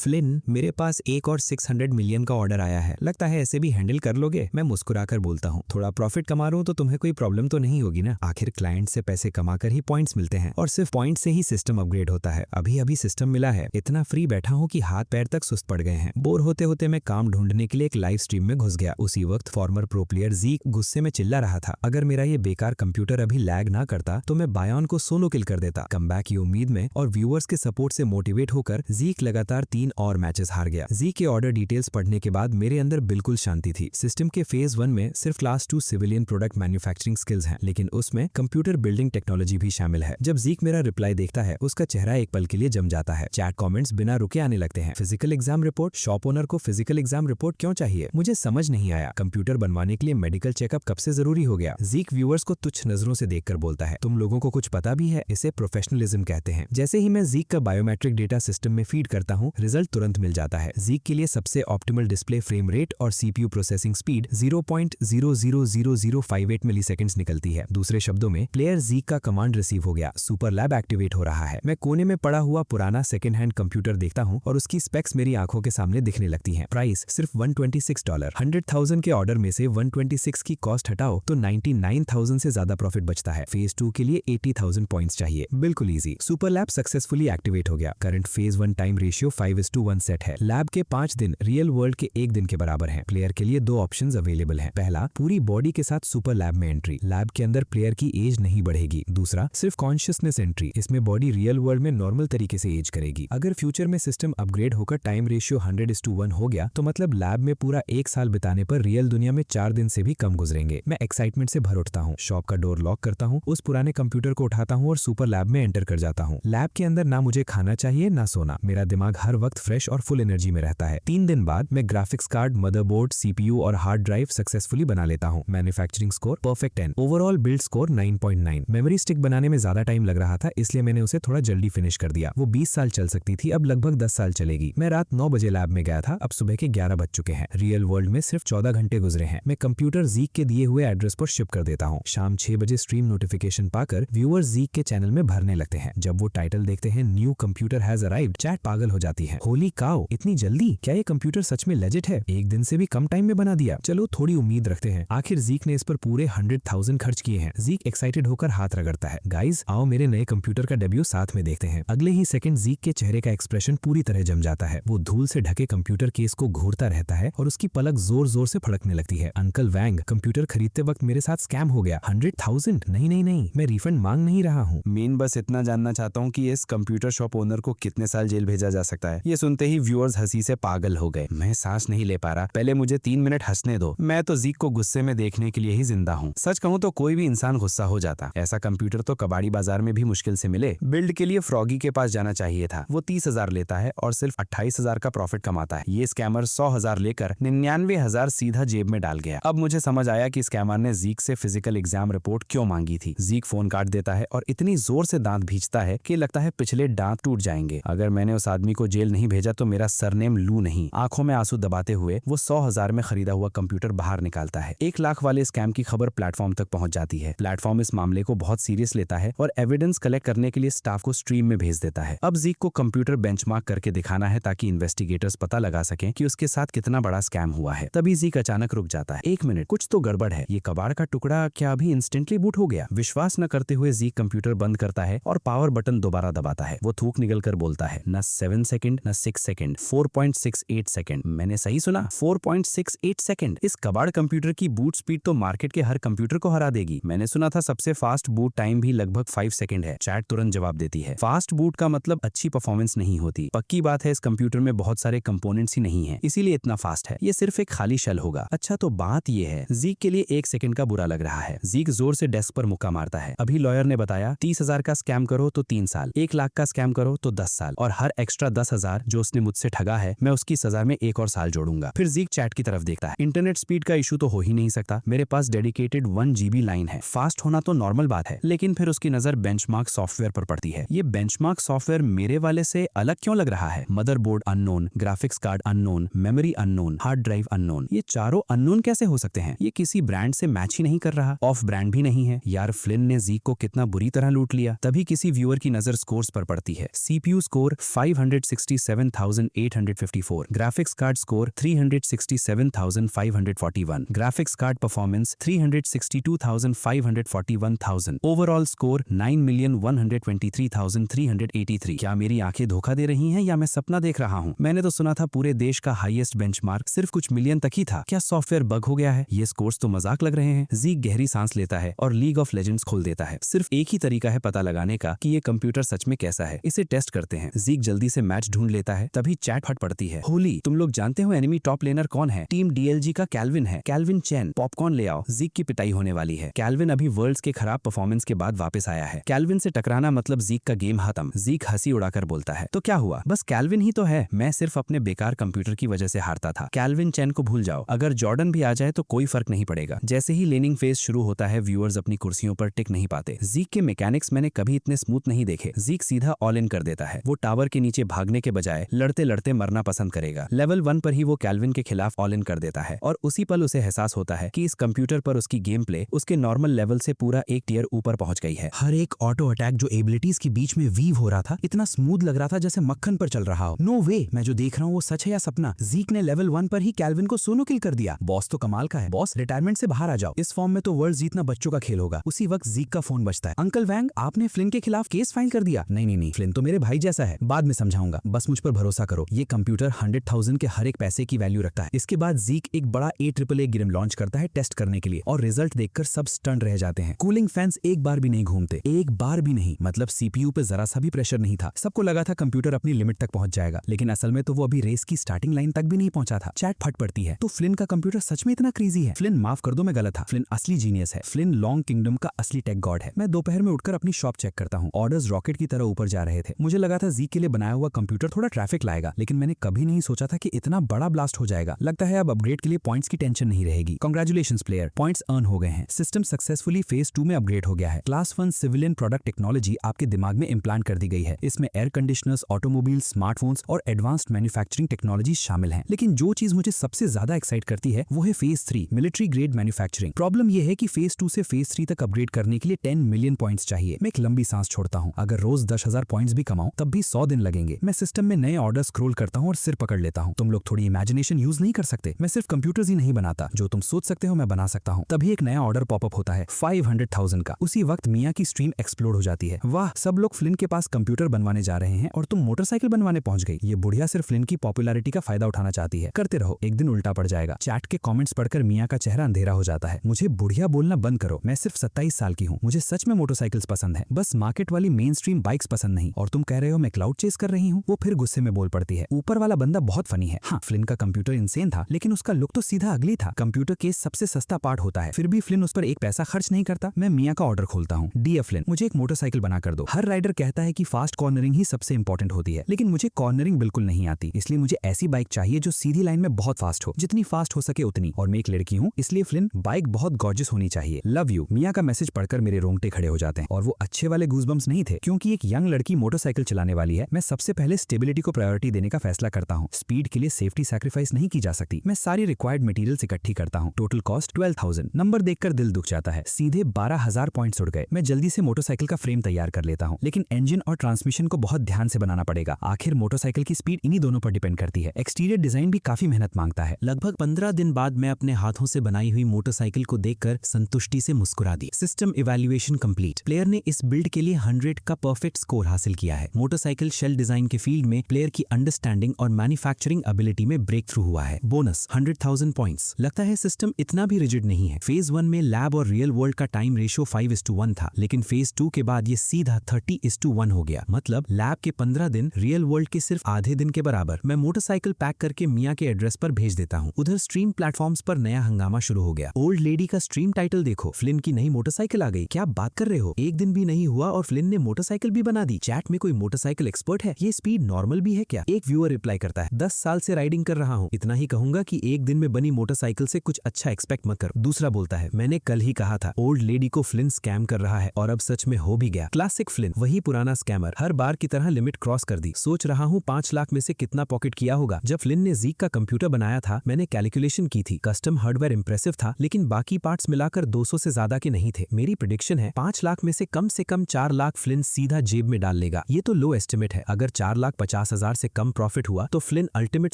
Flint, मेरे पास एक और 600 मिलियन का ऑर्डर आया है, लगता है ऐसे भी हैंडल कर लोगे? मैं मुस्कुराकर बोलता हूँ, थोड़ा प्रॉफिट कमा रहा हूँ तो तुम्हें कोई प्रॉब्लम तो नहीं होगी ना? आखिर क्लाइंट से पैसे कमाकर ही पॉइंट्स मिलते हैं और सिर्फ पॉइंट से ही सिस्टम अपग्रेड होता है। अभी अभी सिस्टम मिला है, इतना फ्री बैठा हूँ कि हाथ पैर तक सुस्त पड़ गए हैं। बोर होते होते मैं काम ढूंढने के लिए एक लाइव स्ट्रीम में घुस गया। उसी वक्त फॉर्मर प्रो प्लेयर ज़ीक गुस्से में चिल्ला रहा था, अगर मेरा ये बेकार कंप्यूटर अभी लैग ना करता तो मैं बायोन को सोलो किल कर देता। कमबैक की उम्मीद में और व्यूअर्स के सपोर्ट से मोटिवेट होकर ज़ीक लगातार 3 और मैचेस हार गया। ज़ीक के ऑर्डर डिटेल्स पढ़ने के बाद मेरे अंदर बिल्कुल शांति थी। सिस्टम के फेज 1 में सिर्फ class 2 civilian product manufacturing skills हैं, लेकिन उसमें कंप्यूटर बिल्डिंग टेक्नोलॉजी भी शामिल है। जब ज़ीक मेरा रिप्लाई देखता है, उसका चेहरा एक पल के लिए जम जाता है। चैट कमेंट्स बिना रुके आने लगते हैं। Physical exam report? Shop owner को फिजिकल एग्जाम रिपोर्ट क्यों चाहिए? मुझे समझ नहीं आया। कंप्यूटर बनवाने के लिए मेडिकल चेकअप कब से जरूरी हो गया? ज़ीक व्यूअर्स को तुच्छ नजरों से देखकर बोलता है, तुम लोगों को कुछ पता भी है? इसे प्रोफेशनलिज्म कहते हैं। जैसे ही मैं ज़ीक का बायोमेट्रिक डेटा सिस्टम में फीड करता हूँ, रिजल्ट तुरंत मिल जाता है। ज़ीक के लिए सबसे ऑप्टिमल डिस्प्ले फ्रेम रेट और सीपीयू प्रोसेसिंग स्पीड 0.00058 मिलीसेकंड्स निकलती है। दूसरे शब्दों में, प्लेयर ज़ीक का कमांड रिसीव हो गया, सुपर लैब एक्टिवेट हो रहा है। मैं कोने में पड़ा हुआ पुराना सेकंड हैंड कंप्यूटर देखता हूँ और उसकी स्पेक्स मेरी आंखों के सामने दिखने लगती हैं। प्राइस सिर्फ $126। 100,000 के ऑर्डर में से 126 की कॉस्ट हटाओ तो 99,000 से ज्यादा प्रॉफिट बचता है। फेज 2 के लिए 80,000 पॉइंट्स चाहिए, बिल्कुल easy. Super lab successfully activate हो गया। Current phase 1 time ratio 5:1 set है। लैब के 5 दिन रियल वर्ल्ड के 1 दिन के बराबर हैं। प्लेयर के लिए 2 ऑप्शंस अवेलेबल हैं। पहला, पूरी बॉडी के साथ सुपर लैब में एंट्री। लैब के अंदर प्लेयर की एज नहीं बढ़ेगी। दूसरा, सिर्फ कॉन्शियसनेस एंट्री। इसमें बॉडी रियल वर्ल्ड में नॉर्मल तरीके से एज करेगी। अगर फ्यूचर में सिस्टम अपग्रेड होकर टाइम रेशियो 100:1 हो गया तो मतलब लैब में पूरा 1 साल बिताने पर रियल दुनिया में 4 दिन से भी कम गुजरेंगे। मैं एक्साइटमेंट से भर उठता हूँ, शॉप का डोर लॉक करता हूँ, उस पुराने कंप्यूटर को उठाता हूँ और सुपर लैब में एंटर कर जाता हूँ। लैब के अंदर ना मुझे खाना चाहिए ना सोना। मेरा दिमाग हर वक्त फ्रेश और फुल एनर्जी में रहता है। 3 दिन बाद मैं ग्राफिक्स कार्ड, मदरबोर्ड, सीपीयू और हार्ड ड्राइव सक्सेसफुली बना लेता हूँ। Manufacturing score perfect 10, overall build score 9.9। Memory stick बनाने में ज्यादा टाइम लग रहा था, इसलिए मैंने उसे थोड़ा जल्दी फिनिश कर दिया। वो 20 साल चल सकती थी, अब लगभग 10 साल चलेगी। मैं रात 9 बजे लैब में गया था, अब सुबह के 11 बज चुके हैं। रियल वर्ल्ड में सिर्फ 14 घंटे गुजरे हैं। मैं कंप्यूटर ज़ीक के दिए हुए एड्रेस पर शिप कर देता हूँ। शाम 6 बजे स्ट्रीम नोटिफिकेशन पाकर व्यूअर्स ज़ीक के चैनल में भरने लगते हैं। जब वो टाइटल देखते हैं, new computer has arrived, chat पागल हो जाती है। होली काओ, इतनी जल्दी? क्या ये कंप्यूटर सच में लेजिट है? 1 दिन से भी कम टाइम में बना दिया। चलो थोड़ी उम्मीद रखते हैं। आखिर ज़ीक ने इस पर पूरे 100,000 खर्च किए हैं। ज़ीक एक्साइटेड होकर हाथ रगड़ता है। गाइज आओ मेरे नए कंप्यूटर का डेब्यू साथ में देखते हैं। अगले ही सेकंड ज़ीक के चेहरे का एक्सप्रेशन पूरी तरह जम जाता है। वो धूल से ढके कंप्यूटर केस को घूरता रहता है और उसकी पलक जोर जोर से फड़कने लगती है। अंकल वैंग, कंप्यूटर खरीदते वक्त मेरे साथ स्कैम हो गया। 100,000? नहीं नहीं नहीं, मैं रिफंड मांग नहीं रहा हूँ। मीन बस इतना जानना चाहता हूँ कि इस कंप्यूटर शॉप ओनर को कितने साल जेल भेजा जा सकता है। ये सुनते ही व्यूअर्स हंसी से पागल हो गए। मैं सांस नहीं ले पा रहा, पहले मुझे 3 मिनट हंसने दो। मैं तो ज़ीक को गुस्से में देखने के लिए ही जिंदा हूँ। सच कहूँ तो कोई भी इंसान गुस्सा हो जाता। ऐसा कंप्यूटर तो कबाड़ी बाजार में भी मुश्किल से मिले। बिल्ड के लिए फ्रॉगी के पास जाना चाहिए था। वो 30,000 लेता है और सिर्फ 28,000 का प्रॉफिट कमाता है। ये स्कैमर 100,000 लेकर 99,000 सीधा जेब में डाल गया। अब मुझे समझ आया कि स्कैमर ने ज़ीक से फिजिकल एग्जाम रिपोर्ट क्यों मांगी थी। ज़ीक फोन काट देता है और इतनी जोर से दांत भींचता है कि लगता है पिछले दांत टूट जाएंगे। अगर मैंने उस आदमी को जेल नहीं भेजा तो मेरा सरनेम लू नहीं। आंखों में आंसू दबाते हुए वो 100,000 में खरीदा हुआ कंप्यूटर बाहर निकालता है। 1 लाख वाले स्कैम की खबर प्लेटफॉर्म तक पहुंच जाती है। प्लेटफॉर्म इस मामले को बहुत सीरियस लेता है और एविडेंस कलेक्ट करने के लिए स्टाफ को स्ट्रीम में भेज देता है। अब ज़ीक को कंप्यूटर बेंचमार्क करके दिखाना है ताकि इन्वेस्टिगेटर्स पता लगा सकें कि उसके साथ कितना बड़ा स्कैम हुआ है। तभी ज़ीक अचानक रुक जाता है। 1 मिनट, कुछ तो गड़बड़ है। ये कबाड़ का टुकड़ा क्या अभी इंस्टेंटली बूट हो गया? विश्वास न करते हुए ज़ीक कंप्यूटर बंद करता है और पावर बटन दोबारा दबाता है। वो थूक निकल कर बोलता है, न 7 सेकंड न 6 सेकंड, 4.68 सेकंड। मैंने सही सुना, 4.68 सेकंड। इस कबाड़ कंप्यूटर की बूट स्पीड तो मार्केट के हर कंप्यूटर को हरा देगी। मैंने सुना था सबसे फास्ट बूट टाइम भी लगभग 5 सेकंड है। चैट तुरंत जवाब देती है, फास्ट बूट का मतलब अच्छी परफॉर्मेंस नहीं होती। पक्की बात है, इस कंप्यूटर में बहुत सारे कंपोनेंट्स ही नहीं है, इसीलिए इतना फास्ट है। ये सिर्फ एक खाली शेल होगा। अच्छा तो बात ये है, ज़ीक के लिए 1 सेकंड का बुरा लग रहा है। ज़ीक जोर से डेस्क पर मुक्का मारता है। अभी लॉयर ने बताया 30,000 का स्कैम करो तो 3 साल, 1 लाख का स्कैम करो तो 10 साल, और हर एक्स्ट्रा 10,000 जो उसने मुझसे ठगा है मैं उसकी सजा में 1 और साल जोड़ूंगा। फिर ज़ीक चैट की तरफ देखता है। इंटरनेट स्पीड का इशू तो हो ही नहीं सकता। मेरे पास डेडिकेटेड 1 GB लाइन है। फास्ट होना तो नॉर्मल बात है। लेकिन फिर उसकी नजर बेंचमार्क सॉफ्टवेयर पर पड़ती है। ये बेंचमार्क सॉफ्टवेयर मेरे वाले से अलग क्यों लग रहा है? Motherboard unknown, graphics card unknown, memory unknown, hard drive unknown. ये चारों अननोन कैसे हो सकते हैं? ये किसी ब्रांड से मैच ही नहीं कर रहा। ऑफ ब्रांड भी नहीं है। यार फ्लिन ने ज़ीक को कितना बुरी तरह लूट लिया। तभी किसी व्यूअर की नजर स्कोर्स पर पड़ती है। CPU score 567 367,854, graphics card score 367,541, graphics card performance 362,541,000, overall score 9,123,383। क्या मेरी आंखें धोखा दे रही हैं या मैं सपना देख रहा हूं? मैंने तो सुना था पूरे देश का हाईएस्ट बेंचमार्क सिर्फ कुछ मिलियन तक ही था। क्या सॉफ्टवेयर बग हो गया है? ये स्कोर्स तो मजाक लग रहे हैं। ज़ीक गहरी सांस लेता है और लीग ऑफ लेजेंड्स खोल देता है। सिर्फ एक ही तरीका है पता लगाने का कि ये कंप्यूटर सच में कैसा है। इसे टेस्ट करते हैं। ज़ीक जल्दी से मैच ढूंढ लेता है, तभी चैट फट पड़ती है। होली, तुम लोग जानते हो एनिमी टॉप लेनर कौन है? टीम डीएलजी का कैल्विन है। कैल्विन चैन, पॉपकॉर्न ले आओ, ज़ीक की पिटाई होने वाली है। कैल्विन अभी वर्ल्ड्स के खराब परफॉर्मेंस के बाद वापस आया है। कैल्विन से टकराना मतलब ज़ीक का गेम खत्म। ज़ीक हंसी उड़ाकर बोलता है, तो क्या हुआ? बस कैल्विन ही तो है। मैं सिर्फ अपने बेकार कंप्यूटर की वजह से हारता था। कैल्विन चैन को भूल जाओ। अगर जॉर्डन भी आ जाए तो कोई फर्क नहीं पड़ेगा। जैसे ही लेनिंग फेज शुरू होता है, व्यूअर्स अपनी कुर्सियों पर टिक नहीं पाते। ज़ीक के मैकेनिक्स मैंने कभी इतने स्मूथ नहीं देखे। ज़ीक सीधा ऑल इन कर देता है। वो टावर के नीचे भागने के बजाय लड़ते लड़ते मरना पसंद करेगा। लेवल 1 पर ही वो कैल्विन के खिलाफ ऑल इन कर देता है और उसी पल उसे एहसास होता है कि इस कंप्यूटर पर उसकी गेम प्ले उसके नॉर्मल लेवल से पूरा एक टियर ऊपर पहुंच गई है। हर एक ऑटो अटैक जो एबिलिटीज के बीच में वीव हो रहा था, इतना स्मूथ लग रहा था जैसे मक्खन पर चल रहा हो। नो वे, मैं जो देख रहा हूँ वो सच है या सपना? ज़ीक ने लेवल 1 पर ही कैल्विन को सोलो किल कर दिया। बॉस तो कमाल का है। बॉस, रिटायरमेंट से बाहर आ जाओ। इस फॉर्म में तो वर्ल्ड जीतना बच्चों का खेल होगा। उसी वक्त ज़ीक का फोन बजता है। अंकल वैंग, आपने फ्लिन के खिलाफ केस फाइल कर दिया? नहीं, फ्लिन तो मेरे भाई जैसा है, बाद में समझाऊंगा, बस मुझ पर भरोसा करो। ये कंप्यूटर 100,000 के हर एक पैसे की वैल्यू रखता है। इसके बाद ज़ीक एक बड़ा AAA गेम लॉन्च करता है टेस्ट करने के लिए, और रिजल्ट देखकर सब स्टन रह जाते हैं। कूलिंग फैंस एक बार भी नहीं घूमते, एक बार भी नहीं। मतलब CPU पे जरा सा भी प्रेशर नहीं था। सबको लगा था कंप्यूटर अपनी लिमिट तक पहुंच जाएगा, लेकिन असल में तो वो अभी रेस की स्टार्टिंग लाइन तक भी नहीं पहुंचा था। चैट फट पड़ती है। तो फ्लिन का कंप्यूटर सच में इतना क्रेजी है? फ्लिन, माफ कर दो, मैं गलत था। फ्लिन असली जीनियस है। फ्लिन लॉन्ग किंगडम का असली टेक गॉड है। मैं दोपहर में उठकर अपनी शॉप चेक करता हूँ। ऑर्डर्स रॉकेट की तरह ऊपर जा रहे थे। मुझे लगा था ज़ीक के लिए बनाया हुआ कंप्यूटर थोड़ा ट्रैफिक लाएगा, लेकिन मैंने कभी नहीं सोचा था कि इतना बड़ा ब्लास्ट हो जाएगा। लगता है अब अपग्रेड के लिए पॉइंट्स की टेंशन नहीं रहेगी। कांग्रेचुलेशंस प्लेयर, पॉइंट्स अर्न हो गए हैं। सिस्टम सक्सेसफुली फेज 2 में अपग्रेड हो गया है। क्लास 1 सिविलियन प्रोडक्ट टेक्नोलॉजी आपके दिमाग में इम्प्लांट कर दी गई है। इसमें एयर कंडीशनर्स, ऑटोमोबाइल, स्मार्टफोन्स और एडवांस्ड मैन्युफैक्चरिंग टेक्नोलॉजी शामिल हैं। लेकिन जो चीज मुझे सबसे ज्यादा एक्साइट करती है वो है phase 3, military grade manufacturing. Problem यह है कि फेज 2 से फेज 3 तक अपग्रेड करने के लिए 10 मिलियन पॉइंट्स चाहिए। मैं एक लंबी सांस छोड़ता हूँ। अगर रोज 10,000 पॉइंट्स भी कमाऊं तब भी 100 दिन लगेंगे। मैं सिस्टम में नए ऑर्डर स्क्रॉल करता हूँ और सिर पकड़ लेता हूँ। तुम लोग थोड़ी इमेजिनेशन यूज नहीं कर सकते? मैं सिर्फ कंप्यूटर्स ही नहीं बनाता, जो तुम सोच सकते हो मैं बना सकता हूँ। तभी एक नया ऑर्डर पॉपअप होता है 500,000 का। उसी वक्त मिया की स्ट्रीम एक्सप्लोड हो जाती है। वाह, सब लोग फ्लिन के पास कंप्यूटर बनवाने जा रहे हैं और तुम मोटरसाइकिल बनवाने पहुंच गई। ये बुढ़िया सिर्फ फ्लिन की पॉपुलैरिटी का फायदा उठाना चाहती है। करते रहो, एक दिन उल्टा पड़ जाएगा। चैट के कमेंट्स पढ़कर मिया का चेहरा अंधेरा हो जाता है। मुझे बुढ़िया बोलना बंद करो। मैं सिर्फ 27 साल की हूँ। मुझे सच में मोटरसाइकिल्स पसंद है, बस मार्केट वाली मेन स्ट्रीम बाइक्स पसंद नहीं। और तुम कह रहे हो मैं क्लाउड चेस कर रही हूँ? वो फिर गुस्से में बोल पड़ती है, ऊपर वाला बंदा बहुत फनी है। हाँ, फ्लिन का कंप्यूटर इंसेन था, लेकिन उसका लुक तो सीधा अगली था। कंप्यूटर केस सबसे सस्ता पार्ट होता है, फिर भी फ्लिन उस पर एक पैसा खर्च नहीं करता। मैं मिया का ऑर्डर खोलता हूँ। डियर फ्लिन, मुझे एक मोटरसाइकिल बना कर दो। हर राइडर कहता है कि फास्ट कॉर्नरिंग ही सबसे इंपॉर्टेंट होती है, लेकिन मुझे कॉर्नरिंग बिल्कुल नहीं आती। इसलिए मुझे ऐसी बाइक चाहिए जो सीधी लाइन में बहुत फास्ट हो, जितनी फास्ट हो सके उतनी। और मैं एक लड़की हूँ, इसलिए फ्लिन बाइक बहुत गॉर्जियस होनी चाहिए। Love you. मिया का मैसेज पढ़कर मेरे रोंगटे खड़े हो जाते हैं, और वो अच्छे वाले गूज़बम्स नहीं थे, क्योंकि एक यंग लड़की मोटरसाइकिल चलाने वाली है। मैं सबसे पहले स्टेबिलिटी को प्रायोरिटी देने का फैसला करता हूँ। स्पीड के लिए सेफ्टी सैक्रिफाइस नहीं की जा सकती। मैं सारी रिक्वायर्ड मटेरियल्स इकट्ठी करता हूँ। Total cost 12,000। नंबर देखकर दिल दुख जाता है। सीधे 12,000 पॉइंट्स उड़ गए। मैं जल्दी से मोटरसाइकिल का फ्रेम तैयार कर लेता हूँ, लेकिन इंजन और ट्रांसमिशन को बहुत ध्यान से बनाना पड़ेगा। आखिर मोटरसाइकिल की स्पीड इन्हीं दोनों पर डिपेंड करती है। एक्सटीरियर डिजाइन भी काफी मेहनत मांगता है। लगभग 15 दिन बाद मैं अपने हाथों से बनाई हुई मोटरसाइकिल को देखकर संतुष्टि से मुस्कुरा दी। System evaluation complete. प्लेयर ने इस बिल्ड के लिए 100 का परफेक्ट स्कोर हासिल किया है। मोटरसाइकिल शेल डिजाइन के फील्ड में प्लेयर की अंडरस्टैंडिंग और मैन्युफैक्चरिंग एबिलिटी में ब्रेक थ्रू हुआ है। Bonus 100,000 points. लगता है सिस्टम इतना भी रिजिड नहीं है। फेज 1 में लैब और रियल वर्ल्ड का टाइम रेशियो 5:1 था, लेकिन फेज 2 के बाद ये सीधा 30:1 हो गया। मतलब लैब के 15 दिन, रियल वर्ल्ड के सिर्फ आधे दिन के बराबर। मैं मोटरसाइकिल पैक करके मिया के एड्रेस पर भेज देता हूँ। उधर स्ट्रीम प्लेटफॉर्म्स पर नया हंगामा शुरू हो गया। ओल्ड लेडी का स्ट्रीम टाइटल देखो, फ्लिन की नई मोटरसाइकिल आ गई। क्या बात कर रहे हो? एक दिन भी नहीं हुआ और फ्लिन ने मोटरसाइकिल भी बना दी। चैट में कोई मोटरसाइकिल एक्सपर्ट है? ये स्पीड नॉर्मल भी है क्या? एक व्यूअर रिप्लाई करता है, 10 साल से राइडिंग कर रहा हूँ। इतना ही कहूंगा कि एक दिन में बनी मोटरसाइकिल से कुछ अच्छा एक्सपेक्ट मत करो। दूसरा बोलता है, मैंने कल ही कहा था ओल्ड लेडी को फ्लिन स्कैम कर रहा है, और अब सच में हो भी गया। क्लासिक फ्लिन, वही पुराना स्कैमर, हर बार की तरह लिमिट क्रॉस कर दी। सोच रहा हूँ 5 लाख में से कितना पॉकेट किया होगा। जब फ्लिन ने ज़ीक का कंप्यूटर बनाया था, मैंने कैलकुलेशन की थी। कस्टम हार्डवेयर इंप्रेसिव था, लेकिन बाकी पार्ट्स मिलाकर 200 से ज्यादा के नहीं थे। मेरी प्रेडिक्शन है 5 लाख में से कम 4 लाख फ्लिन सीधा जेब में डाल लेगा। ये तो लो एस्टिमेट है। अगर 4,50,000 50,000 से कम प्रॉफिट हुआ तो फ्लिन अल्टीमेट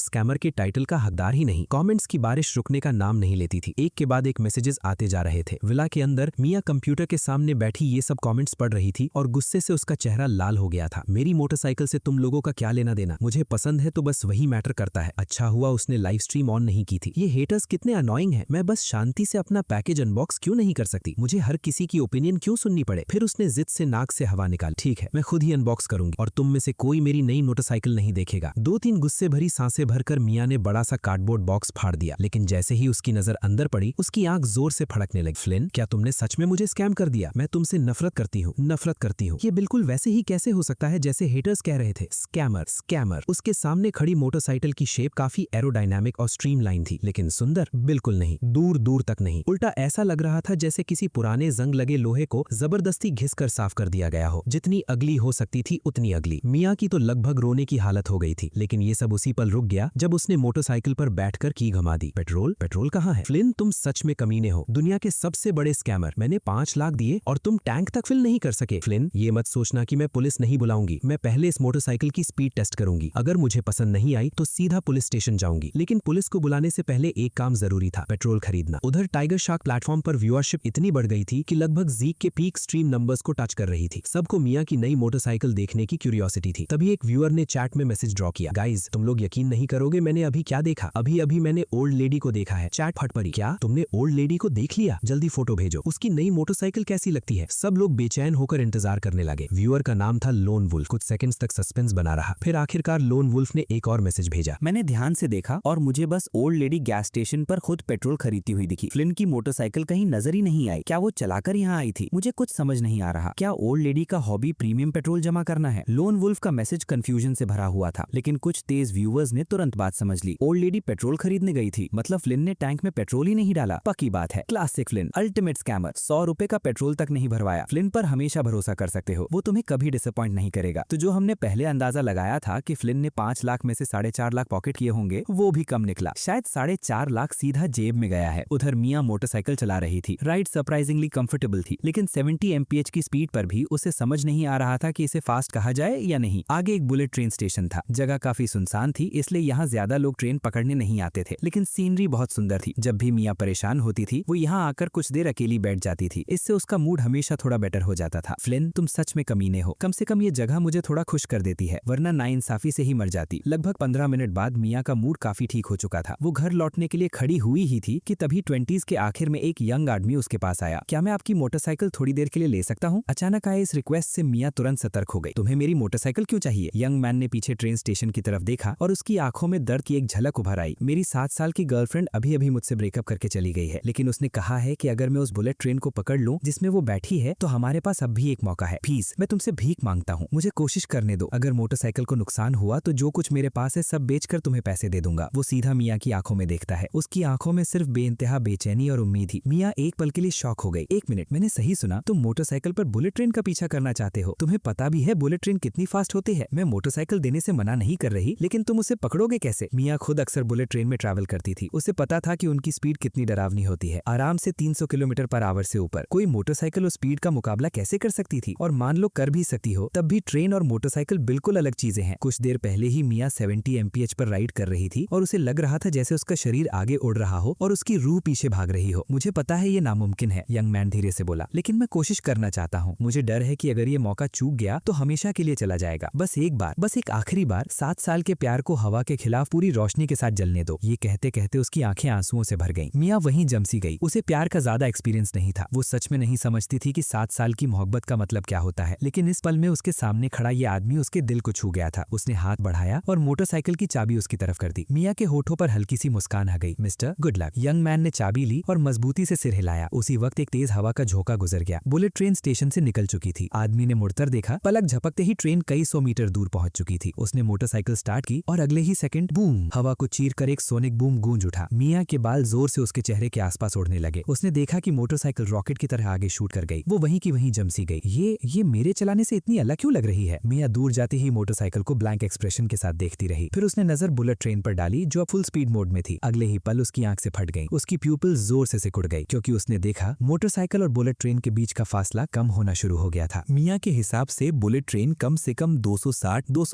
स्कैमर के टाइटल का हकदार ही नहीं। कमेंट्स की बारिश रुकने का नाम नहीं लेती थी। एक के बाद एक मैसेजेस आते जा रहे थे। विला के अंदर मिया कंप्यूटर के सामने बैठी ये सब कमेंट्स पढ़ रही थी और गुस्से से उसका चेहरा लाल हो गया था। मेरी मोटरसाइकिल से तुम लोगों का क्या लेना देना, मुझे पसंद है तो बस वही मैटर करता है। अच्छा हुआ उसने लाइव स्ट्रीम ऑन नहीं की थी। ये हेटर्स कितने अनोइंग हैं। मैं बस शांति से अपना पैकेज अनबॉक्स क्यों नहीं कर सकती? मुझे हर किसी की ओपिनियन क्यों सुननी पड़े? फिर उसने जिद से नाक से हवा निकाल। ठीक है, मैं खुद ही अनबॉक्स करूंगी और तुम में से कोई मेरी नई मोटरसाइकिल नहीं देखेगा। 2-3 गुस्से भरी सांसें भरकर मिया ने बड़ा सा कार्डबोर्ड बॉक्स फाड़ दिया, लेकिन जैसे ही उसकी नजर अंदर पड़ी उसकी आंख जोर से फड़कने लगी। फ्लिन, क्या तुमने सच में मुझे स्कैम कर दिया? मैं तुमसे नफरत करती हूँ, नफरत करती हूँ। ये बिल्कुल वैसे ही कैसे हो सकता है जैसे हेटर्स कह रहे थे। Scammer, scammer. उसके सामने खड़ी मोटरसाइकिल की शेप काफी एरोडायनामिक और स्ट्रीमलाइन थी, लेकिन सुंदर बिल्कुल नहीं, दूर दूर तक नहीं। उल्टा ऐसा लग रहा था जैसे किसी पुराने जंग लगे लोहे को जबरदस्ती घिसकर साफ कर दिया गया हो। जितनी अगली हो सकती थी उतनी अगली। मिया की तो लगभग रोने की हालत हो गई थी, लेकिन ये सब उसी पल रुक गया जब उसने मोटरसाइकिल पर बैठकर की घुमा दी। पेट्रोल, पेट्रोल कहाँ है? फ्लिन, तुम सच में कमीने हो, दुनिया के सबसे बड़े स्कैमर। मैंने 5 लाख दिए और तुम टैंक तक फिल नहीं कर सके। फ्लिन, ये मत सोचना कि मैं पुलिस नहीं बुलाऊंगी। मैं पहले इस मोटरसाइकिल की स्पीड टेस्ट करूंगी। अगर मुझे पसंद नहीं आई तो सीधा पुलिस स्टेशन जाऊंगी। लेकिन पुलिस को बुलाने से पहले एक काम जरूरी था, पेट्रोल खरीदना। उधर टाइगर शार्क प्लेटफॉर्म पर व्यूअरशिप इतनी बढ़ गई थी कि लगभग जीक के पीक स्ट्रीम नंबर्स को टच कर रही थी। सबको मिया की नई मोटरसाइकिल देखने की क्यूरियोसिटी थी। तभी एक व्यूअर ने चैट में मैसेज ड्रॉ किया, गाइज तुम लोग यकीन नहीं करोगे मैंने अभी क्या देखा। अभी अभी मैंने ओल्ड लेडी को देखा है। चैट फट पड़ी। क्या तुमने ओल्ड लेडी को देख लिया? जल्दी फोटो भेजो। उसकी नई मोटरसाइकिल कैसी लगती है? सब लोग बेचैन होकर इंतजार करने लगे। व्यूअर का नाम था लोन वुल्फ। कुछ सेकंड्स तक सस्पेंस बना रहा, फिर आखिरकार लोन वुल्फ ने एक और मैसेज भेजा। मैंने ध्यान से देखा और मुझे बस ओल्ड लेडी गैस स्टेशन पर खुद पेट्रोल खरीदती हुई दिखी। फ्लिन की मोटरसाइकिल कहीं नजर ही नहीं आई। क्या वो चलाकर यहाँ आई थी? मुझे कुछ समझ नहीं आ रहा। क्या ओल्ड लेडी का हॉबी प्रीमियम पेट्रोल जमा करना है? लोन वुल्फ का मैसेज कंफ्यूजन से भरा हुआ था, लेकिन कुछ तेज व्यूअर्स ने तुरंत बात समझ ली। ओल्ड लेडी पेट्रोल खरीदने गई थी, मतलब फ्लिन ने टैंक में पेट्रोल ही नहीं डाला। पक्की बात है, क्लासिक फ्लिन, अल्टीमेट स्कैमर। 100 रुपए का पेट्रोल तक नहीं भरवाया। फ्लिन पर हमेशा भरोसा कर सकते हो, वो तुम्हें कभी डिसअपॉइंट नहीं करेगा। तो जो हमने पहले अंदाजा लगाया था कि फ्लिन ने 5 लाख में से 4.5 लाख पॉकेट किए होंगे, वो भी कम निकला। शायद 4.5 लाख सीधा जेब में गया है। उधर मिया मोटरसाइकिल चला रही थी। राइड सरप्राइजिंगली कंफर्टेबल थी, लेकिन 70 MPH की स्पीड पर भी उसे समझ नहीं आ रहा था कि इसे फास्ट कहा जाए या नहीं। आगे एक बुलेट ट्रेन स्टेशन था। जगह काफी सुनसान थी, इसलिए यहाँ ज्यादा लोग ट्रेन पकड़ने नहीं आते थे, लेकिन सीनरी बहुत सुंदर थी। जब भी मिया परेशान होती थी वो यहाँ आकर कुछ देर अकेली बैठ जाती थी। इससे उसका मूड हमेशा थोड़ा बेटर हो जाता था। फ्लिन, तुम सच में कमीने हो। कम से कम ये जगह मुझे थोड़ा खुश कर देती है, वरना नाइंसाफी से ही मर जाती। लगभग 15 मिनट बाद मिया का मूड काफी ठीक हो चुका था। वो घर लौटने के लिए खड़ी हुई ही थी कि तभी 20s के आखिर में एक यंग आदमी उसके पास आया। क्या मैं आपकी मोटरसाइकिल थोड़ी देर के लिए ले सकता हूँ? अचानक आए इस रिक्वेस्ट से मिया तुरंत सतर्क हो गई। तुम्हें मेरी मोटरसाइकिल क्यों चाहिए? यंग मैन ने पीछे ट्रेन स्टेशन की तरफ देखा और उसकी आंखों में दर्द की एक झलक उभर आई। मेरी 7 साल की गर्लफ्रेंड अभी अभी मुझसे ब्रेकअप करके चली गई है, लेकिन उसने कहा है कि अगर मैं उस बुलेट ट्रेन को पकड़ लूं जिसमें वो बैठी है तो हमारे पास अब भी एक मौका है। प्लीज, मैं तुमसे भीख मांगता हूँ, मुझे कोशिश करने दो। अगर मोटरसाइकिल को नुकसान हुआ तो जो कुछ मेरे पास है सब बेचकर तुम्हें पैसे दे दूंगा। वो सीधा मिया की आंखों में देखता है। उसकी आंखों में सिर्फ बेइंतहा बेचैनी और उम्मीद ही। मिया एक पल के लिए शॉक हो गई। 1 मिनट, मैंने सही सुना? तुम मोटरसाइकिल पर बुलेट ट्रेन का पीछा करना चाहते हो? तुम्हें पता भी है बुलेट ट्रेन कितनी फास्ट होती है? मैं मोटरसाइकिल देने से मना नहीं कर रही, लेकिन तुम उसे पकड़ोगे कैसे? मिया खुद अक्सर बुलेट ट्रेन में ट्रैवल करती थी। उसे पता था कि उनकी स्पीड कितनी डरावनी होती है, आराम से 300 किलोमीटर पर आवर से ऊपर। कोई मोटरसाइकिल उस स्पीड का मुकाबला कैसे कर सकती थी? और मान लो कर भी सकती हो, तब भी ट्रेन और मोटरसाइकिल बिल्कुल अलग चीजें हैं। कुछ देर पहले ही मिया 70 MPH पर राइड कर रही थी और उसे लग रहा था जैसे उसका शरीर आगे उड़ रहा हो और उसकी रूह पीछे भाग रही हो। मुझे पता है ये नामुमकिन है, यंग मैन धीरे से बोला, लेकिन मैं कोशिश करना चाहता हूँ। मुझे डर है कि अगर ये मौका चूक गया तो हमेशा के लिए चला जाएगा। बस एक बार, बस एक आखिरी बार 7 साल के प्यार को हवा के खिलाफ पूरी रोशनी के साथ जलने दो। ये कहते कहते उसकी आंखें आंसुओं से भर गईं। मिया वहीं जमसी गई। उसे प्यार का ज्यादा एक्सपीरियंस नहीं था। वो सच में नहीं समझती थी कि 7 साल की मोहब्बत का मतलब क्या होता है, लेकिन इस पल में उसके सामने खड़ा ये आदमी उसके दिल को छू गया था। उसने हाथ बढ़ाया और मोटरसाइकिल की चाबी उसकी तरफ कर दी। मिया के होठों पर हल्की सी मुस्कान आ गई। Mister good luck. Young man ने चाबी ली और मजबूती से सिर हिलाया। उसी वक्त एक तेज हवा का झोंका गुजर गया। बुलेट ट्रेन स्टेशन से निकल चुकी थी। आदमी ने मुड़कर देखा, पलक झपकते ही ट्रेन कई 100 मीटर दूर पहुंच चुकी थी। उसने मोटरसाइकिल स्टार्ट की और अगले ही सेकंड बूम, हवा को चीरकर एक सोनिक बूम गूंज उठा। मिया के बाल जोर से उसके चेहरे के आसपास उड़ने लगे। उसने देखा कि मोटरसाइकिल रॉकेट की तरह आगे शूट कर गई। वो वहीं की वहीं जमसी गई। ये मेरे चलाने से इतनी अलग क्यों लग रही है? मिया दूर जाते ही मोटरसाइकिल को ब्लैंक एक्सप्रेशन के साथ देखती रही। फिर उसने नजर बुलेट ट्रेन पर डाली जो अब फुल स्पीड मोड में थी। अगले ही पल उसकी आंख से फट गई। उसकी प्यूपिल जोर से सिकुड़ गई क्योंकि उसने देखा मोटरसाइकिल और बुलेट ट्रेन के बीच का फासला कम होना शुरू हो गया था। मिया के हिसाब से बुलेट ट्रेन कम से कम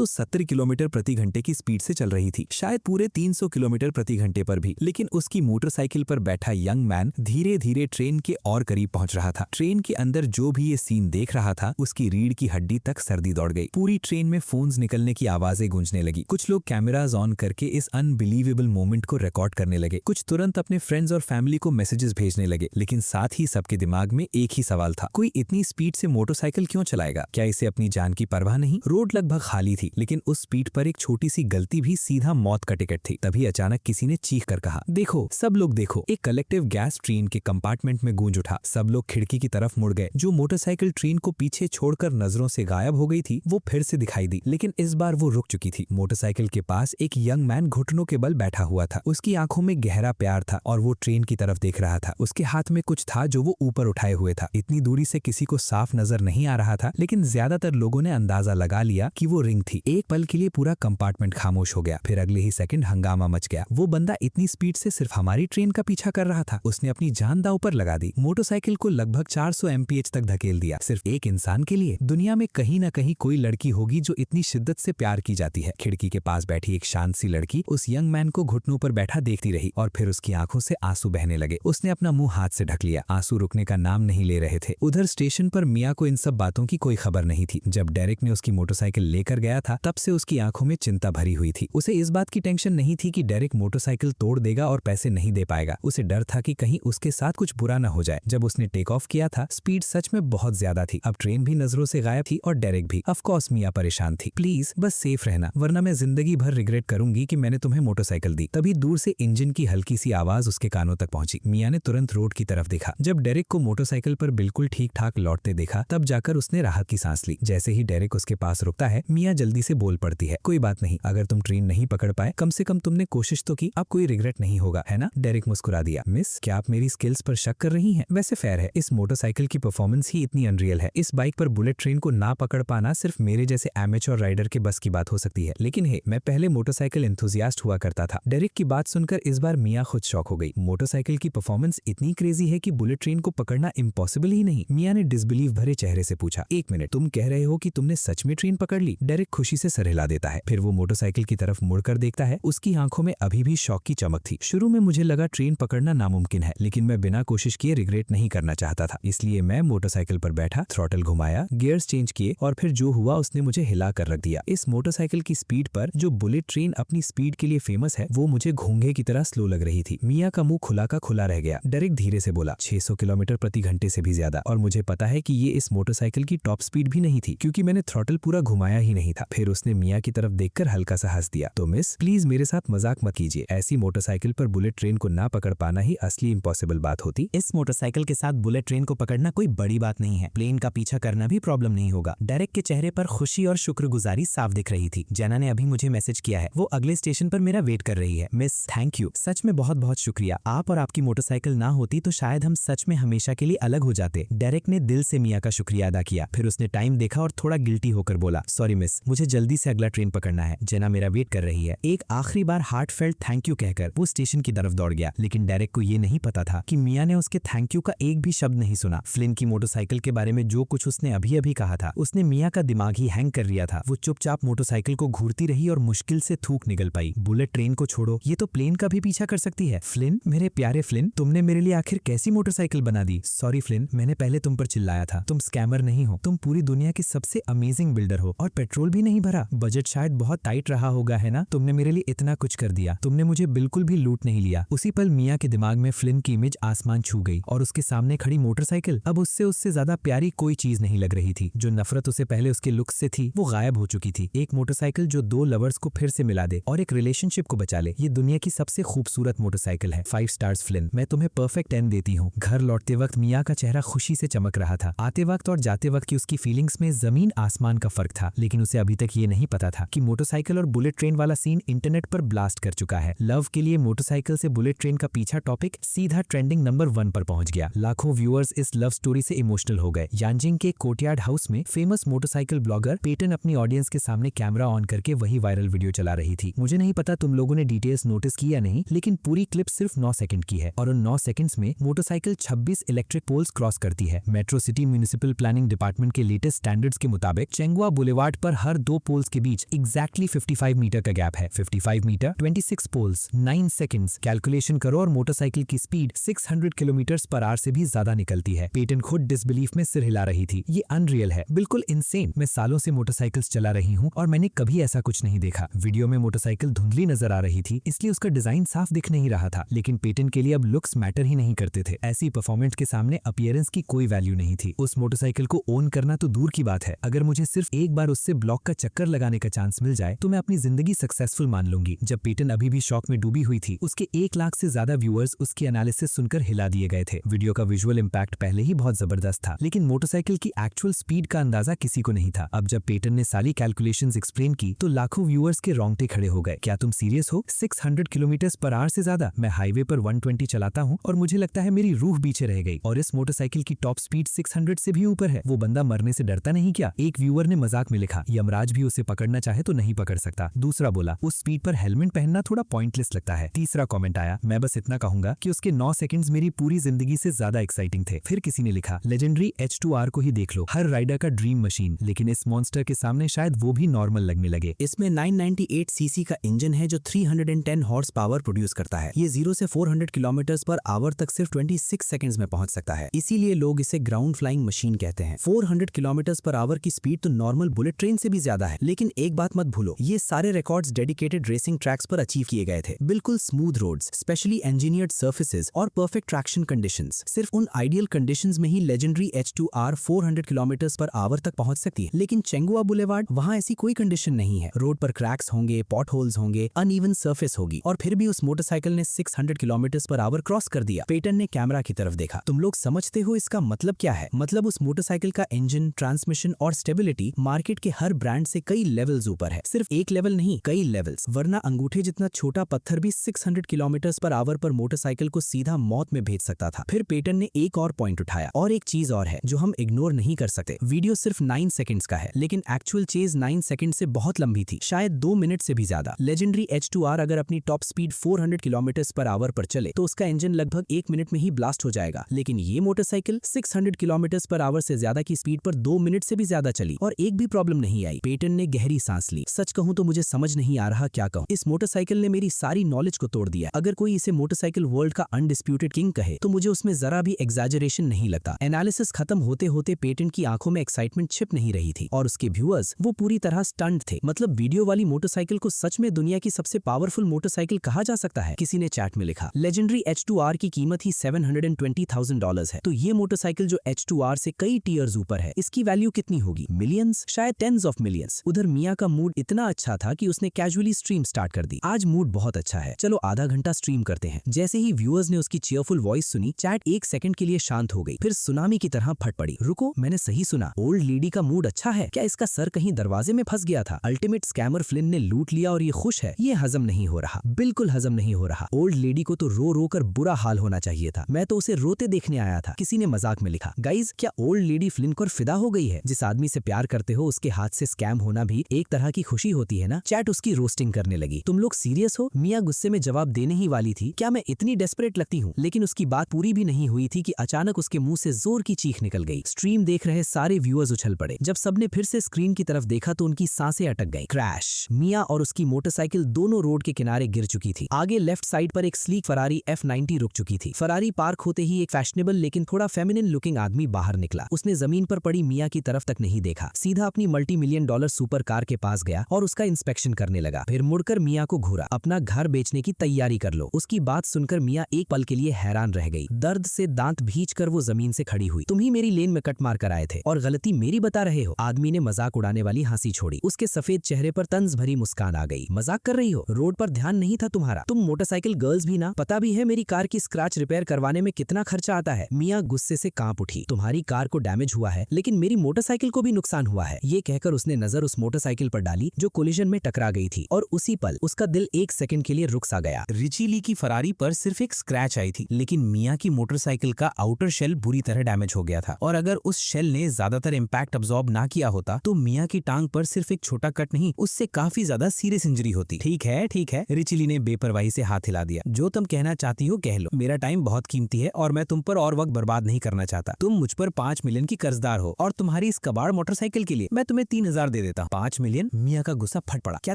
तो 70 किलोमीटर प्रति घंटे की स्पीड से चल रही थी, शायद पूरे 300 किलोमीटर प्रति घंटे पर भी। लेकिन उसकी मोटरसाइकिल पर बैठा यंग मैन धीरे धीरे ट्रेन के और करीब पहुंच रहा था। ट्रेन के अंदर जो भी ये सीन देख रहा था, उसकी रीढ़ की हड्डी तक सर्दी दौड़ गई। पूरी ट्रेन में फोन्स निकलने की आवाजें गूंजने लगी। कुछ लोग कैमराज ऑन करके इस अनबिलीवेबल मोमेंट को रिकॉर्ड करने लगे, कुछ तुरंत अपने फ्रेंड्स और फैमिली को मैसेजेस भेजने लगे। लेकिन साथ ही सबके दिमाग में एक ही सवाल था, कोई इतनी स्पीड से मोटरसाइकिल क्यों चलाएगा? क्या इसे अपनी जान की परवाह नहीं? रोड लगभग खाली थी, लेकिन उस स्पीड पर एक छोटी सी गलती भी सीधा मौत का टिकट थी। तभी अचानक किसी ने चीख कर कहा, देखो सब लोग देखो। एक कलेक्टिव गैस ट्रेन के कंपार्टमेंट में गूंज उठा। सब लोग खिड़की की तरफ मुड़ गए। जो मोटरसाइकिल ट्रेन को पीछे छोड़कर नजरों से गायब हो गई थी, वो फिर से दिखाई दी, लेकिन इस बार वो रुक चुकी थी। मोटरसाइकिल के पास एक यंग मैन घुटनों के बल बैठा हुआ था। उसकी आंखों में गहरा प्यार था और वो ट्रेन की तरफ देख रहा था। उसके हाथ में कुछ था जो वो ऊपर उठाए हुए था। इतनी दूरी से किसी को साफ नजर नहीं आ रहा था, लेकिन ज्यादातर लोगों ने अंदाजा लगा लिया कि वो रिंग थी। एक पल के लिए पूरा कंपार्टमेंट खामोश हो गया, फिर अगले ही सेकंड हंगामा मच गया। वो बंदा इतनी स्पीड से सिर्फ हमारी ट्रेन का पीछा कर रहा था। उसने अपनी जान दांव पर लगा दी, मोटरसाइकिल को लगभग 400 mph तक धकेल दिया, सिर्फ एक इंसान के लिए। दुनिया में कहीं ना कहीं कोई लड़की होगी जो इतनी शिद्दत से प्यार की जाती है। खिड़की के पास बैठी एक शांत सी लड़की उस यंग मैन को घुटनों पर बैठा देखती रही और फिर उसकी आंखों से आंसू बहने लगे। उसने अपना मुंह हाथ से ढक लिया। आंसू रुकने का नाम नहीं ले रहे थे। उधर स्टेशन पर मिया को इन सब बातों की कोई खबर नहीं थी। जब डेरेक ने उसकी मोटरसाइकिल लेकर गया था, तब से उसकी आंखों में चिंता भरी हुई थी। उसे इस बात की टेंशन नहीं थी कि डेरेक मोटरसाइकिल तोड़ देगा और पैसे नहीं दे पाएगा। उसे डर था कि कहीं उसके साथ कुछ बुरा न हो जाए। जब उसने टेक ऑफ किया था, स्पीड सच में बहुत ज्यादा थी। अब ट्रेन भी नजरों से गायब थी और डेरेक भी। ऑफ कोर्स मिया परेशान थी। प्लीज बस सेफ रहना, वरना मैं जिंदगी भर रिग्रेट करूंगी कि मैंने तुम्हें मोटरसाइकिल दी। तभी दूर से इंजन की हल्की सी आवाज उसके कानों तक पहुंची। मिया ने तुरंत रोड की तरफ देखा। जब डेरेक को मोटरसाइकिल पर बिल्कुल ठीक ठाक लौटते देखा, तब जाकर उसने राहत की सांस ली। जैसे ही डेरेक उसके पास रुकता है, मिया जल्दी से बोल पड़ती है, कोई बात नहीं, अगर तुम ट्रेन नहीं पकड़ पाए, कम से कम तुमने कोशिश तो की, अब कोई रिग्रेट नहीं होगा, है ना? डेरेक मुस्कुरा दिया। मिस, क्या आप मेरी स्किल्स पर शक कर रही हैं? वैसे फेयर है, इस मोटरसाइकिल की परफॉर्मेंस ही इतनी अनरियल है। इस बाइक पर बुलेट ट्रेन को ना पकड़ पाना सिर्फ मेरे जैसे एमेच्योर राइडर के बस की बात हो सकती है। लेकिन हे, मैं पहले मोटरसाइकिल एंथुसियास्ट हुआ करता था। डेरेक की बात सुनकर इस बार मिया खुद शॉक हो गई। मोटरसाइकिल की परफॉर्मेंस इतनी क्रेजी है कि बुलेट ट्रेन को पकड़ना इम्पॉसिबल ही नहीं। मिया ने डिसबिलीव भरे चेहरे से पूछा, एक मिनट, तुम कह रहे हो कि तुमने सच में ट्रेन पकड़ ली? डेरेक खुशी से सर हिला देता है। फिर वो मोटरसाइकिल की तरफ मुड़कर देखता है। उसकी आंखों में अभी भी शौक की चमक थी। शुरू में मुझे लगा ट्रेन पकड़ना नामुमकिन है, लेकिन मैं बिना कोशिश किए रिग्रेट नहीं करना चाहता था। इसलिए मैं मोटरसाइकिल पर बैठा, थ्रॉटल घुमाया, गियर्स चेंज किए और फिर जो हुआ उसने मुझे हिला कर रख दिया। इस मोटरसाइकिल की स्पीड पर जो बुलेट ट्रेन अपनी स्पीड के लिए फेमस है, वो मुझे घोंघे की तरह स्लो लग रही थी। मिया का मुंह खुला का खुला रह गया। डेरेक धीरे से बोला, 600 किलोमीटर प्रति घंटे से भी ज्यादा, और मुझे पता है कि ये इस मोटरसाइकिल की टॉप स्पीड भी नहीं थी, क्योंकि मैंने थ्रॉटल पूरा घुमाया ही नहीं था। फिर उसने मिया की तरफ देखकर हल्का सा हंस दिया। तो मिस, प्लीज मेरे साथ मजाक मत कीजिए। ऐसी मोटरसाइकिल पर बुलेट ट्रेन को ना पकड़ पाना ही असली इम्पॉसिबल बात होती। इस मोटरसाइकिल के साथ बुलेट ट्रेन को पकड़ना कोई बड़ी बात नहीं है। प्लेन का पीछा करना भी प्रॉब्लम नहीं होगा। डेरेक के चेहरे पर खुशी और शुक्रगुजारी साफ दिख रही थी। जेना ने अभी मुझे मैसेज किया है, वो अगले स्टेशन पर मेरा वेट कर रही है। मिस, थैंक यू, सच में बहुत बहुत शुक्रिया। आप और आपकी मोटरसाइकिल ना होती तो शायद हम सच में हमेशा के लिए अलग हो जाते। डेरेक ने दिल से मिया का शुक्रिया अदा किया। फिर उसने टाइम देखा और थोड़ा गिल्टी होकर बोला, सॉरी मिस, मुझे जल्दी से अगला ट्रेन पकड़ना है। जेना मेरा वेट कर रही है। एक आखिरी बार हार्टफेल्ट थैंक यू कहकर वो स्टेशन की तरफ दौड़ गया। लेकिन डेरेक को ये नहीं पता था कि मिया ने उसके थैंक यू का एक भी शब्द नहीं सुना। फ्लिन की मोटरसाइकिल के बारे में जो कुछ उसने अभी अभी कहा था, उसने मिया का दिमाग ही हैंग कर दिया था। वो चुपचाप मोटरसाइकिल को घूरती रही और मुश्किल से थूक निकल पाई। बुलेट ट्रेन को छोड़ो, ये तो प्लेन का भी पीछा कर सकती है। फ्लिन, मेरे प्यारे फ्लिन, तुमने मेरे लिए आखिर कैसी मोटरसाइकिल बना दी? सॉरी फ्लिन, मैंने पहले तुम पर चिल्लाया था। तुम स्कैमर नहीं हो, तुम पूरी दुनिया की सबसे अमेजिंग बिल्डर हो, और पेट्रोल भी नहीं भरा। बजट शायद बहुत टाइट रहा होगा, है ना? तुमने मेरे लिए इतना कुछ कर दिया, तुमने मुझे बिल्कुल भी लूट नहीं लिया। उसी पल मिया के दिमाग में फ्लिन की इमेज आसमान छू गई और उसके सामने खड़ी मोटरसाइकिल अब उससे ज्यादा प्यारी कोई चीज नहीं लग रही थी। जो नफरत उसे पहले उसके लुक्स से थी, वो गायब हो चुकी थी। एक मोटरसाइकिल जो दो लवर्स को फिर से मिला दे और एक रिलेशनशिप को बचा ले, ये दुनिया की सबसे खूबसूरत मोटरसाइकिल है। 5 स्टार्स फ्लिन, मैं तुम्हें परफेक्ट 10 देती हूँ। घर लौटते वक्त मिया का चेहरा खुशी से चमक रहा था। आते वक्त और जाते वक्त की उसकी फीलिंग्स में जमीन आसमान का फर्क था। लेकिन उसे अभी तक ये नहीं पता था कि मोटरसाइकिल और बुलेट ट्रेन वाला सीन इंटरनेट पर ब्लास्ट कर चुका है। लव के लिए मोटरसाइकिल से बुलेट ट्रेन का पीछा टॉपिक सीधा ट्रेंडिंग नंबर 1 पर पहुंच गया। लाखों व्यूअर्स इस लव स्टोरी से इमोशनल हो गए। यांजिंग के कोर्टयार्ड हाउस में फेमस मोटरसाइकिल ब्लॉगर पेटन अपनी ऑडियंस के सामने कैमरा ऑन करके वही वायरल वीडियो चला रही थी। मुझे नहीं पता तुम लोगों ने डिटेल्स नोटिस की या नहीं, लेकिन पूरी क्लिप सिर्फ 9 सेकंड की है और उन 9 सेकंड्स में मोटरसाइकिल 26 इलेक्ट्रिक पोल्स क्रॉस करती है। Metro city municipal planning department के लेटेस्ट स्टैंडर्ड्स के मुताबिक चेंगुआ बुलेवार्ड पर हर दो पोल्स के बीच एग्जैक्टली 55 मीटर का गैप है। 55 मीटर, 26 पोल्स, 9 सेकंड्स। कैलकुलेशन करो और मोटरसाइकिल की स्पीड 600 किलोमीटर पर आवर से भी ज्यादा निकलती है। पेटन खुद डिसबिलीफ में सिर हिला रही थी। ये अनरियल है, बिल्कुल इनसेन। मैं सालों से मोटरसाइकिल्स चला रही हूँ और मैंने कभी ऐसा कुछ नहीं देखा। वीडियो में मोटरसाइकिल धुंधली नजर आ रही थी, इसलिए उसका डिजाइन साफ दिख नहीं रहा था। लेकिन पेटन के लिए अब लुक्स मैटर ही नहीं करते थे। ऐसी परफॉर्मेंस के सामने अपीयरेंस की कोई वैल्यू नहीं थी। उस मोटरसाइकिल को ओन करना तो दूर की बात है, अगर मुझे सिर्फ एक बार उससे ब्लॉक का चक्कर लगाने का चांस मिल जाए तो मैं अपनी जिंदगी सक्सेसफुल मान लूंगी। जब पेटन अभी भी शॉक में डूबी हुई थी, उसके 1 लाख से ज्यादा व्यूअर्स उसकी एनालिसिस सुनकर हिला दिए गए थे। वीडियो का विजुअल इंपैक्ट पहले ही बहुत जबरदस्त था, लेकिन मोटरसाइकिल की एक्चुअल स्पीड का अंदाजा किसी को नहीं था। अब जब पेटन ने सारी कैलकुलेशंस एक्सप्लेन की तो लाखों व्यूअर्स के रोंगटे खड़े हो गए। क्या तुम सीरियस हो? 600 किलोमीटर पर आवर से ज्यादा? मैं हाईवे पर 120 चलाता हूँ और मुझे लगता है मेरी रूह पीछे रह गई। और इस मोटरसाइकिल की टॉप स्पीड 600 से भी ऊपर है। वो बंदा मरने से डरता नहीं क्या? एक व्यूअर ने मजाक में लिखा, यमराज भी उसे पकड़ना चाहे तो नहीं पकड़ सकता। दूसरा बोला, उस स्पीड पर हेलमेट पहनना थोड़ा पॉइंटलेस लगता है। तीसरा कमेंट आया, मैं बस इतना कहूंगा कि उसके 9 सेकंड्स मेरी पूरी जिंदगी से ज्यादा एक्साइटिंग थे। फिर किसी ने लिखा, लेजेंडरी H2R को ही देख लो, हर राइडर का ड्रीम मशीन, लेकिन इस मॉन्स्टर के सामने शायद वो भी नॉर्मल लगने लगे। इसमें 998 सीसी का इंजन है जो 310 हॉर्स पावर प्रोड्यूस करता है। ये 0 से 400 किलोमीटर पर आवर तक सिर्फ 26 सेकंड्स में पहुंच सकता है, इसीलिए लोग इसे ग्राउंड फ्लाइंग मशीन कहते हैं। 400 किलोमीटर पर आवर की स्पीड तो नॉर्मल बुलेट ट्रेन से भी ज्यादा है। लेकिन एक बात मत भूलो, ये सारे रिकॉर्ड्स डेडिकेटेड रेसिंग ट्रैक्स पर अचीव किए गए थे। बिल्कुल smooth roads, specially engineered surfaces और परफेक्ट ट्रैक्शन कंडीशंस। सिर्फ उन आइडियल कंडीशंस में ही legendary H2R 400 kilometre per hour तक पहुंच सकती है। लेकिन चेंगुआ बुलेवार्ड, वहां ऐसी कोई कंडीशन नहीं है। रोड पर क्रैक्स होंगे, पॉट होल्स होंगे, अनइवन सर्फेस होगी, और फिर भी उस मोटरसाइकिल ने 600 किलोमीटर पर आवर क्रॉस कर दिया। पेटन ने कैमरा की तरफ देखा। तुम लोग समझते हो इसका मतलब क्या है? मतलब उस मोटरसाइकिल का इंजन, ट्रांसमिशन और स्टेबिलिटी मार्केट के हर ब्रांड से कई लेवल्स ऊपर है। सिर्फ एक लेवल नहीं, कई लेवल्स। वरना अंगूठे जितना छोटा पत्थर भी 600 किलोमीटर पर आवर पर मोटरसाइकिल को सीधा मौत में भेज सकता था। फिर पेटन ने एक और पॉइंट उठाया, और एक चीज और है जो हम इग्नोर नहीं कर सकते। वीडियो सिर्फ 9 सेकंड्स का है, लेकिन एक्चुअल चेज 9 सेकंड से बहुत लंबी थी, शायद 2 मिनट से भी ज्यादा। लेजेंडरी H2R अगर अपनी top speed 400 kilometre per our पर चले तो उसका इंजन लगभग 1 मिनट में ही ब्लास्ट हो जाएगा। लेकिन ये मोटरसाइकिल 600 किलोमीटर पर आवर से ज्यादा की स्पीड पर 2 मिनट से भी ज्यादा चली और एक भी प्रॉब्लम नहीं आई। पेटन ने गहरी सांस ली। सच कहूं तो मुझे समझ नहीं आ रहा क्या कहूं। इस मोटरसाइकिल ने मेरी सारी नॉलेज को तोड़ दिया। अगर कोई इसे मोटरसाइकिल वर्ल्ड का अनडिस्प्यूटेड किंग कहे तो मुझे उसमें जरा भी एग्जैजरेशन नहीं लगता। एनालिसिस खत्म होते होते पेटन की आंखों में एक्साइटमेंट छिप नहीं रही थी और उसके व्यूअर्स वो पूरी तरह स्टंट थे। मतलब वीडियो वाली मोटरसाइकिल को सच में दुनिया की सबसे पावरफुल मोटरसाइकिल कहा जा सकता है? किसी ने चैट में लिखा, लेजेंडरी H2R की कीमत ही $720,000 है, तो ये मोटरसाइकिल जो H2R से कई टीयर्स ऊपर है, इसकी वैल्यू कितनी होगी? मिलियंस, शायद टेंस ऑफ मिलियंस। उधर मिया का मूड इतना अच्छा था कि उसने कैजुअली स्ट्रीम स्टार्ट कर दी। आज मूड बहुत अच्छा है, चलो आधा घंटा स्ट्रीम करते हैं। जैसे ही व्यूअर्स ने उसकी चीयरफुल वॉइस सुनी, चैट 1 सेकंड के लिए शांत हो गई, फिर सुनामी की तरह फट पड़ी। रुको, मैंने सही सुना, ओल्ड लेडी का मूड अच्छा है? क्या इसका सर कहीं दरवाजे में फंस गया था? अल्टीमेट स्कैमर फ्लिन ने लूट लिया और ये खुश है? ये हजम नहीं हो रहा, बिल्कुल हजम नहीं हो रहा। ओल्ड लेडी को तो रो रो कर बुरा हाल होना चाहिए था। मैं तो उसे रोते देखने आया था। किसी ने मजाक में लिखा, गाइज क्या ओल्ड लेडी फ्लिन को फिदा हो गई है? जिस आदमी से प्यार करते हो उसके हाथ से स्कैम होना भी एक तरह की खुशी होती है ना? चैट उसकी रोस्टिंग करने लगी। तुम लोग सीरियस हो? मिया गुस्से में जवाब देने ही वाली थी, क्या मैं इतनी डेस्परेट लगती हूँ? लेकिन उसकी बात पूरी भी नहीं हुई थी कि अचानक उसके मुंह से जोर की चीख निकल गई। स्ट्रीम देख रहे सारे व्यूअर्स उछल पड़े। जब सबने फिर से स्क्रीन की तरफ देखा तो उनकी सांसें अटक गईं। क्रैश! मिया और उसकी मोटरसाइकिल दोनों रोड के किनारे गिर चुकी थी। आगे लेफ्ट साइड पर एक स्लीक फरारी F90 रुक चुकी थी। फरारी पार्क होते ही एक फैशनेबल लेकिन थोड़ा फेमिनिन लुकिंग आदमी बाहर निकला। उसने जमीन पर पड़ी मिया की तरफ तक नहीं देखा, सीधा अपनी $multi-million सुपर कार के पास गया और उसका इंस्पेक्शन करने लगा। फिर मुड़कर मिया को घूरा, अपना घर बेचने की तैयारी कर लो। उसकी बात सुनकर मिया एक पल के लिए हैरान रह गई। दर्द से दांत भींचकर वो जमीन से खड़ी हुई। तुम ही मेरी लेन में कट मार कर आए थे और गलती मेरी बता रहे हो? आदमी ने मजाक उड़ाने वाली हंसी छोड़ी। उसके सफेद चेहरे पर तंज भरी मुस्कान आ गई। मजाक कर रही हो? रोड पर ध्यान नहीं था तुम्हारा? तुम मोटरसाइकिल गर्ल्स भी ना? पता भी है मेरी कार की स्क्रैच रिपेयर करवाने में कितना खर्चा आता है? मिया गुस्से से कांप उठी। तुम्हारी कार को डैमेज हुआ है, लेकिन मेरी मोटरसाइकिल को भी नुकसान हुआ है। ये कहकर उसने नजर उस मोटरसाइकिल पर डाली जो कोलिजन में टकरा गई थी और उसी पल उसका दिल 1 सेकंड के लिए रुक सा गया। रिची ली की फरारी पर सिर्फ एक स्क्रैच आई थी, लेकिन मिया की मोटरसाइकिल का आउटर शेल बुरी तरह डैमेज हो गया था और अगर उस शेल ने ज्यादातर इम्पैक्ट अब्सॉर्ब ना किया होता तो मिया की टांग पर सिर्फ एक छोटा कट नहीं, उससे काफी ज्यादा सीरियस इंजरी होती। ठीक है, रिची ली ने बेपरवाही से हाथ हिला दिया। जो तुम कहना चाहती हो कह लो, मेरा टाइम बहुत कीमती है और मैं तुम पर और वक्त बर्बाद नहीं करना चाहता। तुम मुझ पर 5 मिलियन की कर्जदार हो और तुम्हारी इस कबाड़ मोटरसाइकिल के लिए मैं तुम्हें 3000 दे देता हूँ। 5 मिलियन? मिया का गुस्सा फट पड़ा। क्या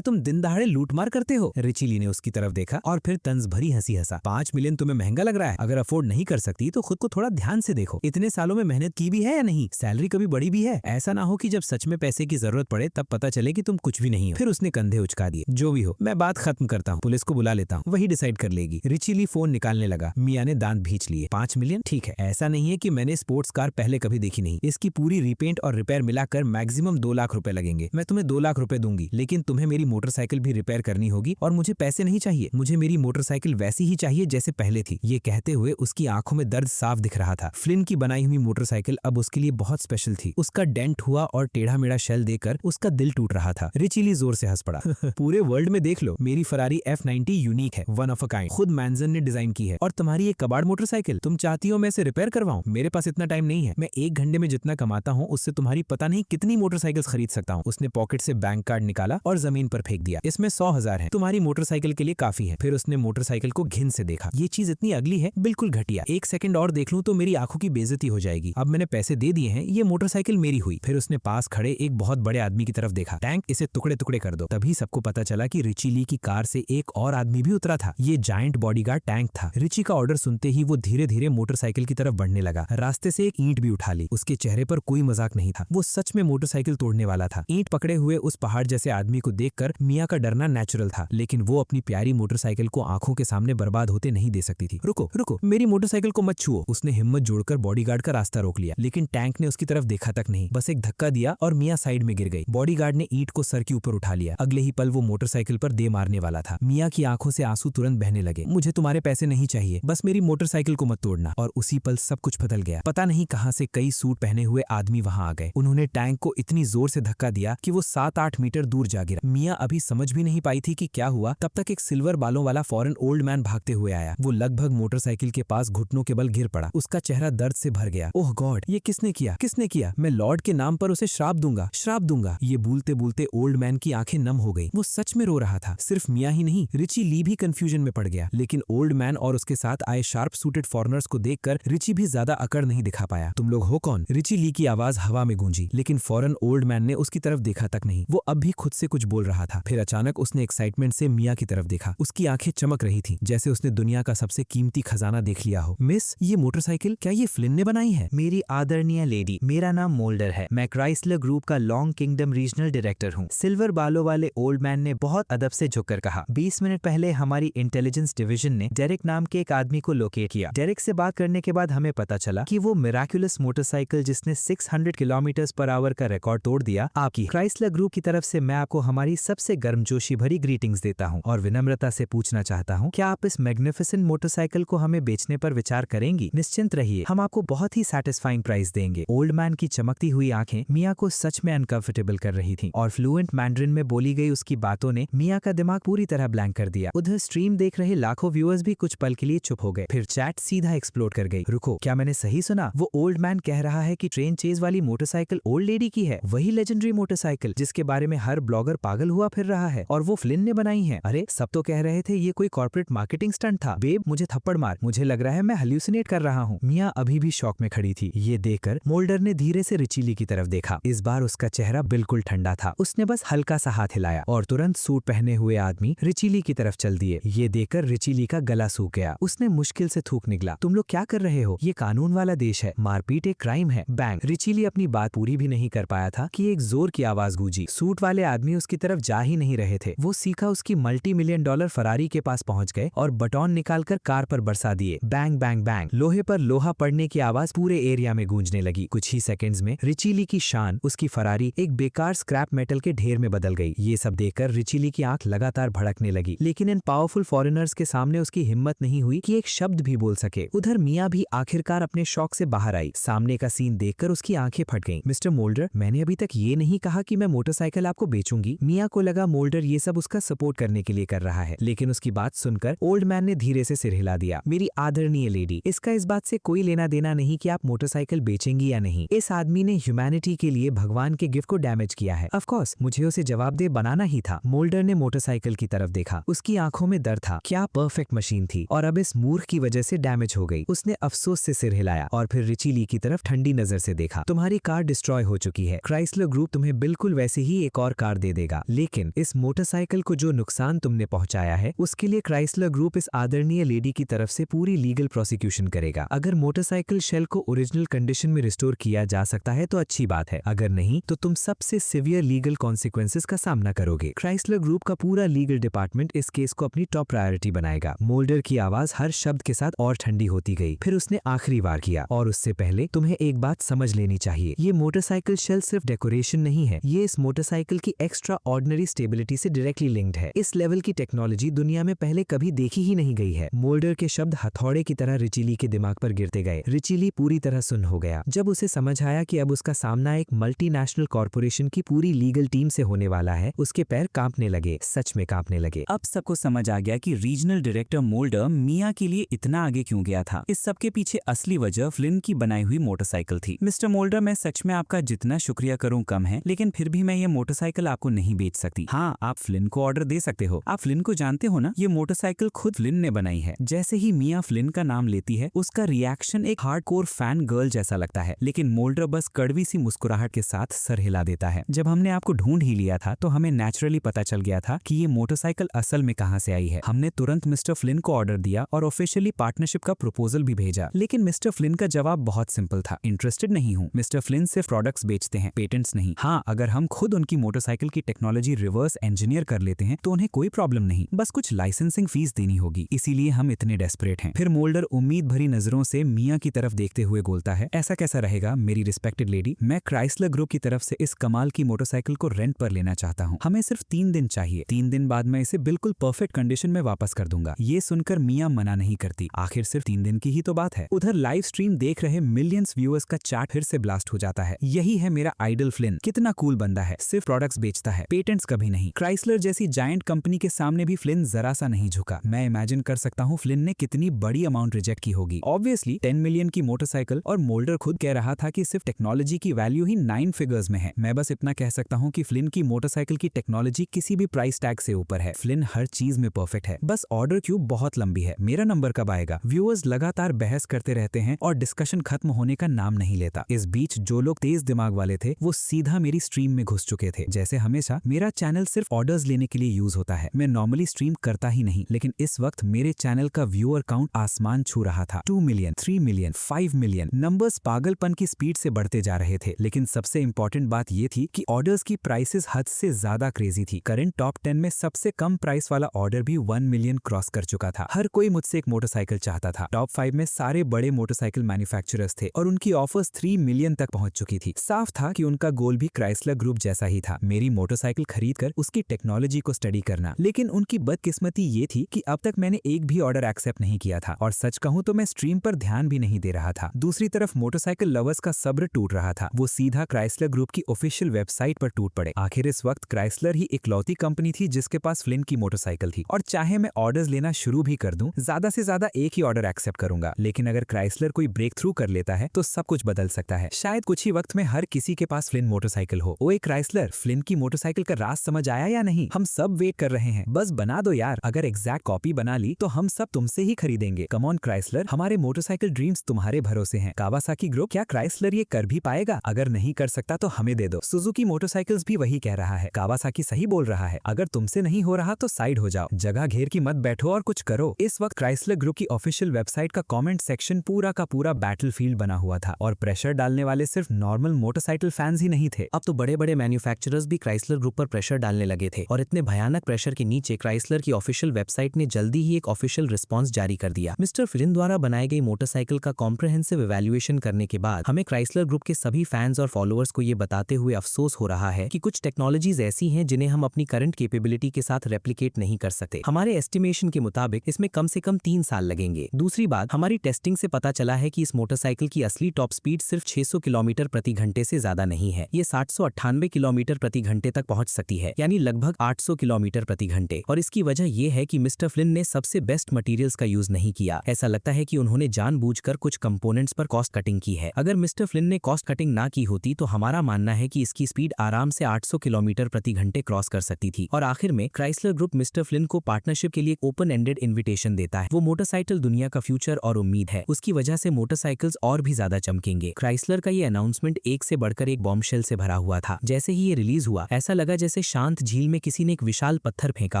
तुम दिन दहाड़े लूटमार करते हो? रिची ली ने उसकी तरफ देखा और फिर तंज भरी हंसी हंसा। 5 मिलियन तुम्हें महंगा लग रहा है? अगर अफोर्ड नहीं कर सकती तो खुद को थोड़ा ध्यान से देखो। इतने सालों में मेहनत की भी है या नहीं? सैलरी कभी बढ़ी भी है? ऐसा ना हो कि जब सच में पैसे की जरूरत पड़े तब पता चले कि तुम कुछ भी नहीं हो। फिर उसने कंधे उचका दिए। जो भी हो, मैं बात खत्म करता हूँ, पुलिस को बुला लेता हूँ, वही डिसाइड कर लेगी। रिची ली फोन निकालने लगा। मिया ने दांत भींच लिए। 5 मिलियन? ठीक है। ऐसा नहीं है कि मैंने स्पोर्ट्स कार पहले कभी देखी नहीं। इसकी पूरी रीपेंट और रिपेयर मिलाकर मैक्सिमम 2 लाख रुपए लगेंगे। मैं तुम्हें 2 लाख रुपए दूंगी, लेकिन तुम्हें मेरी मोटरसाइकिल भी रिपेयर करनी होगी और मुझे पैसे नहीं चाहिए। मुझे मेरी मोटरसाइकिल वैसी ही चाहिए जैसे पहले थी। ये कहते हुए उसकी आंखों में दर्द साफ दिख रहा था। फ्लिन की बनाई हुई मोटरसाइकिल अब उसके लिए बहुत स्पेशल थी। उसका डेंट हुआ और टेढ़ा मेढ़ा शेल देकर उसका दिल टूट रहा था। रिची ली जोर से हंस पड़ा। पूरे वर्ल्ड में देख लो, मेरी फरारी F90 यूनिक है, वन ऑफ अ काइंड। खुद मैनजन ने डिजाइन की है। और तुम्हारी एक कबाड़ मोटरसाइकिल तुम चाहती हो मैं इसे रिपेयर करवाऊं? मेरे पास इतना टाइम नहीं है। मैं 1 घंटे में जितना कमाता हूँ उससे तुम्हारी पता नहीं कितनी मोटरसाइकिल खरीद सकता हूँ। उसने पॉकेट से बैंक कार्ड निकाला और जमीन पर फेंक दिया। इसमें 100,000 है, तुम्हारी मोटरसाइकिल के लिए काफी है। फिर उसने मोटरसाइकिल को घिन से देखा। ये चीज इतनी अगली है, बिल्कुल घटिया। 1 सेकंड और देख लूं तो मेरी आंखों की बेइज्जती हो जाएगी। अब मैंने पैसे दे दिए हैं, ये मोटरसाइकिल मेरी हुई। फिर उसने पास खड़े एक बहुत बड़े आदमी की तरफ देखा। टैंक, इसे टुकड़े टुकड़े कर दो। तभी सबको पता चला कि रिची ली की कार से एक और आदमी भी उतरा था। ये जायंट बॉडीगार्ड टैंक था। रिची का ऑर्डर सुनते ही वो धीरे धीरे मोटरसाइकिल की तरफ बढ़ने लगा। रास्ते से एक ईंट भी उठा ली। उसके चेहरे पर कोई मजाक नहीं था। वो सच में मोटरसाइकिल तोड़ने वाला था। ईंट पकड़े हुए उस पहाड़ जैसे आदमी को देखकर मिया का डरना नेचुरल था, लेकिन वो अपनी प्यारी मोटरसाइकिल को आंखों के सामने बर्बाद होते नहीं दे सकती थी। रुको रुको, मेरी मोटरसाइकिल को मत छुओ। उसने हिम्मत जोड़कर बॉडीगार्ड का रास्ता रोक लिया, लेकिन टैंक ने उसकी तरफ देखा तक नहीं। बस एक धक्का दिया और मिया साइड में गिर गई। बॉडीगार्ड ने ईंट को सर के ऊपर उठा लिया। अगले ही पल वो मोटरसाइकिल पर दे मारने वाला था। मिया की आंखों से आंसू तुरंत बहने लगे। मुझे तुम्हारे पैसे नहीं चाहिए, बस मेरी मोटरसाइकिल को मत तोड़ना। और उसी पल सब कुछ बदल गया। पता नहीं कहां से कई सूट पहने हुए आदमी वहां आ गए। उन्होंने टैंक को इतनी जोर से धक्का दिया कि वो 7-8 मीटर दूर जा गिरा। मिया अभी समझ भी नहीं पाई थी कि क्या हुआ। तब तक एक सिल्वर बालों वाला फॉरेन ओल्ड मैन भागते हुए आया। वो लगभग मोटरसाइकिल के पास घुटनों के बल गिर पड़ा। उसका चेहरा दर्द से भर गया। ओह गॉड, ये किसने किया? किसने किया? मैं लॉर्ड के नाम पर उसे श्राप दूंगा, श्राप दूंगा। ये बोलते बोलते ओल्ड मैन की आंखें नम हो गई। वो सच में रो रहा था। सिर्फ मिया ही नहीं, रिची ली भी कंफ्यूजन में पड़ गया। लेकिन ओल्ड मैन और उसके साथ आए शार्प सूटेड फॉरेनर्स को देखकर रिची भी ज्यादा अकड़ नहीं दिखा पाया। तुम लोग हो कौन? रिची ली की आवाज हवा में गूंजी, लेकिन फौरन ओल्ड मैन ने उसकी तरफ देखा तक नहीं। वो अब भी खुद से कुछ बोल रहा था। फिर अचानक उसने एक्साइटमेंट से मिया की तरफ देखा। उसकी आंखें चमक रही थी, जैसे उसने दुनिया का सबसे कीमती खजाना देख लिया हो। मिस, ये मोटरसाइकिल क्या ये फ्लिन ने बनाई है? मेरी आदरणीय लेडी, मेरा नाम मोल्डर है। मैं क्राइसलर ग्रुप का लॉन्ग किंगडम रीजनल डायरेक्टर हूँ। सिल्वर बालों वाले ओल्ड मैन ने बहुत अदब से झुककर कहा। 20 मिनट पहले हमारी इंटेलिजेंस डिवीजन ने डेरेक नाम के एक आदमी को लोकेट किया। डेरेक से बात करने के बाद हमें पता चला कि वो मिराकुलस मोटरसाइकिल जिसने 600 किलोमीटर पर आवर का रिकॉर्ड तोड़ दिया, आपकी। क्राइसलर ग्रुप की तरफ से मैं आपको हमारी सबसे गर्मजोशी भरी ग्रीटिंग्स देता हूँ और विनम्रता से पूछना चाहता हूँ, क्या आप इस मैग्निफिसेंट मोटरसाइकिल को हमें बेचने पर विचार करेंगी? निश्चिंत रहिए, हम आपको बहुत ही सैटिस्फाइंग प्राइस देंगे। ओल्ड मैन की चमकती हुई आंखें मिया को सच में अनकंफर्टेबल कर रही थी और फ्लुएंट मैंड्रिन में बोली गई उसकी बातों ने मिया का दिमाग पूरी तरह ब्लैंक कर दिया। उधर स्ट्रीम देख रहे लाखों व्यूअर्स भी कुछ पल के लिए चुप हो गए। फिर चैट सीधा एक्सप्लोड कर गई। रुको, क्या मैंने सही सुना? वो ओल्ड मैन कह रहा है कि ट्रेन चेज वाली मोटरसाइकिल ओल्ड लेडी की है, वही लेजेंडरी मोटरसाइकिल जिसके बारे में हर ब्लॉगर पागल हुआ फिर रहा है, और वो फ्लिन ने बनाई है। अरे, सब तो कह रहे थे ये कोई कॉर्पोरेट मार्केटिंग स्टंट था। बेब, मुझे थप्पड़ मार, मुझे लग रहा है मैं हेल्यूसिनेट कर रहा हूँ। मिया अभी भी शॉक में खड़ी थी। ये देखकर मोल्डर ने धीरे से रिची ली की तरफ देखा। इस बार उसका चेहरा बिल्कुल ठंडा था। उसने बस हल्का सा हाथ हिलाया और तुरंत सूट पहने हुए आदमी रिची ली की तरफ चल दिए। ये देखकर रिची ली का गला सूख गया। उसने मुश्किल से थूक निकला, तुम लोग क्या कर रहे हो? ये कानून वाला देश है, मारपीट एक क्राइम है। बैंग। रिची ली अपनी बात पूरी भी नहीं कर पाया था कि एक जोर की आवाज गूंजी। सूट वाले आदमी उसकी तरफ जा ही नहीं रहे थे। वो सीखा उसकी $multi-million फरारी के पास पहुंच गए और बटन निकालकर कार पर बरसा दिए। Bang bang bang. लोहे पर लोहा पड़ने की आवाज पूरे एरिया में गूंजने लगी। कुछ ही सेकंड्स में रिची ली की शान, उसकी फरारी, एक बेकार स्क्रैप मेटल के ढेर में बदल गई। ये सब देखकर रिची ली की आंख लगातार भड़कने लगी, लेकिन इन पावरफुल फॉरेनर्स के सामने उसकी हिम्मत नहीं हुई कि एक शब्द भी बोल सके। उधर मिया भी आखिरकार अपने शौक से बाहर आई। सामने का सीन देखकर उसकी आंखें फट गईं। मिस्टर मोल्डर, मैंने अभी तक ये नहीं कहा कि मैं मोटरसाइकिल आपको बेचूंगी। मिया को लगा मोल्डर ये सब उसका सपोर्ट करने के लिए कर रहा है, लेकिन उसकी बात सुनकर ओल्ड मैन ने धीरे से सिर हिला दिया। मेरी आदरणीय लेडी, इसका इस बात से कोई लेना देना नहीं कि आप मोटरसाइकिल बेचेंगी या नहीं। इस आदमी ने ह्यूमैनिटी के लिए भगवान के गिफ्ट को डैमेज किया है। ऑफ कोर्स मुझे उसे जवाबदेह बनाना ही था। मोल्डर ने मोटरसाइकिल की तरफ देखा। उसकी आंखों में डर था। क्या परफेक्ट मशीन थी, और अब इस मूर्ख की वजह से डैमेज हो गई। उसने अफसोस से सिर हिलाया और फिर रिची ली की तरफ ठंडी नजर से देखा। तुम्हारी कार डिस्ट्रॉय हो चुकी है। क्राइसलर ग्रुप तुम्हें तुम्हें बिल्कुल वैसे ही एक और कार दे देगा, लेकिन इस मोटरसाइकिल को जो नुकसान तुमने पहुंचाया है उसके लिए क्राइसलर ग्रुप इस आदरणीय लेडी की तरफ से पूरी लीगल प्रोसिक्यूशन करेगा। अगर मोटरसाइकिल शेल को ओरिजिनल कंडीशन में रिस्टोर किया जा सकता है तो अच्छी बात है, अगर नहीं तो तुम सबसे सिवियर लीगल कॉन्सिक्वेंसेस का सामना करोगे। क्राइसलर ग्रुप का पूरा लीगल डिपार्टमेंट इस केस को अपनी टॉप प्रायोरिटी बनाएगा। मोल्डर की आवाज हर शब्द के साथ और ठंडी होती गई। फिर उसने आखिरी बार किया, और उससे पहले तुम्हें एक बात समझ लेनी चाहिए, ये मोटरसाइकिल शेल सिर्फ डेकोरेशन नहीं है, ये इस मोटरसाइकिल की एक्स्ट्रा ऑर्डिनरी स्टेबिलिटी से डायरेक्टली लिंक्ड है। इस लेवल की टेक्नोलॉजी दुनिया में पहले कभी देखी ही नहीं गई है। मोल्डर के शब्द हथौड़े की तरह रिचिली के दिमाग पर गिरते गए। रिचिली पूरी तरह सुन्न हो गया जब उसे समझ आया कि अब उसका सामना एक मल्टीनेशनल कॉर्पोरेशन की पूरी लीगल टीम से होने वाला है। उसके पैर कांपने लगे, सच में कांपने लगे। अब सबको समझ आ गया कि रीजनल डायरेक्टर मोल्डर मिया के लिए इतना आगे क्यों गया था। इस सब के पीछे असली वजह फ्लिन की बनाई हुई मोटरसाइकिल थी। मिस्टर मोल्डर, मैं सच में आपका जितना शुक्रिया करूं कम है, लेकिन फिर भी मैं ये मोटरसाइकिल आपको नहीं बेच सकती। हाँ, आप फ्लिन को ऑर्डर दे सकते हो। आप फ्लिन को जानते हो ना, ये मोटरसाइकिल खुद फ्लिन ने बनाई है। जैसे ही मिया फ्लिन का नाम लेती है उसका रिएक्शन एक हार्डकोर फैन गर्ल जैसा लगता है, लेकिन मोल्डर बस कड़वी सी मुस्कुराहट के साथ सर हिला देता है। जब हमने आपको ढूंढ ही लिया था तो हमें नेचुरली पता चल गया था कि ये मोटरसाइकिल असल में कहां से आई है। हमने तुरंत मिस्टर फ्लिन को ऑर्डर दिया और ऑफिशियली पार्टनरशिप का प्रपोजल भी भेजा, लेकिन मिस्टर फ्लिन का जवाब बहुत सिंपल था, इंटरेस्टेड नहीं हूं। मिस्टर फ्लिन सिर्फ प्रोडक्ट्स बेचते हैं, पेटेंट्स नहीं। हाँ, अगर हम खुद उनकी मोटरसाइकिल की टेक्नोलॉजी रिवर्स इंजीनियर कर लेते हैं तो उन्हें कोई प्रॉब्लम नहीं, बस कुछ लाइसेंसिंग फीस देनी होगी, इसीलिए हम इतने डेस्परेट हैं। फिर मोल्डर उम्मीद भरी नजरों से मिया की तरफ देखते हुए बोलता है, ऐसा कैसा रहेगा मेरी रिस्पेक्टेड लेडी, मैं क्राइसलर ग्रुप की तरफ से इस कमाल की मोटरसाइकिल को रेंट पर लेना चाहता हूँ। हमें सिर्फ 3 दिन चाहिए, 3 दिन बाद मैं इसे बिल्कुल परफेक्ट कंडीशन में वापस कर दूंगा। ये सुनकर मिया मना नहीं करती, आखिर सिर्फ 3 दिन की ही तो बात है। उधर लाइव स्ट्रीम देख रहे मिलियंस व्यूअर्स का चार्ट फिर से ब्लास्ट हो जाता है। यही है मेरा आइडल फ्लिन, कितना कूल बंदा है, सिर्फ प्रोडक्ट्स बेचता है, पेटेंट्स कभी नहीं। क्राइसलर जैसी जायंट कंपनी के सामने भी फ्लिन जरा सा नहीं झुका। मैं इमेजिन कर सकता हूँ फ्लिन ने कितनी बड़ी अमाउंट रिजेक्ट की होगी। ऑब्वियसली 10 मिलियन की मोटरसाइकिल, और मोल्डर खुद कह रहा था कि सिर्फ टेक्नोलॉजी की वैल्यू ही 9 फिगर्स में है। मैं बस इतना कह सकता हूँ कि फ्लिन की मोटरसाइकिल की टेक्नोलॉजी किसी भी प्राइस टैग से ऊपर है। फ्लिन हर चीज में परफेक्ट है। बस ऑर्डर क्यू बहुत लंबी है, मेरा नंबर कब आएगा। व्यूअर्स लगातार बहस करते रहते हैं और डिस्कशन खत्म होने का नाम नहीं लेता। इस बीच जो लोग तेज दिमाग वाले थे वो सीधा मेरी स्ट्रीम में घुस चुके थे। जैसे हमेशा मेरा चैनल सिर्फ ऑर्डर्स लेने के लिए यूज होता है। मैं नॉर्मली स्ट्रीम करता ही नहीं, लेकिन इस वक्त मेरे चैनल का व्यूअर काउंट आसमान छू रहा था। 2 मिलियन, 3 मिलियन, 5 मिलियन, नंबर्स पागलपन की स्पीड से बढ़ते जा रहे थे। लेकिन सबसे इंपॉर्टेंट बात ये थी कि ऑर्डर्स की प्राइसेस हद से ज्यादा क्रेजी थी। करंट टॉप 10 में सबसे कम प्राइस वाला ऑर्डर भी 1 मिलियन क्रॉस कर चुका था। हर कोई मुझसे एक मोटरसाइकिल चाहता था। टॉप 5 में सारे बड़े मोटरसाइकिल मैन्युफैक्चरर्स थे और उनकी ऑफर्स 3 मिलियन तक पहुंच चुकी थी। साफ था कि उनका गोल भी क्राइसलर ग्रुप जैसा ही था, मेरी मोटरसाइकिल खरीदकर उसकी टेक्नोलॉजी को स्टडी करना। लेकिन उनकी बदकिस्मती ये थी कि अब तक मैंने एक भी ऑर्डर एक्सेप्ट नहीं किया था, और सच कहूं तो मैं स्ट्रीम पर ध्यान भी नहीं दे रहा था। दूसरी तरफ मोटरसाइकिल लवर्स का सब्र टूट रहा था। वो सीधा क्राइसलर ग्रुप की ऑफिशियल वेबसाइट पर टूट पड़े। आखिर इस वक्त क्राइसलर ही इकलौती कंपनी थी जिसके पास फ्लिन की मोटरसाइकिल थी, और चाहे मैं ऑर्डर्स लेना शुरू भी कर दूं, ज्यादा से ज्यादा एक ही ऑर्डर एक्सेप्ट करूंगा। लेकिन अगर क्राइसलर कोई ब्रेक थ्रू कर लेता है तो सब कुछ बदल सकता है। शायद कुछ ही वक्त में हर किसी के पास फ्लिन मोटरसाइकिल हो। ओए क्राइसलर, फ्लिन की मोटरसाइकिल का राज समझ आया या नहीं? हम सब वेट कर रहे हैं, बस बना दो यार। अगर एग्जैक्ट कॉपी बना ली तो हम सब तुमसे ही खरीदेंगे। कम ऑन क्राइसलर, हमारे मोटरसाइकिल ड्रीम्स तुम्हारे भरोसे हैं। कावासाकी ग्रुप, क्या क्राइसलर ये कर भी पाएगा? अगर नहीं कर सकता तो हमें दे दो। सुजुकी मोटरसाइकिल्स भी वही कह रहा है। कावासाकी सही बोल रहा है, अगर तुमसे नहीं हो रहा तो साइड हो जाओ, जगह घेर की मत बैठो और कुछ करो। इस वक्त क्राइसलर ग्रुप की ऑफिशियल वेबसाइट का कमेंट सेक्शन पूरा का पूरा बैटलफील्ड बना हुआ था, और प्रेशर डालने वाले सिर्फ नॉर्मल मोटरसाइकिल फैंस ही नहीं थे। अब तो बड़े बड़े मैन्युफैक्चरर्स भी क्राइसलर ग्रुप पर प्रेशर डालने लगे थे, और इतने भयानक प्रेशर के नीचे क्राइसलर की ऑफिशियल वेबसाइट ने जल्दी ही एक ऑफिशियल रिस्पांस जारी कर दिया। मिस्टर फ्लिन द्वारा बनाई गई मोटरसाइकिल का कॉम्प्रिहेंसिव इवैल्यूएशन करने के बाद हमें क्राइसलर ग्रुप के सभी फैंस और फॉलोअर्स को ये बताते हुए अफसोस हो रहा है कि कुछ टेक्नोलॉजीज ऐसी हैं जिन्हें हम अपनी करंट कैपेबिलिटी के साथ रेप्लिकेट नहीं कर सकते। हमारे एस्टिमेशन के मुताबिक इसमें कम से कम 3 साल लगेंगे। दूसरी बात, हमारी टेस्टिंग से पता चला है कि इस मोटरसाइकिल की असली टॉप स्पीड सिर्फ 600 किलोमीटर प्रति घंटे से ज्यादा नहीं है। ये 798 किलोमीटर प्रति घंटे तक पहुंच सकती है, यानी लगभग 800 किलोमीटर प्रति घंटे। और इसकी वजह यह है कि मिस्टर फ्लिन ने सबसे बेस्ट मटेरियल्स का यूज नहीं किया। ऐसा लगता है कि उन्होंने जानबूझकर कुछ कंपोनेंट्स पर कॉस्ट कटिंग की है। अगर मिस्टर फ्लिन ने कॉस्ट कटिंग ना की होती तो हमारा मानना है कि इसकी स्पीड आराम से 800 किलोमीटर प्रति घंटे क्रॉस कर सकती थी। और आखिर में क्राइसलर ग्रुप मिस्टर फ्लिन को पार्टनरशिप के लिए ओपन एंडेड इन्विटेशन देता है। वो मोटरसाइकिल दुनिया का फ्यूचर और उम्मीद है, उसकी वजह से मोटरसाइकिल्स और भी ज्यादा चमकेंगे। क्राइसलर का ये अनाउंसमेंट एक से बढ़कर एक बॉम्बशेल से भरा हुआ था। जैसे ही ये रिलीज हुआ ऐसा लगा जैसे शांत झील में किसी ने एक विशाल पत्थर फेंका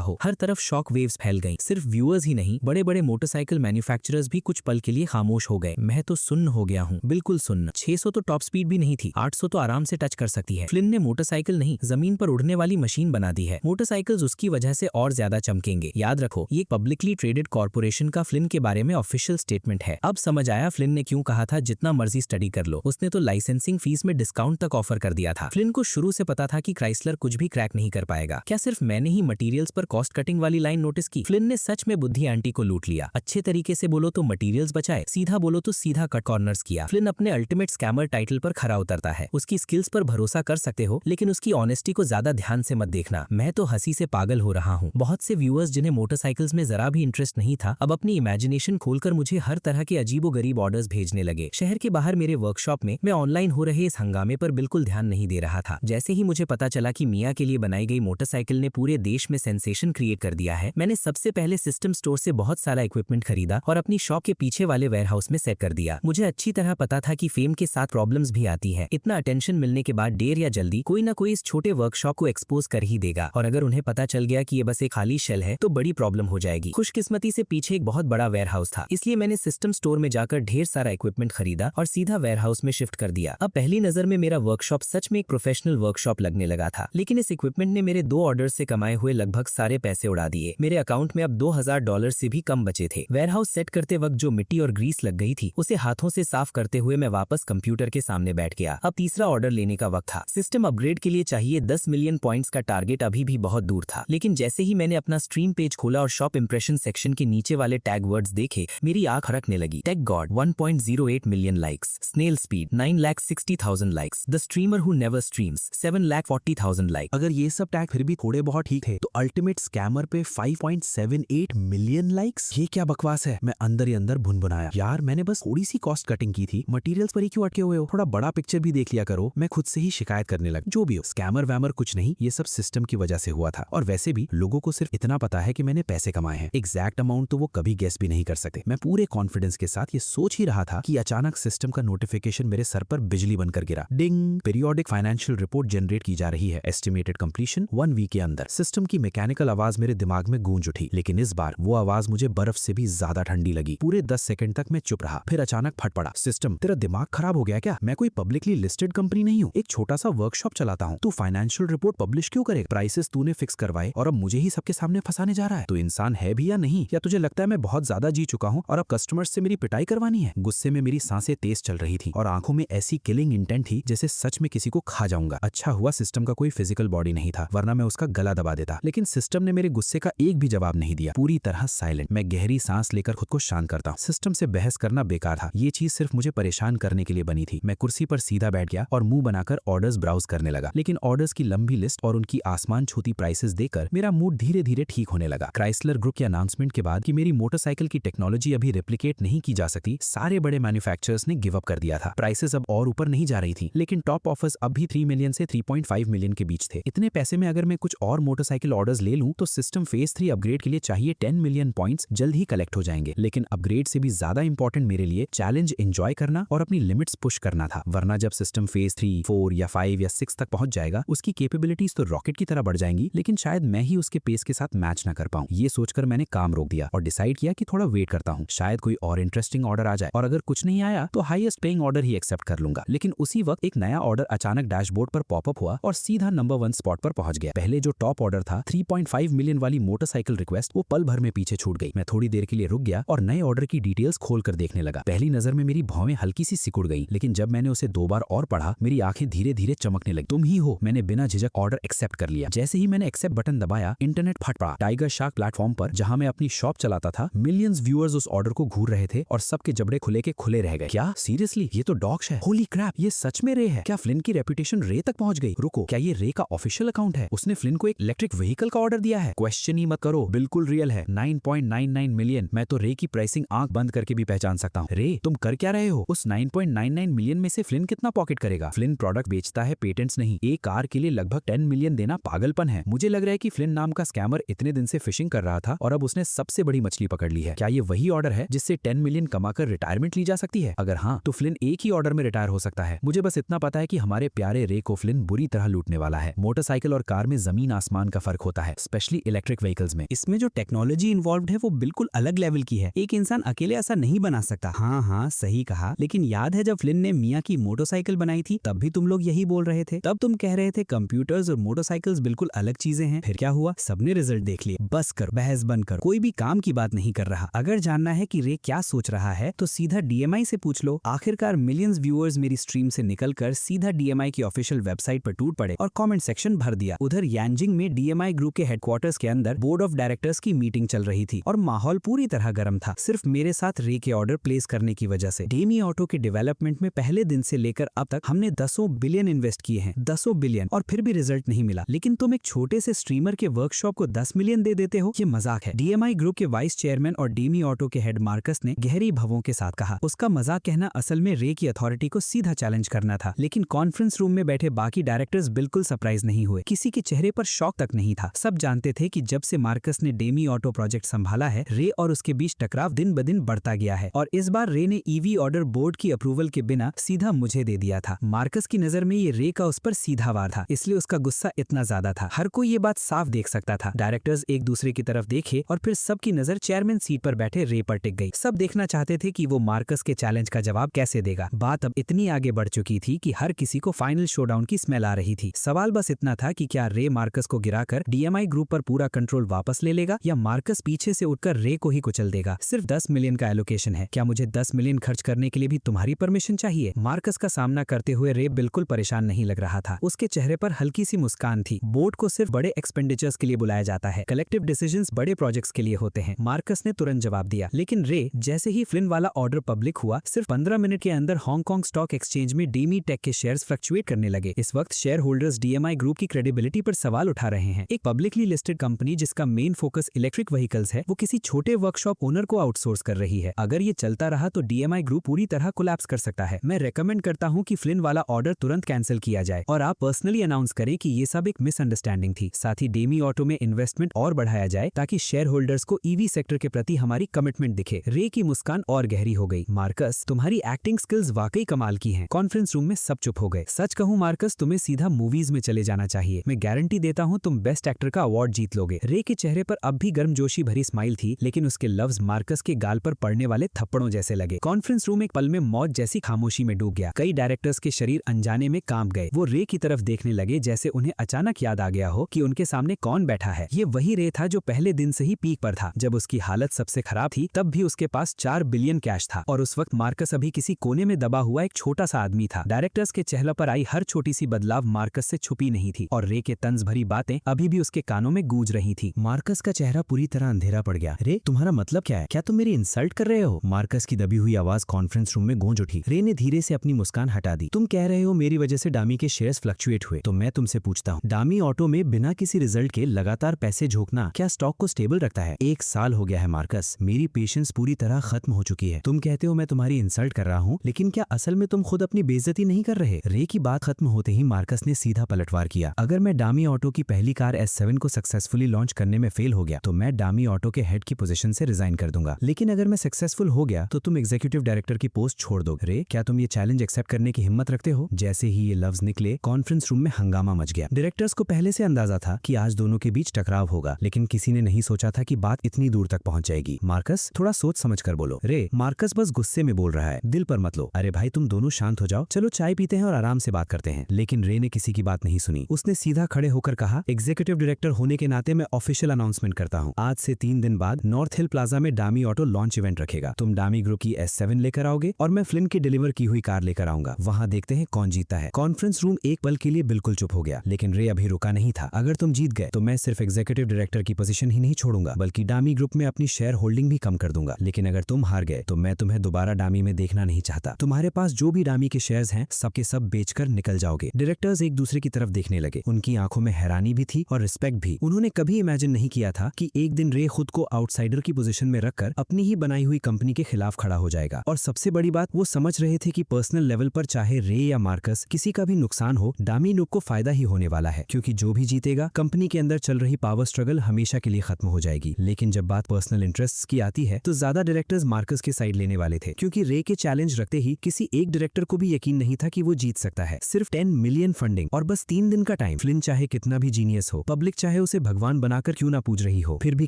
हो। हर तरफ शॉक वेव्स फैल गईं। सिर्फ व्यूअर्स ही नहीं, बड़े बड़े मोटरसाइकिल मैन्युफैक्चरर्स भी कुछ पल के लिए खामोश हो गए। मैं तो सुन्न हो गया हूँ, बिल्कुल सुन्न। 600 तो टॉप स्पीड भी नहीं थी, 800 तो आराम से टच कर सकती है। फ्लिन ने मोटरसाइकिल नहीं, जमीन पर उड़ने वाली मशीन बना दी है। मोटरसाइकिल्स उसकी वजह से और ज्यादा चमकेंगे। याद रखो, ये पब्लिकली ट्रेडेड कॉर्पोरेशन का फ्लिन के बारे में ऑफिशियल स्टेटमेंट है। अब समझ आया फ्लिन ने क्यों कहा था जितना मर्जी स्टडी कर लो। उसने तो लाइसेंसिंग फीस में डिस्काउंट तक ऑफर कर दिया था। फ्लिन को शुरू से पता था कि क्राइसलर कुछ भी क्रैक नहीं कर पाएगा। क्या सिर्फ मैंने ही मटेरियल्स पर कॉस्ट कटिंग वाली लाइन नोटिस की? फ्लिन ने सच में बुद्धि आंटी को लूट लिया। अच्छे तरीके से बोलो तो मटेरियल्स बचाए, सीधा बोलो तो सीधा कट कॉर्नर्स किया। फ्लिन अपने अल्टीमेट स्कैमर टाइटल पर खरा उतरता है। उसकी स्किल्स पर भरोसा कर सकते हो, लेकिन उसकी ऑनेस्टी को ज्यादा ध्यान से मत देखना। मैं तो हंसी से पागल हो रहा हूँ। बहुत से व्यूअर्स जिन्हें मोटरसाइकिल्स में जरा भी इंटरेस्ट नहीं था, अब अपनी इमेजिनेशन खोलकर मुझे हर तरह के अजीबोगरीब ऑर्डर्स भेजने लगे। शहर के बाहर मेरे वर्कशॉप में मैं ऑनलाइन हो रहे इस हंगामे पर बिल्कुल ध्यान नहीं दे रहा था। जैसे ही मुझे पता चला कि मिया के लिए बनाई गई मोटरसाइकिल ने पूरे देश में सेंसेशन क्रिएट कर दिया है, मैंने सबसे पहले सिस्टम स्टोर से बहुत सारा इक्विपमेंट खरीदा और अपनी शॉप के पीछे वाले वेयरहाउस में सेट कर दिया। मुझे अच्छी तरह पता था कि फेम के साथ प्रॉब्लम्स भी आती है। इतना अटेंशन मिलने के बाद देर या जल्दी कोई ना कोई इस छोटे वर्कशॉप को एक्सपोज कर ही देगा, और अगर उन्हें पता चल गया कि ये बस एक खाली शेल है तो बड़ी प्रॉब्लम हो जाएगी। खुशकिस्मती से पीछे एक बहुत बड़ा वेयरहाउस था, इसलिए मैंने सिस्टम स्टोर में जाकर ढेर सारा इक्विपमेंट खरीदा और सीधा वेयरहाउस में शिफ्ट कर दिया। अब पहली नजर में मेरा वर्कशॉप सच में एक प्रोफेशनल वर्कशॉप लगने लगा था, लेकिन इस इक्विपमेंट ने मेरे 2 ऑर्डर से कमाए हुए लगभग सारे पैसे उड़ा दिए। मेरे अकाउंट में अब $2000 से भी कम बचे थे। वेयरहाउस सेट करते वक्त जो मिट्टी और ग्रीस लग गई थी, उसे हाथों से साफ करते हुए मैं वापस कंप्यूटर के सामने बैठ गया। अब तीसरा ऑर्डर लेने का वक्त था। सिस्टम अपग्रेड के लिए चाहिए 10 मिलियन पॉइंट्स का टारगेट अभी भी बहुत दूर था, लेकिन जैसे ही मैंने अपना स्ट्रीम पेज खोला और शॉप इंप्रेशन सेक्शन के नीचे वाले टैग वर्ड्स देखे, मेरी आंख फड़कने लगी। Tech god 1.08 million likes, snail speed 9,60,000 likes, the streamer who never streams 7,40,000 like. अगर ये सब टैग फिर भी थोड़े बहुत ठीक थे, तो अल्टीमेट स्कैमर पे 5.78 मिलियन लाइक्स, ये क्या बकवास है। मैं अंदर ही अंदर भुनभुनाया, यार मैंने बस थोड़ी सी कॉस्ट कटिंग की थी, मटेरियल्स पर ही क्यों अटके हुए हो, थोड़ा बड़ा पिक्चर भी देख लिया करो। मैं खुद से ही शिकायत करने लगा। जो भी हो, स्कैमर वैमर कुछ नहीं, ये सब सिस्टम की वजह से हुआ था। और वैसे भी लोगों को सिर्फ इतना पता है कि मैंने पैसे कमाए हैं, एग्जैक्ट अमाउंट तो वो कभी गेस भी नहीं कर सकते। मैं पूरे कॉन्फिडेंस के साथ ये सोच ही रहा था कि अचानक सिस्टम का नोटिफिकेशन मेरे सर पर बिजली बनकर गिरा। डिंग, पीरियोडिक फाइनेंशियल रिपोर्ट जनरेट की जा रही है, एस्टिमेटेड कंप्लीशन 1 वीक के अंदर। सिस्टम की मैकेनिकल आवाज मेरे दिमाग में गूंज उठी, लेकिन इस बार वो आवाज मुझे बर्फ से भी ज्यादा ठंडी लगी। पूरे 10 सेकंड तक मैं चुप रहा, फिर अचानक फट पड़ा। सिस्टम, तेरा दिमाग खराब हो गया क्या? मैं कोई पब्लिकली लिस्टेड कंपनी नहीं हूँ, एक छोटा सा वर्कशॉप चलाता हूँ। तू फाइनेंशियल रिपोर्ट पब्लिश क्यों करेगा? प्राइसेस तूने फिक्स करवाए और अब मुझे ही सबके सामने फंसाने जा रहा है। तो इंसान है भी या नहीं? या तुझे लगता है मैं बहुत ज्यादा जी चुका हूँ और अब कस्टमर्स से मेरी पिटाई करवानी है? गुस्से में मेरी सांसें तेज चल रही थी और आंखों में ऐसी किलिंग इंटेंट थी जैसे सच में किसी को खा जाऊंगा। अच्छा हुआ सिस्टम का कोई फिजिकल बॉडी नहीं था, वरना मैं उसका गला दबा देता। लेकिन सिस्टम ने मेरे गुस्से का एक भी जवाब नहीं दिया, पूरी तरह साइलेंट। मैं गहरी सांस लेकर खुद को शांत करता हूँ। सिस्टम से बहस करना बेकार था, ये चीज सिर्फ मुझे परेशान करने के लिए बनी थी। मैं कुर्सी पर सीधा बैठ गया और मुंह बनाकर ऑर्डर्स ब्राउज करने लगा, लेकिन ऑर्डर्स की लंबी लिस्ट और उनकी आसमान छूती प्राइसेस देखकर मेरा मूड धीरे धीरे ठीक होने लगा। क्राइसलर ग्रुप के अनाउंसमेंट के बाद कि मेरी मोटरसाइकिल की टेक्नोलॉजी अभी रेप्लिकेट नहीं की जा सकती, सारे बड़े मैन्युफैक्चरर्स ने गिव अप कर दिया था। प्राइसेस अब और ऊपर नहीं जा रही थी, लेकिन टॉप ऑफर्स अब भी 3 मिलियन से 3.5 मिलियन के बीच थे। इतने पैसे में अगर मैं कुछ और मोटरसाइकिल ऑर्डर्स ले लूं तो सिस्टम फेज 3 अपग्रेड के लिए चाहिए 10 मिलियन पॉइंट्स जल्द ही कलेक्ट हो जाएंगे। लेकिन अपग्रेड से भी ज्यादा इंपॉर्टेंट मेरे लिए चैलेंज एंजॉय करना और अपनी लिमिट्स पुश करना था, वरना जब सिस्टम फेज 3, 4 या 5 या 6 तक पहुंच जाएगा, उसकी कैपेबिलिटीज तो रॉकेट की तरह बढ़ जाएंगी, लेकिन शायद मैं ही उसके पेस के साथ मैच ना कर पाऊं। ये सोचकर मैंने काम रोक दिया और डिसाइड किया कि थोड़ा वेट करता हूं, शायद कोई और इंटरेस्टिंग ऑर्डर आ जाए, और अगर कुछ नहीं आया तो हाईएस्ट पेइंग ऑर्डर ही एक्सेप्ट कर लूंगा। लेकिन उसी वक्त एक नया ऑर्डर अचानक डैशबोर्ड पर पॉपअप हुआ और सीधा नंबर 1 स्पॉट पर पहुंच गया। पहले जो टॉप ऑर्डर था 3.5 मिलियन वाली मोटरसाइकिल रिक्वेस्ट, वो पल भर में पीछे छूट गई। मैं थोड़ी देर के लिए रुक गया और नए ऑर्डर की डिटेल्स खोलकर देखने लगा। पहली नजर में मेरी भौवें हल्की सी सिकुड़ गई, लेकिन जब मैंने उसे 2 बार और पढ़ा, मेरी आंखें धीरे धीरे चमकने लगी। तुम ही हो। मैंने बिना झिझक ऑर्डर एक्सेप्ट कर लिया। जैसे ही मैंने एक्सेप्ट बटन दबाया, इंटरनेट फट पड़ा। टाइगर शार्क प्लेटफॉर्म पर, जहां मैं अपनी शॉप चलाता था, मिलियंस व्यूअर्स उस ऑर्डर को घूर रहे थे और सबके जबड़े खुले के खुले रह गए। क्या सीरियसली? ये तो डॉक्स है। होली क्रैप, ये सच में रे है? क्या फ्लिन की रेपुटेशन रे तक पहुंच गई? रुको, क्या ये रे का ऑफिशियल अकाउंट है? उसने फ्लिन को एक इलेक्ट्रिक व्हीकल का ऑर्डर दिया है? क्वेश्चन ही मत करो, बिल्कुल रियल है। 9.99 मिलियन। मैं तो रे की प्राइसिंग आंख बंद करके भी पहचान सकता हूँ। रे, तुम कर क्या रहे हो? उस 9.99 मिलियन में से फ्लिन कितना पॉकेट करेगा? फ्लिन प्रोडक्ट बेचता है, पेटेंट्स नहीं। एक कार के लिए लगभग 10 मिलियन देना पागलपन है। मुझे लग रहा है कि फ्लिन नाम का स्कैमर इतने दिन से फिशिंग कर रहा था और अब उसने सबसे बड़ी मछली पकड़ ली है। क्या ये वही ऑर्डर है जिससे 10 मिलियन कमाकर रिटायरमेंट ली जा सकती है? अगर हाँ, तो फ्लिन एक ही ऑर्डर में रिटायर हो सकता है। मुझे बस इतना पता है कि हमारे प्यारे प्यारे रे को फ्लिन बुरी तरह लूटने वाला है। मोटरसाइकिल और कार में जमीन आसमान का फर्क होता है, स्पेशली इलेक्ट्रिक व्हीकल्स में। इसमें जो टेक्नोलॉजी इन्वॉल्व्ड है वो बिल्कुल अलग लेवल की है, एक इंसान अकेले ऐसा नहीं बना सकता। हाँ, सही कहा। लेकिन याद है जब फ्लिन ने मिया की मोटरसाइकिल बनाई थी, तब भी तुम लोग यही बोल रहे थे। तब तुम कह रहे थे कंप्यूटर्स और मोटरसाइकिल्स बिल्कुल अलग चीजें हैं। फिर क्या हुआ? सबने रिजल्ट देख लिए। बस कर, बहस बंद कर, कोई भी काम की बात नहीं कर रहा। अगर जानना है कि रे क्या सोच रहा है तो सीधा DMI से पूछ लो। आखिरकार मिलियंस व्यूअर्स मेरी स्ट्रीम से निकलकर सीधा DMI की ऑफिशियल वेबसाइट पर टूट पड़े और कमेंट सेक्शन भर दिया। उधर यांजिंग में DMI ग्रुप के हेडक्वार्टर्स के अंदर बोर्ड ऑफ डायरेक्टर्स की मीटिंग चल रही थी और माहौल पूरी तरह गर्म था, सिर्फ मेरे साथ रे के ऑर्डर प्लेस करने की वजह से। डेमी ऑटो के डेवलपमेंट में पहले दिन से लेकर अब तक हमने 10 बिलियन इन्वेस्ट किए हैं, 10 बिलियन, और फिर भी रिजल्ट नहीं मिला। लेकिन तुम एक छोटे से स्ट्रीमर के वर्कशॉप को 10 मिलियन दे देते हो, ये मजाक है। DMI ग्रुप के वाइस चेयरमैन और डेमी ऑटो के हेड मार्कस ने गहरी भवों के साथ कहा। उसका मजाक कहना असल में रे की अथॉरिटी को सीधा चैलेंज करना था। लेकिन कॉन्फ्रेंस रूम में बैठे बाकी डायरेक्टर्स बिल्कुल सरप्राइज नहीं हुए, किसी के चेहरे पर शॉक तक नहीं था। सब जानते थे कि जब से मार्कस ने डेमी ऑटो प्रोजेक्ट संभाला है, रे और उसके बीच टकराव दिन ब दिन बढ़ता गया है और इस बार रे ने EV ऑर्डर बोर्ड की अप्रूवल के बिना सीधा मुझे दे दिया था। मार्कस की नजर में ये रे का उस पर सीधा वार था, इसलिए उसका गुस्सा इतना ज्यादा था। हर कोई ये बात साफ देख सकता था। डायरेक्टर्स एक दूसरे की तरफ देखे और फिर सबकी नजर चेयरमैन सीट पर बैठे रे पर टिक गई। सब देखना चाहते थे कि वो मार्कस के चैलेंज का जवाब कैसे देगा। बात अब इतनी आगे बढ़ चुकी थी कि हर किसी को फाइनल शोडाउन की स्मेल आ रही थी। सवाल बस इतना था कि क्या रे मार्कस को गिराकर DMI ग्रुप पर पूरा कंट्रोल वापस ले लेगा या मार्कस पीछे से उठकर रे को ही कुचल देगा। सिर्फ 10 मिलियन का एलोकेशन है, क्या मुझे 10 मिलियन खर्च करने के लिए भी तुम्हारी परमिशन चाहिए? मार्कस का सामना करते हुए रे बिल्कुल परेशान नहीं लग रहा था। उसके चेहरे पर हल्की सी मुस्कान थी। बोर्ड को सिर्फ बड़े एक्सपेंडिचर्स के लिए बुलाया जाता है, कलेक्टिव डिसीजंस बड़े प्रोजेक्ट्स के लिए होते हैं। मार्कस ने तुरंत जवाब दिया। लेकिन रे जैसे ही फ्लिन वाला ऑर्डर पब्लिक हुआ, सिर्फ 15 मिनट के अंदर हांगकांग स्टॉक एक्सचेंज में डेमी टेक के शेयर्स फ्लक्चुएट करने लगे। इस वक्त शेयर होल्डर्स DMI ग्रुप की क्रेडिबिलिटी पर सवाल उठा रहे हैं। एक पब्लिकली लिस्टेड कंपनी जिसका मेन फोकस इलेक्ट्रिक व्हीकल्स है, वो किसी छोटे वर्कशॉप ओनर को आउटसोर्स कर रही है। अगर ये चलता रहा तो DMI ग्रुप पूरी तरह कोलैप्स कर सकता है। मैं रेकमेंड करता हूँ कि फ्लिन वाला ऑर्डर तुरंत कैंसिल किया जाए और आप पर्सनली अनाउंस करें कि ये सब एक मिसअंडरस्टैंडिंग थी। साथ ही डेमी ऑटो में इन्वेस्टमेंट और बढ़ाया जाए ताकि शेयर होल्डर्स को EV सेक्टर के प्रति हमारी कमिटमेंट दिखे। रे की मुस्कान और गहरी हो गई। मार्कस, तुम्हारी एक्टिंग स्किल्स वाकई कमाल की हैं। कॉन्फ्रेंस रूम में सब चुप हो गए। सच कहूं मार्कस, तुम्हें सीधा मूवीज में चले जाना चाहिए। मैं गारंटी देता हूं तुम बेस्ट एक्टर का अवार्ड जीत लोगे। रे के चेहरे पर अब भी गर्मजोशी भरी स्माइल थी, लेकिन उसके लफ्ज मार्कस के गाल पर पड़ने वाले थप्पड़ों जैसे लगे। कॉन्फ्रेंस रूम एक पल में मौत जैसी खामोशी में डूब गया। कई डायरेक्टर्स के शरीर अनजाने में कांप गए। वो रे की तरफ देखने लगे जैसे उन्हें अचानक याद आ गया हो कि उनके सामने कौन बैठा है। ये वही रे था जो पहले दिन से ही पीक पर था। जब उसकी हालत सबसे खराब थी तब भी उसके पास 4 बिलियन कैश था और उस वक्त मार्कस अभी किसी कोने में दबा हुआ एक छोटा सा आदमी था। डायरेक्टर्स के चेहरे पर आई हर छोटी सी बदलाव मार्कस से छुपी नहीं थी और रे के तंज भरी बातें अभी भी उसके कानों में गूंज रही थी। मार्कस का चेहरा पूरी तरह अंधेरा पड़ गया। रे, तुम्हारा मतलब क्या है? क्या तुम मेरी इंसल्ट कर रहे हो? मार्कस की दबी हुई आवाज कॉन्फ्रेंस रूम में गूंज उठी। रे ने धीरे से अपनी मुस्कान हटा दी। तुम कह रहे हो मेरी वजह से डामी के शेयर्स फ्लक्चुएट हुए, तो मैं तुमसे पूछता हूँ, डामी ऑटो में बिना किसी रिजल्ट के लगातार पैसे झोंकना क्या स्टॉक को स्टेबल रखता है? 1 साल हो गया है मार्कस, मेरी पेशेंस पूरी तरह खत्म हो चुकी है। तुम कहते हो मैं तुम्हारी इंसल्ट कर रहा हूँ, लेकिन क्या असल में तुम खुद अपनी बेइज्जती नहीं कर रहे? रे की बात खत्म होते ही मार्कस ने सीधा पलटवार किया। अगर मैं डामी ऑटो की पहली कार S7 को सक्सेसफुली लॉन्च करने में फेल हो गया तो मैं डामी ऑटो के हेड की पोजीशन से रिजाइन कर दूंगा। लेकिन अगर मैं सक्सेसफुल हो गया तो तुम एग्जीक्यूटिव डायरेक्टर की पोस्ट छोड़ दो। रे, क्या तुम ये चैलेंज एक्सेप्ट करने की हिम्मत रखते हो? जैसे ही ये लफ्ज निकले, कॉन्फ्रेंस रूम में हंगामा मच गया। डायरेक्टर्स को पहले से अंदाजा था कि आज दोनों के बीच टकराव होगा, लेकिन किसी ने नहीं सोचा था कि बात इतनी दूर तक पहुंच जाएगी। मार्कस, थोड़ा सोच समझ कर बोलो। रे, मार्कस बस गुस्से में बोल रहा है, दिल पर मत लो। अरे भाई, तुम दोनों शांत हो जाओ, चलो चाय पीते हैं और आराम से बात करते हैं। लेकिन रे ने किसी की बात नहीं सुनी। उसने सीधा खड़े होकर कहा, एग्जीक्यूटिव डायरेक्टर होने के नाते मैं ऑफिशियल अनाउंसमेंट करता हूँ, आज से 3 दिन बाद नॉर्थ हिल प्लाजा में डामी ऑटो लॉन्च इवेंट रखेगा। तुम डामी ग्रुप की S7 लेकर आओगे और मैं फ्लिन की डिलीवर की हुई कार लेकर आऊंगा। वहां देखते हैं कौन जीतता है। कॉन्फ्रेंस रूम एक पल के लिए बिल्कुल चुप हो गया, लेकिन रे अभी रुका नहीं था। अगर तुम जीत गए तो मैं सिर्फ एग्जीक्यूटिव डायरेक्टर की पोजीशन ही नहीं छोड़ूंगा, बल्कि डामी ग्रुप में अपनी शेयर होल्डिंग भी कम कर दूंगा। लेकिन अगर तुम हार गए तो मैं तुम्हें दोबारा डामी में देखना नहीं चाहता। तुम्हारे पास जो भी डामी के शेयर्स हैं सबके सब बेचकर निकल जाओगे। डायरेक्टर्स एक दूसरे की तरफ देखने लगे। उनकी आंखों में हैरानी भी थी और रिस्पेक्ट भी। उन्होंने कभी इमेजिन नहीं किया था कि एक दिन रे खुद को आउटसाइडर की पोजीशन में रखकर अपनी ही बनाई हुई कंपनी के खिलाफ खड़ा हो जाएगा। और सबसे बड़ी बात, वो समझ रहे थे कि पर्सनल लेवल पर चाहे रे या मार्कस किसी का भी नुकसान हो, डामी ग्रुप को फायदा ही होने वाला है, क्योंकि जो भी जीतेगा कंपनी के अंदर चल रही पावर स्ट्रगल हमेशा के लिए खत्म हो जाएगी। लेकिन जब बात पर्सनल इंटरेस्ट्स की आती है तो ज्यादा डायरेक्टर्स मार्कस के साइड लेने वाले थे, क्योंकि रे के चैलेंज रखते ही किसी एक डायरेक्टर को भी यकीन नहीं था कि वो जीत सकता है। है, सिर्फ 10 मिलियन फंडिंग और बस 3 दिन का टाइम। फ्लिन चाहे कितना भी जीनियस हो, पब्लिक चाहे उसे भगवान बनाकर क्यों ना पूज रही हो, फिर भी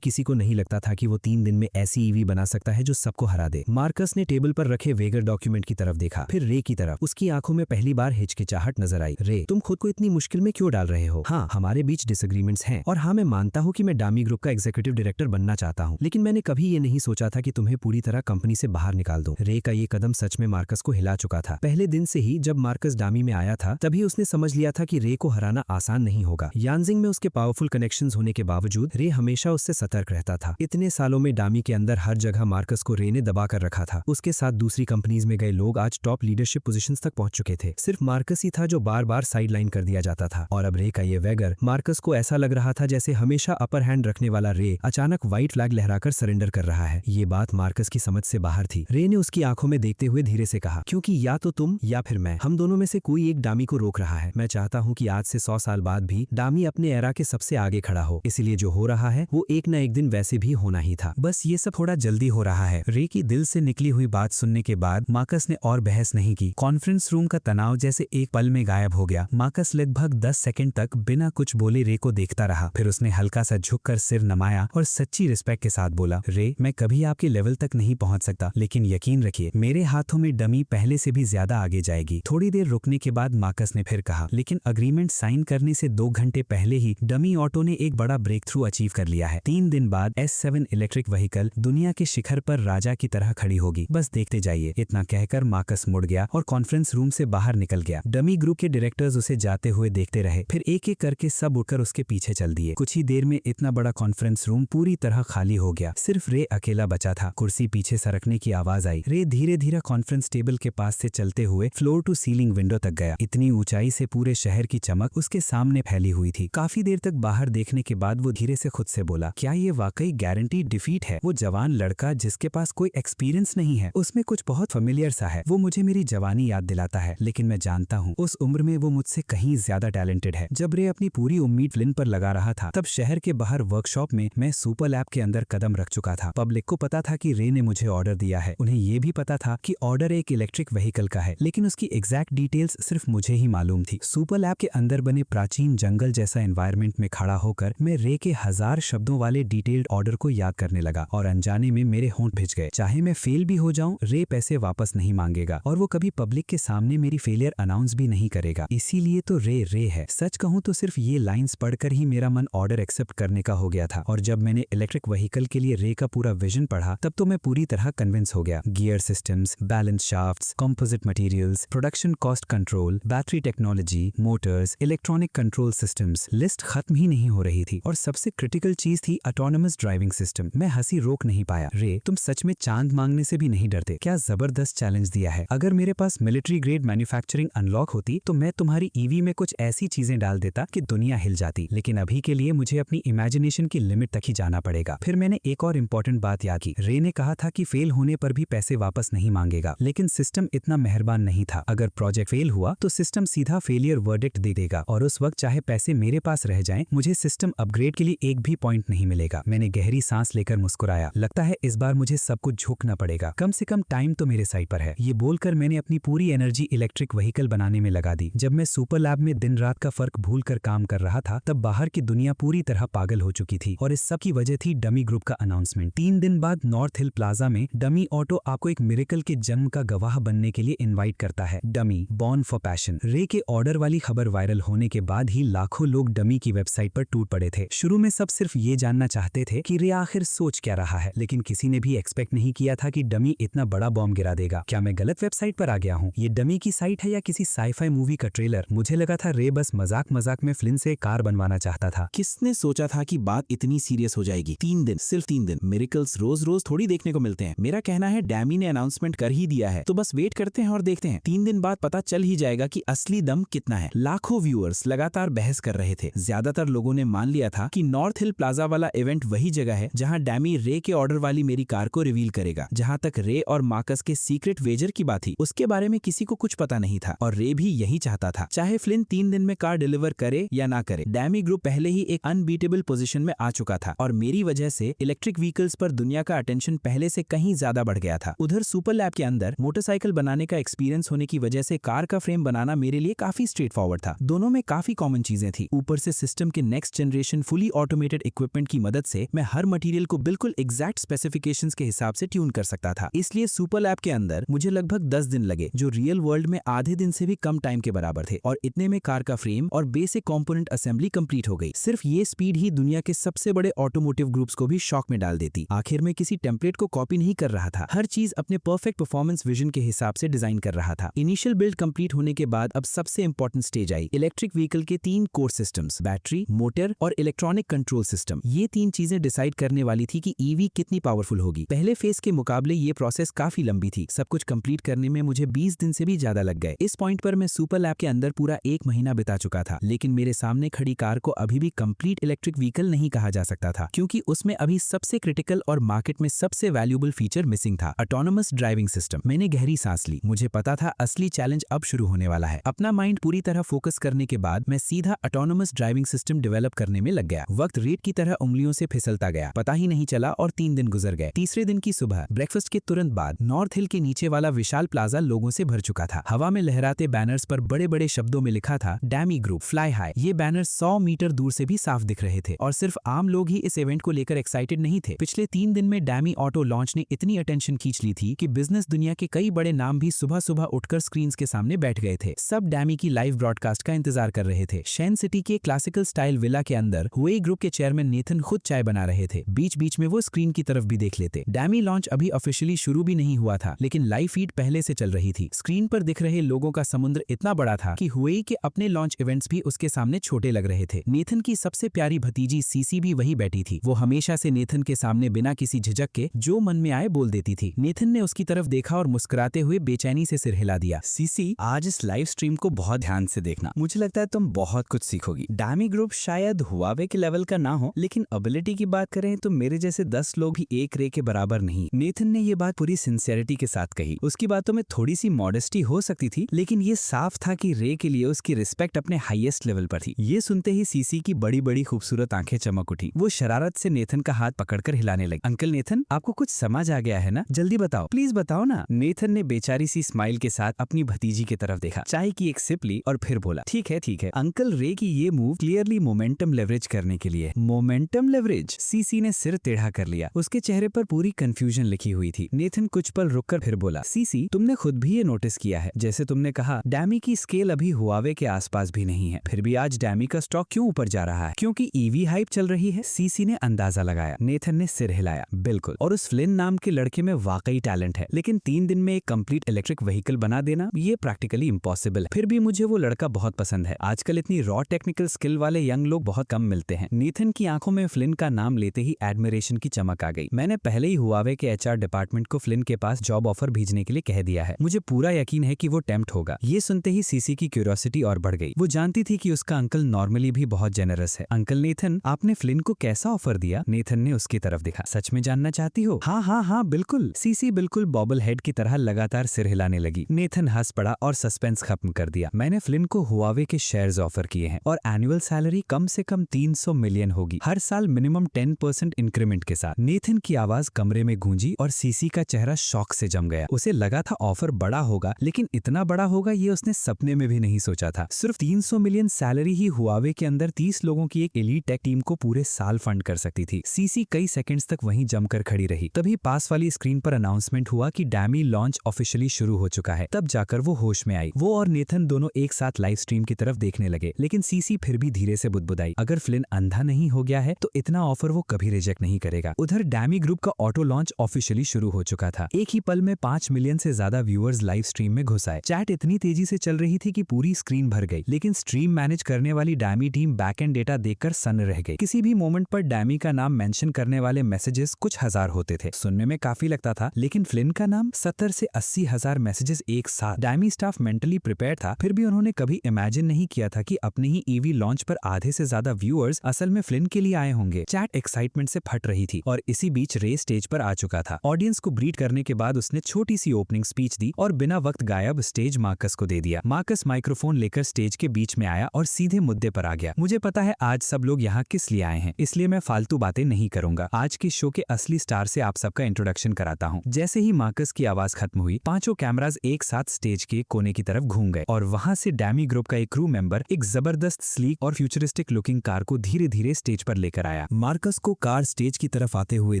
किसी को नहीं लगता था कि वो 3 दिन में ऐसी ईवी बना सकता है जो सबको हरा दे। मार्कस ने टेबल पर रखे वेगर डॉक्यूमेंट की तरफ देखा, फिर रे की तरफ। उसकी आंखों में पहली बार हिचकिचाहट नजर आई। रे, तुम खुद को इतनी मुश्किल में क्यों डाल रहे हो? हाँ, हमारे बीच डिसएग्रीमेंट्स हैं और हाँ, मैं मानता हूँ कि मैं डामी ग्रुप का एग्जीक्यूटिव डायरेक्टर बनना चाहता हूँ, लेकिन मैंने कभी ये नहीं सोचा था कि तुम्हें पूरी तरह कंपनी से बाहर निकाल दूं। रे का ये कदम सच में मार्कस को हिला चुका था। पहले दिन से ही जब मार्कस डामी में आया था तभी उसने समझ लिया था कि रे को हराना आसान नहीं होगा। यानजिंग में उसके पावरफुल कनेक्शंस होने के बावजूद रे हमेशा उससे सतर्क रहता था। इतने सालों में डामी के अंदर हर जगह मार्कस को रे ने दबा कर रखा था। उसके साथ दूसरी कंपनीज में गए लोग आज टॉप लीडरशिप पोजीशंस तक पहुंच चुके थे। सिर्फ मार्कस ही था जो बार बार साइड लाइन कर दिया जाता था। और अब रे का ये वैगर, मार्कस को ऐसा लग रहा था जैसे हमेशा अपर हैंड रखने वाला रे अचानक व्हाइट फ्लैग लहराकर सरेंडर कर रहा है। ये बात मार्कस की समझ से बाहर थी। रे ने उसकी आंखों में देखते हुए धीरे से कहा, क्योंकि या तो तुम या फिर मैं, हम दोनों में से कोई एक डामी को रोक रहा है। मैं चाहता हूं कि आज से 100 साल बाद भी डामी अपने एरा के सबसे आगे खड़ा हो। इसलिए जो हो रहा है वो एक न एक दिन वैसे भी होना ही था। बस ये सब थोड़ा जल्दी हो रहा है। रे की दिल से निकली हुई बात सुनने के बाद मार्कस ने और बहस नहीं की। कॉन्फ्रेंस रूम का तनाव जैसे एक पल में गायब हो गया। मार्कस लगभग 10 सेकंड तक बिना कुछ बोले रे को देखता रहा। फिर उसने हल्का सा झुककर सिर नमाया और सच्ची रिस्पेक्ट के साथ बोला, रे, मैं कभी आपके लेवल तक नहीं पहुंच सकता, लेकिन यकीन रखिए मेरे हाथों में डमी पहले से भी ज्यादा आगे जाएगी। थोड़ी देर रुकने के बाद मार्कस ने फिर कहा, लेकिन अग्रीमेंट साइन करने से 2 घंटे पहले ही डमी ऑटो ने एक बड़ा ब्रेक थ्रू अचीव कर लिया है। 3 दिन बाद S7 इलेक्ट्रिक व्हीकल दुनिया के शिखर पर राजा की तरह खड़ी होगी। बस देखते जाइए। इतना कहकर मार्कस मुड़ गया और कॉन्फ्रेंस रूम से बाहर निकल गया। डमी ग्रुप के डायरेक्टर्स उसे जाते हुए देखते रहे, फिर एक एक करके सब उठकर उसके पीछे चल दिए। कुछ ही देर में इतना बड़ा कॉन्फ्रेंस रूम पूरी तरह खाली हो गया। सिर्फ रे अकेला बचा था। कुर्सी पीछे सरकने की आवाज आई। रे धीरे धीरे कॉन्फ्रेंस टेबल के पास से चलते हुए फ्लोर टू सीलिंग विंडो तक गया। इतनी ऊंचाई से पूरे शहर की चमक उसके सामने फैली हुई थी। काफी देर तक बाहर देखने के बाद वो धीरे से खुद से बोला, क्या ये वाकई गारंटी डिफीट है? वो जवान लड़का जिसके पास कोई एक्सपीरियंस नहीं है, उसमें कुछ बहुत फेमिलियर सा है। वो मुझे मेरी जवानी याद दिलाता है, लेकिन मैं जानता हूँ उस उम्र में वो मुझसे कहीं ज्यादा टैलेंटेड है। जब रे अपनी पूरी उम्मीद फ्लिन पर लगा रहा था तब शहर के बाहर वर्कशॉप में मैं सुपर लैब के अंदर कदम रख चुका था। पब्लिक को पता था कि रे ने मुझे ऑर्डर दिया है। उन्हें ये भी पता था कि ऑर्डर एक इलेक्ट्रिक व्हीकल का है, लेकिन उसकी एग्जैक्ट डिटेल्स सिर्फ मुझे ही मालूम थी। सुपर लैब के अंदर बने प्राचीन जंगल जैसा एनवायरनमेंट में खड़ा होकर मैं रे के 1000 शब्दों वाले डिटेल्ड ऑर्डर को याद करने लगा और अनजाने में मेरे होंठ भिज गए। चाहे मैं फेल भी हो जाऊं, रे पैसे वापस नहीं मांगेगा और वो कभी पब्लिक के सामने मेरी फेलियर अनाउंस भी नहीं करेगा। इसीलिए तो रे रे है। सच कहूं तो सिर्फ ये लाइंस पढ़कर ही मेरा मन ऑर्डर एक्सेप्ट करने का हो गया था। और जब मैंने इलेक्ट्रिक व्हीकल के लिए रे का पूरा विजन पढ़ा तब तो मैं पूरी तरह कन्विंस हो गया। Gear systems, balance shafts, composite materials, production cost control, battery technology, Motors, electronic control systems, list खत्म ही नहीं हो रही थी। और सबसे क्रिटिकल चीज थी ऑटोनोमस ड्राइविंग सिस्टम। मैं हंसी रोक नहीं पाया। रे, तुम सच में चांद मांगने से भी नहीं डरते। क्या जबरदस्त चैलेंज दिया है। अगर मेरे पास मिलिट्री ग्रेड मैन्युफैक्चरिंग अनलॉक होती तो मैं तुम्हारी ईवी में कुछ ऐसी चीजें डाल देता कि दुनिया हिल जाती, लेकिन अभी के लिए मुझे अपनी इमेजिनेशन की लिमिट तक ही जाना पड़ेगा। फिर मैंने एक और इम्पोर्टेंट बात याद की। रे ने कहा था कि फेल होने पर भी पैसे वापस नहीं मांगेगा, लेकिन सिस्टम इतना मेहरबान नहीं था। अगर प्रोजेक्ट फेल हुआ तो सिस्टम सीधा फेलियर वर्डिक्ट दे देगा और उस वक्त चाहे पैसे मेरे पास रह जाएं, मुझे सिस्टम अपग्रेड के लिए एक भी पॉइंट नहीं मिलेगा। मैंने गहरी सांस लेकर मुस्कुराया। लगता है इस बार मुझे सब कुछ झुकना पड़ेगा। कम से कम टाइम तो मेरे साइड पर है। ये बोलकर मैंने अपनी पूरी एनर्जी इलेक्ट्रिक व्हीकल बनाने में लगा दी। जब मैं सुपर लैब में दिन रात का फर्क भूलकर काम कर रहा था तब बाहर की दुनिया पूरी तरह पागल हो चुकी थी और इस सब की वजह थी डमी ग्रुप का अनाउंसमेंट। 3 दिन बाद नॉर्थ हिल प्लाजा में डमी ऑटो आपको एक मिरेकल के जन्म का गवाह बनने के लिए इनवाइट करता है। Dummy born for passion. रे के ऑर्डर वाली खबर वायरल होने के बाद ही लाखों लोग डमी की वेबसाइट पर टूट पड़े थे। शुरू में सब सिर्फ ये जानना चाहते थे कि रे आखिर सोच क्या रहा है, लेकिन किसी ने भी एक्सपेक्ट नहीं किया था कि डमी इतना बड़ा बॉम्ब गिरा देगा। क्या मैं गलत वेबसाइट पर आ गया हूँ? ये डमी की साइट है या किसी साईफाई मूवी का ट्रेलर? मुझे लगा था रे बस मजाक मजाक में फ्लिन से कार बनवाना चाहता था। किसने सोचा था कि बात इतनी सीरियस हो जाएगी? 3 दिन, सिर्फ 3 दिन। मिरेकल्स रोज रोज थोड़ी देखने को मिलते हैं। मेरा कहना है डैमी ने अनाउंसमेंट कर ही दिया है, तो बस वेट करते हैं और देखते हैं। 3 दिन बाद पता चल ही जाएगा कि असली दम कितना है। लाखों व्यूअर्स लगातार बहस कर रहे थे। ज्यादातर लोगों ने मान लिया था कि नॉर्थ हिल प्लाजा वाला इवेंट वही जगह है जहां डैमी रे के ऑर्डर वाली मेरी कार को रिवील करेगा। जहां तक रे और मार्कस के सीक्रेट वेजर की बात थी, उसके बारे में किसी को कुछ पता नहीं था और रे भी यही चाहता था। चाहे फ्लिन 3 दिन में कार डिलीवर करे या ना करे, डैमी ग्रुप पहले ही एक अनबीटेबल पोजीशन में आ चुका था और मेरी वजह से इलेक्ट्रिक व्हीकल्स पर दुनिया का अटेंशन पहले से कहीं ज्यादा बढ़ गया था। उधर सुपर लैब के अंदर मोटरसाइकिल बनाने का एक्सपीरियंस होने की वजह से कार का फ्रेम बनाना मेरे लिए काफी स्ट्रेट फॉरवर्ड था। दोनों में काफी कॉमन चीजें थी। ऊपर से सिस्टम के next generation fully automated equipment की मदद से मैं हर मटेरियल को बिल्कुल एग्जैक्ट स्पेसिफिकेशंस के हिसाब से ट्यून कर सकता था। इसलिए सुपर लैब के अंदर मुझे लगभग 10 दिन लगे, जो रियल वर्ल्ड में आधे दिन से भी कम टाइम के बराबर थे, और इतने में कार का फ्रेम और बेसिक कंपोनेंट असेंबली कंप्लीट हो गई। सिर्फ ये स्पीड ही दुनिया के सबसे बड़े ऑटोमोटिव ग्रुप्स को भी शॉक में डाल देती। आखिर में किसी टेम्पलेट को कॉपी नहीं कर रहा था, हर चीज अपने परफेक्ट परफॉर्मेंस विजन के हिसाब से डिजाइन कर रहा था। इनिशियल बिल्ड कंप्लीट होने के बाद अब सबसे important stage I, electric vehicle के 3 कोर सिस्टम्स, बैटरी, मोटर और इलेक्ट्रॉनिक कंट्रोल सिस्टम। ये 3 चीजें डिसाइड करने वाली थी कि ईवी कितनी पावरफुल होगी। पहले फेज के मुकाबले ये प्रोसेस काफी लंबी थी। सब कुछ कंप्लीट करने में मुझे 20 दिन से भी ज्यादा लग गए। इस पॉइंट पर मैं सुपर लैब के अंदर पूरा 1 महीना बिता चुका था, लेकिन मेरे सामने खड़ी कार को अभी भी कंप्लीट इलेक्ट्रिक व्हीकल नहीं कहा जा सकता था, क्योंकि उसमें अभी सबसे क्रिटिकल और मार्केट में सबसे वैल्यूएबल फीचर मिसिंग था, ऑटोनोमस ड्राइविंग सिस्टम। मैंने गहरी सांस ली। मुझे पता था असली चैलेंज अब शुरू होने वाला है। अपना माइंड पूरी तरह फोकस करने के बाद मैं सीधा ऑटोनोमस ड्राइविंग सिस्टम डेवलप करने में लग गया। वक्त रेत की तरह उंगलियों से फिसलता गया, पता ही नहीं चला और 3 दिन गुजर गए। तीसरे दिन की सुबह ब्रेकफास्ट के तुरंत बाद नॉर्थ हिल के नीचे वाला विशाल प्लाजा लोगों से भर चुका था। हवा में लहराते बैनर्स पर बड़े बड़े शब्दों में लिखा था, डैमी ग्रुप, फ्लाई हाई। ये बैनर 100 मीटर दूर से भी साफ दिख रहे थे, और सिर्फ आम लोग ही इस इवेंट को लेकर एक्साइटेड नहीं थे। पिछले 3 दिन में डैमी ऑटो लॉन्च ने इतनी अटेंशन खींच ली थी कि बिजनेस दुनिया के कई बड़े नाम भी सुबह सुबह उठकर स्क्रीन के सामने बैठ गए थे। सब डैमी की लाइव ब्रॉडकास्ट का इंतजार कर रहे थे। शेन सिटी के क्लासिकल स्टाइल विला के अंदर हुए ग्रुप के चेयरमैन नेथन खुद चाय बना रहे थे। बीच बीच में वो स्क्रीन की तरफ भी देख लेते। डैमी लॉन्च अभी ऑफिशियली शुरू भी नहीं हुआ था, लेकिन लाइव फीड पहले से चल रही थी। स्क्रीन पर दिख रहे लोगों का समुद्र इतना बड़ा था कि हुए के अपने लॉन्च इवेंट्स भी उसके सामने छोटे लग रहे थे। नेथन की सबसे प्यारी भतीजी सीसी भी वही बैठी थी। वो हमेशा से नेथन के सामने बिना किसी झिझक के जो मन में आए बोल देती थी। नेथन ने उसकी तरफ देखा और मुस्कुराते हुए बेचैनी से सिर हिला दिया। सीसी, आज इस लाइव स्ट्रीम को बहुत ध्यान से देखना। मुझे लगता है तुम बहुत कुछ सीखोगी। डैमी ग्रुप शायद हुआवे के लेवल का ना हो, लेकिन एबिलिटी की बात करें तो मेरे जैसे 10 लोग ही एक रे के बराबर नहीं। नेथन ने ये बात पूरी सिंसियरिटी के साथ कही। उसकी बातों में थोड़ी सी मॉडेस्टी हो सकती थी, लेकिन ये साफ था कि रे के लिए उसकी रिस्पेक्ट अपने हाईएस्ट लेवल पर थी। ये सुनते ही सीसी की बड़ी बड़ी खूबसूरत आंखें चमक उठी। वो शरारत से नेथन का हाथ पकड़कर हिलाने लगी। अंकल नेथन, आपको कुछ समझ आ गया है ना? जल्दी बताओ, प्लीज बताओ ना। नेथन ने बेचारी सी स्माइल के साथ अपनी भतीजी की तरफ देखा, चाय की एक सिप ली और फिर बोला, ठीक है अंकल, रे की ये मूव क्लियरली मोमेंटम लेवरेज करने के लिए। Momentum leverage? सीसी ने सिर टेढ़ा कर लिया। उसके चेहरे पर पूरी कंफ्यूजन लिखी हुई थी। नेथन कुछ पल रुककर फिर बोला, सीसी, तुमने खुद भी ये नोटिस किया है, जैसे तुमने कहा डैमी की स्केल अभी हुआवे के आसपास भी नहीं है, फिर भी आज डैमी का स्टॉक क्यों ऊपर जा रहा है? क्योंकि ईवी हाइप चल रही है? सीसी ने अंदाजा लगाया। नेथन ने सिर हिलाया, बिल्कुल, और उस फ्लिन नाम के लड़के में वाकई टैलेंट है, लेकिन 3 दिन में एक कंप्लीट इलेक्ट्रिक व्हीकल बना देना ये प्रैक्टिकली इम्पॉसिबल है। फिर भी मुझे वो लड़का बहुत पसंद है। आजकल इतनी रॉ टेक्निकल स्किल वाले यंग लोग बहुत कम मिलते हैं। नेथन की आंखों में फ्लिन का नाम लेते ही एडमिरेशन की चमक आ गई। मैंने पहले ही हुआवे के एचआर डिपार्टमेंट को फ्लिन के पास जॉब ऑफर भेजने के लिए कह दिया है। मुझे पूरा यकीन है कि वो टेम्प्ट होगा। ये सुनते ही सीसी की क्यूरियोसिटी और बढ़ गई। वो जानती थी कि उसका अंकल नॉर्मली भी बहुत जेनरस है। अंकल नेथन, आपने फ्लिन को कैसा ऑफर दिया? नेथन ने उसकी तरफ देखा। सच में जानना चाहती हो? हाँ बिल्कुल। सीसी बिल्कुल बॉबल हेड की तरह लगातार सिर हिलाने लगी। नेथन हंस पड़ा और सस्पेंस खत्म कर दिया। मैंने फ्लिन को हुआवे के शेयर्स ऑफर किए हैं और एनुअल सैलरी कम से कम 300 मिलियन होगी, हर साल मिनिमम 10% इंक्रीमेंट के साथ। नेथन की आवाज कमरे में गूंजी और सीसी का चेहरा शॉक से जम गया। उसे लगा था ऑफर बड़ा होगा, लेकिन इतना बड़ा होगा ये उसने सपने में भी नहीं सोचा था। सिर्फ 300 मिलियन सैलरी ही हुआवे के अंदर 30 लोगों की एक एलीट टेक टीम को पूरे साल फंड कर सकती थी। सीसी कई सेकंड्स तक वहीं जमकर खड़ी रही। तभी पास वाली स्क्रीन पर अनाउंसमेंट हुआ कि डैमी लॉन्च ऑफिशियली शुरू हो चुका है। तब जाकर वो होश में आई। वो और नेथन दोनों एक साथ लाइव स्ट्रीम की तरफ देखने लगे, लेकिन सीसी फिर भी धीरे से बुदबुदाई, अगर फ्लिन अंधा नहीं हो गया है तो इतना ऑफर वो कभी रिजेक्ट नहीं करेगा। उधर डैमी ग्रुप का ऑटो लॉन्च ऑफिशियली शुरू हो चुका था। एक ही पल में 5 मिलियन से ज्यादा व्यूअर्स लाइव स्ट्रीम में घुस आए। चैट इतनी तेजी से चल रही थी कि पूरी स्क्रीन भर गई, लेकिन स्ट्रीम मैनेज करने वाली डैमी टीम बैक एंड डेटा देखकर सन्न रह गई। किसी भी मोमेंट पर डैमी का नाम मेंशन करने वाले मैसेजेस कुछ हजार होते थे। सुनने में काफी लगता था, लेकिन फ्लिन का नाम 70 से 80 हजार मैसेजेस एक साथ। डैमी स्टाफ मेंटली प्रिपेयर था, फिर भी उन्होंने कभी इमेजिन नहीं किया था कि अपने ही ईवी लॉन्च पर आधे से ज्यादा व्यूअर्स असल में फ्लिन के लिए आए होंगे। चैट एक्साइटमेंट से फट रही थी और इसी बीच रे स्टेज पर आ चुका था। ऑडियंस को ब्रीड करने के बाद उसने छोटी सी ओपनिंग स्पीच दी और बिना वक्त गायब स्टेज मार्कस को दे दिया। मार्कस माइक्रोफोन लेकर स्टेज के बीच में आया और सीधे मुद्दे पर आ गया। मुझे पता है आज सब लोग यहाँ किस लिए आए हैं, इसलिए मैं फालतू बातें नहीं करूंगा। आज के शो के असली स्टार से आप सबका इंट्रोडक्शन कराता हूँ। जैसे ही मार्कस की आवाज खत्म हुई, 5 कैमराज एक साथ स्टेज के कोने की की तरफ घूम गए और वहां से डैमी ग्रुप का एक क्रू मेंबर एक जबरदस्त स्लीक और फ्यूचरिस्टिक लुकिंग कार को धीरे धीरे स्टेज पर लेकर आया। मार्कस को कार स्टेज की तरफ आते हुए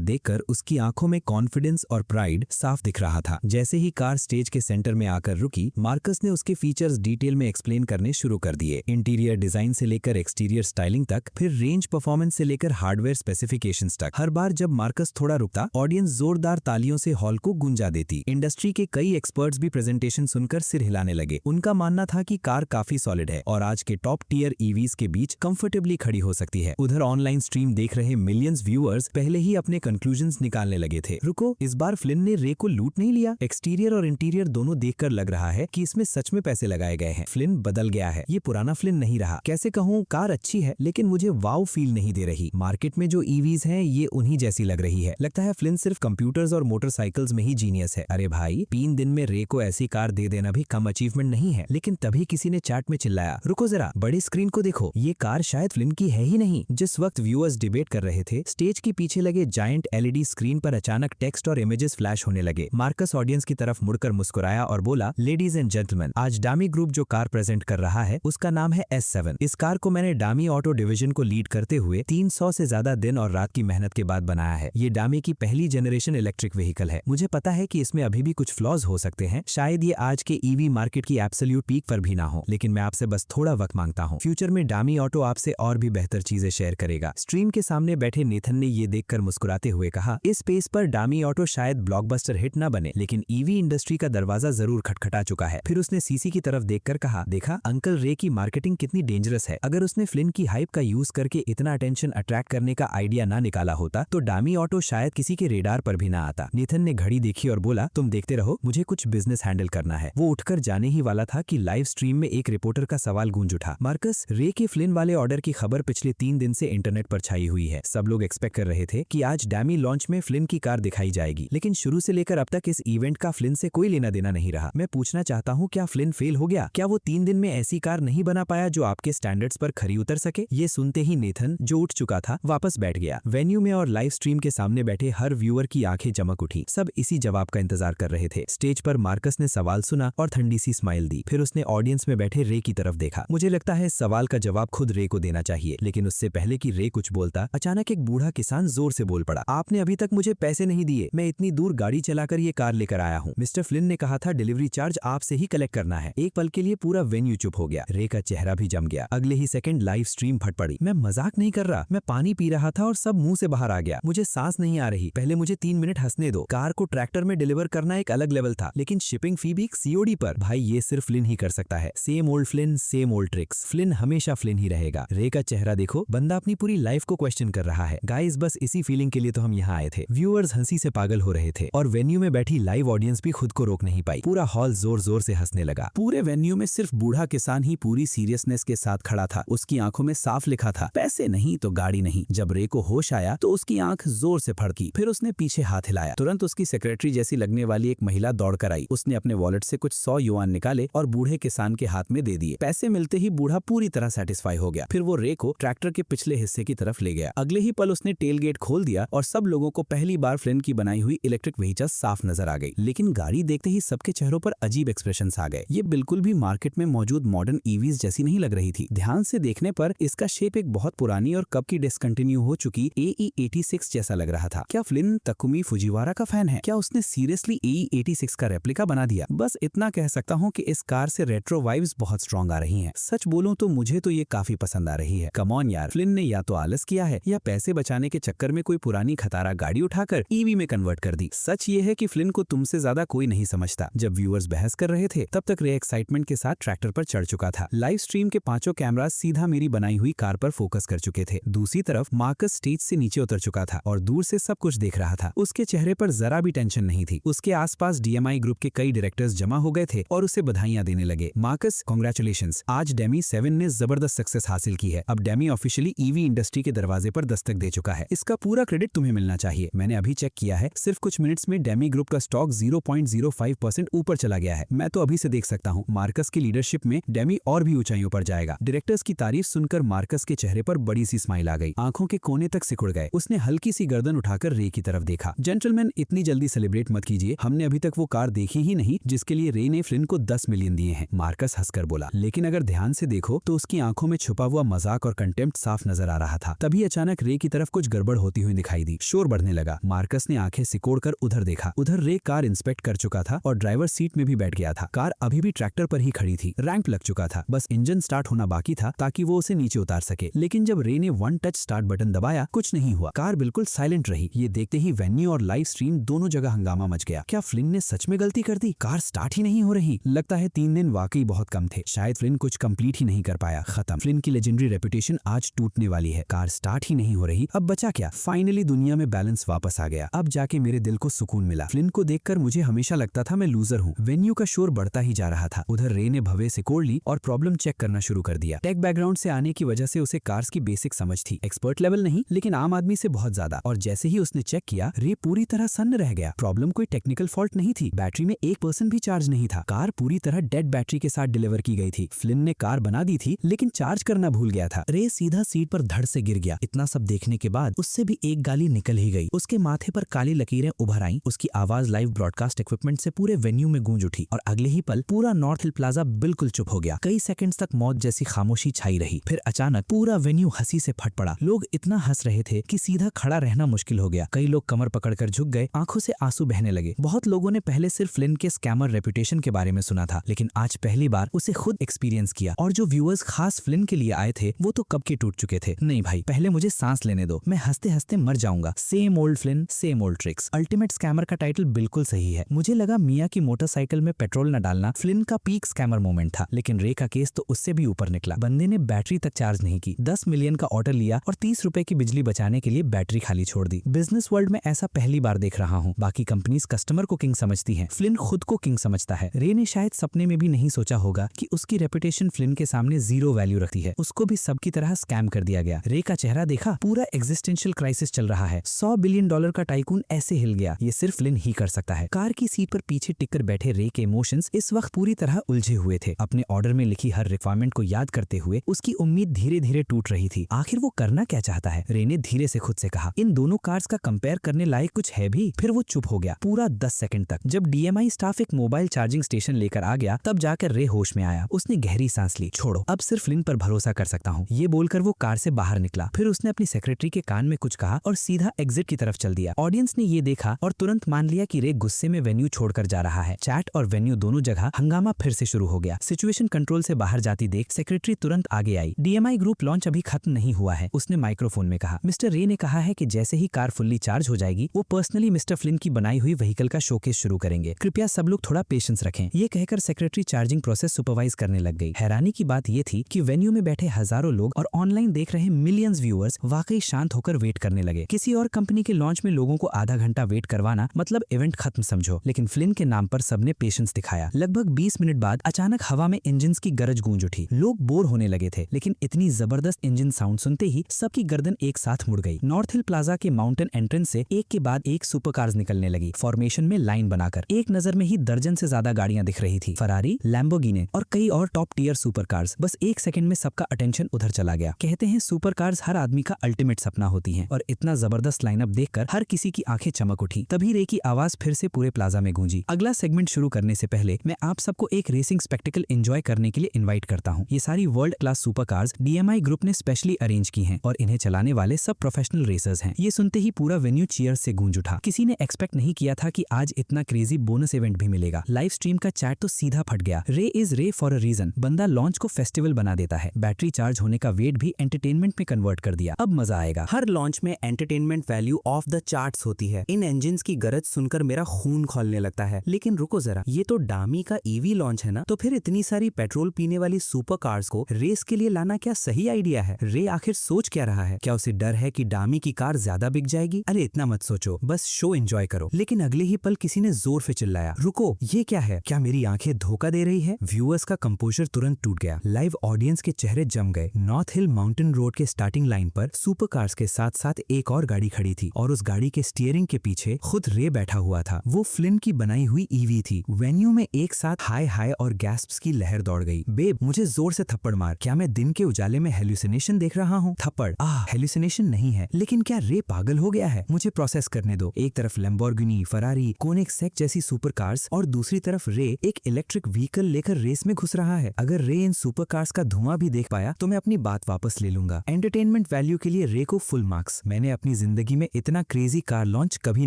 देखकर उसकी आंखों में कॉन्फिडेंस और प्राइड साफ दिख रहा था। जैसे ही कार स्टेज के सेंटर में आकर रुकी, मार्कस ने उसके फीचर्स डिटेल में एक्सप्लेन करने शुरू कर दिए, इंटीरियर डिजाइन से लेकर एक्सटीरियर स्टाइलिंग तक, फिर रेंज परफॉर्मेंस से लेकर हार्डवेयर स्पेसिफिकेशंस तक। हर बार जब मार्कस थोड़ा रुकता, ऑडियंस जोरदार तालियों से हॉल को गूंजा देती। इंडस्ट्री के कई एक्सपर्ट्स भी प्रेजेंटेशन सुनकर सिर हिलाने लगे। उनका मानना था कि कार काफी सॉलिड है और आज के टॉप टियर ईवीज के बीच कंफर्टेबली खड़ी हो सकती है। उधर ऑनलाइन स्ट्रीम देख रहे मिलियंस व्यूअर्स पहले ही अपने कंक्लूजन्स निकालने लगे थे। रुको, इस बार फ्लिन ने रे को लूट नहीं लिया? एक्सटीरियर और इंटीरियर दोनों देखकर लग रहा है कि इसमें सच में पैसे लगाए गए हैं। फ्लिन बदल गया है, ये पुराना फ्लिन नहीं रहा। कैसे कहूँ, कार अच्छी है लेकिन मुझे वाव फील नहीं दे रही। मार्केट में जो ईवीज हैं ये उन्हीं जैसी लग रही है। लगता है फ्लिन सिर्फ कंप्यूटर्स और मोटरसाइकिल्स में ही जीनियस है। अरे भाई, 3 दिन में रे को ऐसी कार दे देना भी कम अचीवमेंट नहीं है। लेकिन तभी किसी ने चैट में चिल्लाया, रुको जरा, बड़े स्क्रीन को देखो, ये कार शायद फ्लिन की है ही नहीं। जिस वक्त व्यूअर्स डिबेट कर रहे थे, स्टेज के पीछे लगे जायंट एलईडी स्क्रीन पर अचानक टेक्स्ट और इमेजेस फ्लैश होने लगे। मार्कस ऑडियंस की तरफ मुड़कर मुस्कुराया और बोला, लेडीज एंड जेंटलमैन, आज डामी ग्रुप जो कार प्रेजेंट कर रहा है उसका नाम है S7। इस कार को मैंने डामी ऑटो डिवीजन को लीड करते हुए 300 से ज्यादा दिन और रात की मेहनत के बाद बनाया है। ये डामी की पहली जनरेशन इलेक्ट्रिक व्हीकल है। मुझे पता है कि इसमें अभी भी कुछ फ्लॉज हो सकते हैं, शायद ये आज के ईवी मार्केट की एब्सोल्यूट पीक पर भी ना हो, लेकिन मैं आपसे बस थोड़ा वक्त मांगता हूँ। फ्यूचर में डामी ऑटो आपसे और भी बेहतर चीजें शेयर करेगा। स्ट्रीम के सामने बैठे नेथन ने ये देखकर मुस्कुराते हुए कहा, इस स्पेस पर डामी ऑटो शायद ब्लॉकबस्टर हिट ना बने, लेकिन ईवी इंडस्ट्री का दरवाजा जरूर खटखटा चुका है। फिर उसने सीसी की तरफ देखकर कहा, देखा अंकल रे की मार्केटिंग कितनी डेंजरस है। अगर उसने फ्लिन की हाइप का यूज करके इतना अटेंशन अट्रैक्ट करने का आइडिया ना निकाला होता तो डामी ऑटो शायद किसी के रेडार पर भी ना आता। नेथन ने घड़ी देखी और बोला, तुम देखते रहो, मुझे कुछ बिजनेस हैंडल करना है। वो उठकर जाने ही वाला था कि लाइव स्ट्रीम में एक रिपोर्टर का सवाल गूंज उठा, मार्कस, रे के फ्लिन वाले ऑर्डर की खबर पिछले 3 दिन से इंटरनेट पर छाई हुई है। सब लोग एक्सपेक्ट कर रहे थे कि आज डामी लॉन्च में फ्लिन की कार दिखाई जाएगी, लेकिन शुरू से लेकर अब तक इस इवेंट का फ्लिन से कोई लेना देना नहीं रहा। मैं पूछना चाहता हूँ, क्या फ्लिन फेल हो गया? क्या वो 3 दिन में ऐसी कार नहीं बना पाया जो आपके स्टैंडर्ड्स पर खरी उतर सके? ये सुनते ही नेथन, जो उठ चुका था, वापस बैठ गया। वेन्यू में और लाइव स्ट्रीम के सामने बैठे हर व्यूअर की आंखें चमक उठी। सब इसी जवाब का इंतजार कर रहे थे। स्टेज पर मार्कस ने सवाल सुना और ठंडी सी स्माइल दी। फिर उसने ऑडियंस में बैठे रे की तरफ देखा। मुझे लगता है इस सवाल का जवाब खुद रे को देना चाहिए, लेकिन उससे पहले कि रे कुछ बोलता, अचानक एक बूढ़ा किसान जोर से बोल पड़ा, आपने अभी तक मुझे पैसे नहीं दिए। मैं इतनी दूर गाड़ी चलाकर ये कार लेकर आया हूँ। मिस्टर फ्लिन ने कहा था डिलीवरी चार्ज आपसे ही कलेक्ट करना है। एक पल के लिए पूरा वेन्यू चुप हो गया। रे का चेहरा भी जम गया। अगले ही सेकंड लाइव स्ट्रीम फट पड़ी। मैं मजाक नहीं कर रहा, मैं पानी पी रहा था और सब मुंह से बाहर आ गया। मुझे सांस नहीं आ रही। पहले मुझे 3 मिनट हंसने दो। कार को ट्रैक्टर में डिलीवर करना एक अलग लेवल था, लेकिन शिपिंग फी भी COD पर। भाई, ये सिर्फ फ्लिन ही कर सकता है। Same old Flint, same old tricks. Flint हमेशा फ्लिन ही रहेगा। रे का चेहरा देखो, बंदा अपनी पूरी लाइफ को क्वेश्चन कर रहा है। गाइस, बस इसी फीलिंग के लिए तो हम यहाँ आए थे। व्यूअर्स हंसी से पागल हो रहे थे और वेन्यू में बैठी लाइव ऑडियंस भी खुद को रोक नहीं पाई। पूरा हॉल जोर जोर से हंसने लगा। पूरे वेन्यू में सिर्फ बूढ़ा किसान ही पूरी सीरियसनेस के साथ खड़ा था। उसकी आंखों में साफ लिखा था, पैसे नहीं तो गाड़ी नहीं। जब रे को होश आया तो उसकी आंख जोर से फड़की। फिर उसने पीछे हाथ हिलाया। तुरंत उसकी सेक्रेटरी जैसी लगने वाली एक महिला दौड़कर आई। उसने अपने वॉलेट से कुछ 100 युआन निकाले और बूढ़े किसान के हाथ में दे दिए। पैसे मिलते ही बूढ़ा पूरी तरह सेटिस्फाई हो गया। फिर वो रे को ट्रैक्टर के पिछले हिस्से की तरफ ले गया। अगले ही पल उसने टेल गेट खोल दिया और सब लोगों को पहली बार फ्लिन की बनाई हुई इलेक्ट्रिक व्हीकल साफ नजर आ गई। लेकिन गाड़ी देखते ही सबके चेहरों पर अजीब एक्सप्रेशंस आ गए। ये बिल्कुल भी मार्केट में मौजूद मॉडर्न ईवीज जैसी नहीं लग रही थी। ध्यान से देखने पर इसका शेप एक बहुत पुरानी और कब की डिसकंटिन्यू हो चुकी AE86 जैसा लग रहा था। क्या फ्लिन तकुमी फुजिवारा का फैन है? क्या उसने सीरियसली AE86 का रेप्लिका बना दिया? बस इतना कह सकता हूँ कि इस कार से रेट्रो वाइब्स बहुत स्ट्रॉन्ग आ रही हैं। सच बोलूं तो मुझे तो ये काफी पसंद आ रही है। कम ऑन यार, फ्लिन ने या तो आलस किया है या पैसे बचाने के चक्कर में कोई पुरानी खतारा गाड़ी उठाकर ईवी में कन्वर्ट कर दी। सच ये है कि फ्लिन को तुमसे ज्यादा कोई नहीं समझता। जब व्यूअर्स बहस कर रहे थे तब तक रे एक्साइटमेंट के साथ ट्रैक्टर पर चढ़ चुका था। लाइव स्ट्रीम के 5 कैमरास सीधा मेरी बनाई हुई कार पर फोकस कर चुके थे। दूसरी तरफ मार्कस स्टेज से नीचे उतर चुका था और दूर से सब कुछ देख रहा था। उसके चेहरे पर जरा भी टेंशन नहीं थी। उसके आसपास DMI ग्रुप के कई डायरेक्टर्स जमा हो गए थे और उसे बधाइयां देने लगे। मार्कस, कांग्रेचुलेशंस, आज डेमी 7 ने जबरदस्त सक्सेस हासिल की है। अब डेमी ऑफिशियली ईवी इंडस्ट्री के दरवाजे पर दस्तक दे चुका है। इसका पूरा क्रेडिट तुम्हें मिलना चाहिए। मैंने अभी चेक किया है, सिर्फ कुछ मिनट्स में डेमी ग्रुप का स्टॉक 0.05% ऊपर चला गया है। मैं तो अभी से देख सकता हूँ मार्कस की लीडरशिप में डेमी और भी ऊंचाइयों पर जाएगा। डायरेक्टर्स की तारीफ सुनकर मार्कस के चेहरे पर बड़ी सी स्माइल आ गई। आंखों के कोने तक सिकुड़ गए। उसने हल्की सी गर्दन उठाकर रे की तरफ देखा। जेंटलमैन, इतनी जल्दी सेलिब्रेट मत कीजिए। हमने अभी तक वो कार देखी ही नहीं जिसके लिए रे ने फ्लिन को 10 मिलियन दिए हैं। मार्कस हंसकर बोला, लेकिन अगर ध्यान से देखो तो उसकी आंखों में छुपा हुआ मजाक और कंटेम्प्ट साफ नजर आ रहा था। तभी अचानक रे की तरफ कुछ गड़बड़ होती हुई दिखाई दी। शोर बढ़ने लगा। मार्कस ने आंखें सिकोड़कर उधर देखा। उधर रे कार इंस्पेक्ट कर चुका था और ड्राइवर सीट में भी बैठ गया था। कार अभी भी ट्रैक्टर पर ही खड़ी थी। रैंप लग चुका था, बस इंजन स्टार्ट होना बाकी था ताकि वो उसे नीचे उतार सके। लेकिन जब रे ने वन टच स्टार्ट बटन दबाया, कुछ नहीं हुआ। कार बिल्कुल साइलेंट रही। ये देखते ही वेन्यू और लाइव स्ट्रीम दोनों जगह हंगामा मच गया। क्या फ्लिन ने सच में गलती कर दी? कार स्टार्ट ही नहीं हो रही। लगता है 3 दिन वाकई बहुत कम थे। शायद फ्लिन कुछ कंप्लीट ही नहीं कर पाया। खत्म। फ्लिन की लेजेंडरी रेपुटेशन आज टूटने वाली है। कार स्टार्ट ही नहीं हो रही। अब बचा क्या? फाइनली दुनिया में बैलेंस वापस आ गया। अब जाके मेरे दिल को सुकून मिला। फ्लिन को देखकर मुझे हमेशा लगता था मैं लूजर हूँ। वेन्यू का शोर बढ़ता ही जा रहा था। उधर रे ने भवे सिकोड़ ली और प्रॉब्लम चेक करना शुरू कर दिया। टेक बैकग्राउंड से आने की वजह से उसे कार्स की बेसिक समझ थी। एक्सपर्ट लेवल नहीं, लेकिन आम आदमी से बहुत ज्यादा। और जैसे ही उसने चेक किया, रे पूरी तरह सन्न रह गया। प्रॉब्लम कोई टेक्निकल फॉल्ट नहीं थी। बैटरी में 1% भी चार्ज नहीं था। कार पूरी तरह डेड बैटरी के साथ डिलीवर की गई थी। फ्लिन ने कार बना दी थी, लेकिन चार्ज करना भूल गया था। रे सीधा सीट पर धड़ से गिर गया। इतना सब देखने के बाद उससे भी एक गाली निकल ही गई। उसके माथे पर काली लकीरें उभर आईं। उसकी आवाज लाइव ब्रॉडकास्ट इक्विपमेंट से पूरे वेन्यू में गूंज उठी और अगले ही पल पूरा नॉर्थ हिल प्लाजा बिल्कुल चुप हो गया। कई सेकंड्स तक मौत जैसी खामोशी छाई रही। फिर अचानक पूरा वेन्यू हंसी से फट पड़ा। लोग इतना हंस रहे थे कि सीधा खड़ा रहना मुश्किल हो गया। कई लोग कमर पकड़कर झुक गए, आंखों से आंसू बहने लगे। बहुत लोगों ने पहले सिर्फ फ्लिन के स्कैमर रेपुटेशन के बारे में सुना था, लेकिन आज पहली बार उसे खुद एक्सपीरियंस किया। और जो व्यूअर्स खास फ्लिन के लिए आए थे, वो तो कब के टूट चुके थे। नहीं भाई, पहले मुझे सांस लेने दो, मैं हंसते हंसते मर जाऊंगा। Same old Flint, same old tricks. Ultimate scammer का टाइटल बिल्कुल सही है। मुझे लगा मिया की मोटरसाइकिल में पेट्रोल न डालना फ्लिन का पीक स्कैमर मोमेंट था, लेकिन रे का केस तो उससे भी ऊपर निकला। बंदे ने बैटरी तक चार्ज नहीं की, 10 मिलियन का ऑर्डर लिया और 30 रुपए की बिजली बचाने के लिए बैटरी खाली छोड़ दी। बिजनेस वर्ल्ड में ऐसा पहली बार देख रहा हूँ। बाकी कंपनीज कस्टमर को किंग समझती हैं, फ्लिन खुद को किंग समझता है। रे ने शायद सपने में भी नहीं सोचा होगा कि उसकी रेपुटेशन फ्लिन के सामने जीरो वैल्यू रखती है। उसको भी सबकी तरह स्कैम कर दिया गया। रे का चेहरा देखा, पूरा एग्जिस्टेंशियल क्राइसिस चल रहा है। $100 बिलियन का टाइकून ऐसे हिल गया, ये सिर्फ फ्लिन ही कर सकता है। कार की सीट पर पीछे टिककर बैठे रे के इमोशंस इस वक्त पूरी तरह उलझे हुए थे। अपने ऑर्डर में लिखी हर रिक्वायरमेंट को याद करते हुए उसकी उम्मीद धीरे धीरे टूट रही थी। आखिर वो करना क्या चाहता है? रे ने धीरे से खुद से कहा, इन दोनों कार्स का कंपेयर करने लायक कुछ है भी? फिर वो चुप हो गया पूरा 10 सेकंड तक। जब DMI स्टाफ एक मोबाइल चार्जिंग स्टेशन लेकर आ गया, तब जाकर रे होश में आया। उसने गहरी सांस ली। छोड़ो, अब सिर्फ फ्लिन पर भरोसा कर सकता हूँ, ये बोलकर वो कार से बाहर निकला। फिर उसने अपनी सेक्रेटरी के कान में कुछ कहा और सीधा एग्जिट की तरफ चल दिया। ऑडियंस ने ये देखा और तुरंत मान लिया कि रे गुस्से में वेन्यू छोड़कर जा रहा है। चैट और वेन्यू दोनों जगह हंगामा फिर से शुरू हो गया। सिचुएशन कंट्रोल से बाहर जाती देख सेक्रेटरी तुरंत आगे आई। DMI ग्रुप लॉन्च अभी खत्म नहीं हुआ है, उसने माइक्रोफोन में कहा। मिस्टर रे ने कहा है कि जैसे ही कार फुल्ली चार्ज हो जाएगी, वो पर्सनली मिस्टर फ्लिन की बनाई हुई व्हीकल का शोकेस शुरू करेंगे। कृपया सब लोग थोड़ा पेशेंस रखें। ये कहकर सेक्रेटरी चार्जिंग प्रोसेस सुपरवाइज करने लग गई। हैरानी की बात ये थी कि वेन्यू में बैठे हजारों लोग और ऑनलाइन देख रहे मिलियंस व्यूअर्स वाकई शांत होकर वेट करने लगे। किसी और कंपनी के लॉन्च में लोगों को आधा घंटा वेट करवाना मतलब इवेंट खत्म समझो, लेकिन फ्लिन के नाम पर सबने पेशेंस दिखाया। लगभग 20 मिनट बाद अचानक हवा में इंजन की गरज गूंज उठी। लोग बोर होने लगे थे, लेकिन इतनी जबरदस्त इंजन साउंड सुनते ही सबकी गर्दन एक साथ मुड़ गई। नॉर्थ हिल प्लाजा के माउंटेन एंट्रेंस से एक के बाद एक सुपर कार्स निकलने लगी, फॉर्मेशन में लाइन बनाकर। एक नजर में ही दर्जन से ज्यादा गाड़ियां दिख रही थी, फरारी, लैम्बोर्गिनी और कई और टॉप टियर सुपर कार्स। बस एक सेकंड में सबका अटेंशन उधर चला गया। कहते हैं सुपर कार्स हर आदमी का अल्टीमेट सपना होती हैं, और इतना जबरदस्त लाइनअप देखकर हर किसी की आंखें चमक उठी। तभी रे की आवाज फिर से पूरे प्लाजा में गूंजी। अगला सेगमेंट शुरू करने से पहले मैं आप सबको एक रेसिंग स्पेक्टिकल एंजॉय करने के लिए इन्वाइट करता हूँ। ये सारी world class super cars DMI group ने स्पेशली अरेंज की हैं और इन्हें चलाने वाले सब प्रोफेशनल रेसर्स हैं। ये सुनते ही पूरा वेन्यू चीयर से गूंज उठा। किसी ने एक्सपेक्ट नहीं किया था कि आज इतना क्रेजी बोनस इवेंट भी मिलेगा। लाइव स्ट्रीम का चैट तो सीधा फट गया। रे इज रे फॉर अ रीजन। बंदा लॉन्च को फेस्टिवल बना देता है। बैटरी चार्ज होने का वेट भी एंटरटेनमेंट में कन्वर्ट कर दिया। अब मजा आएगा। हर लॉन्च में entertainment value of the charts होती है। इन इंजन्स की गरज सुनकर मेरा खून खौलने लगता है। लेकिन रुको जरा, ये तो डामी का EV लॉन्च है ना? तो फिर इतनी सारी पेट्रोल पीने वाली सुपर कार्स को रेस के लिए लाना क्या सही आइडिया है? रे आखिर सोच क्या रहा है? क्या उसे डर है कि डामी की कार ज्यादा बिक जाएगी? अरे इतना मत सोचो, बस शो एंजॉय करो। लेकिन अगले ही पल किसी ने जोर से चिल्लाया, रुको, ये क्या है? क्या मेरी आंखें धोखा दे रही है? व्यूअर्स का कंपोजर तुरंत टूट गया। लाइव ऑडियंस के चेहरे जम गए। नॉर्थ हिल माउंटेन रोड के स्टार्टिंग लाइन पर सुपर कार्स के साथ साथ एक और गाड़ी खड़ी थी और उस गाड़ी के स्टीयरिंग के पीछे खुद रे बैठा हुआ था। वो फ्लिन की बनाई हुई EV थी। वेन्यू में एक साथ हाय हाय और गैस्प्स की लहर दौड़ गई। बेब, मुझे जोर से थप्पड़ मार। क्या मैं दिन के उजाले में हेल्यूसिनेशन देख रहा हूँ? थप्पड़, हेल्यूसिनेशन नहीं है, लेकिन क्या रे पागल हो गया है? मुझे प्रोसेस करने दो। एक तरफ लैम्बोर्गिनी, फरारी, कोनिग्सेक जैसी सुपर कार्स और दूसरी तरफ रे एक इलेक्ट्रिक व्हीकल लेकर रेस में घुस रहा है। अगर रे इन सुपर कार्स का धुआं भी देख पाया तो मैं अपनी बात वापस ले लूंगा। एंटरटेनमेंट वैल्यू के लिए रे को फुल मार्क्स। मैंने अपनी जिंदगी में इतना क्रेजी कार लॉन्च कभी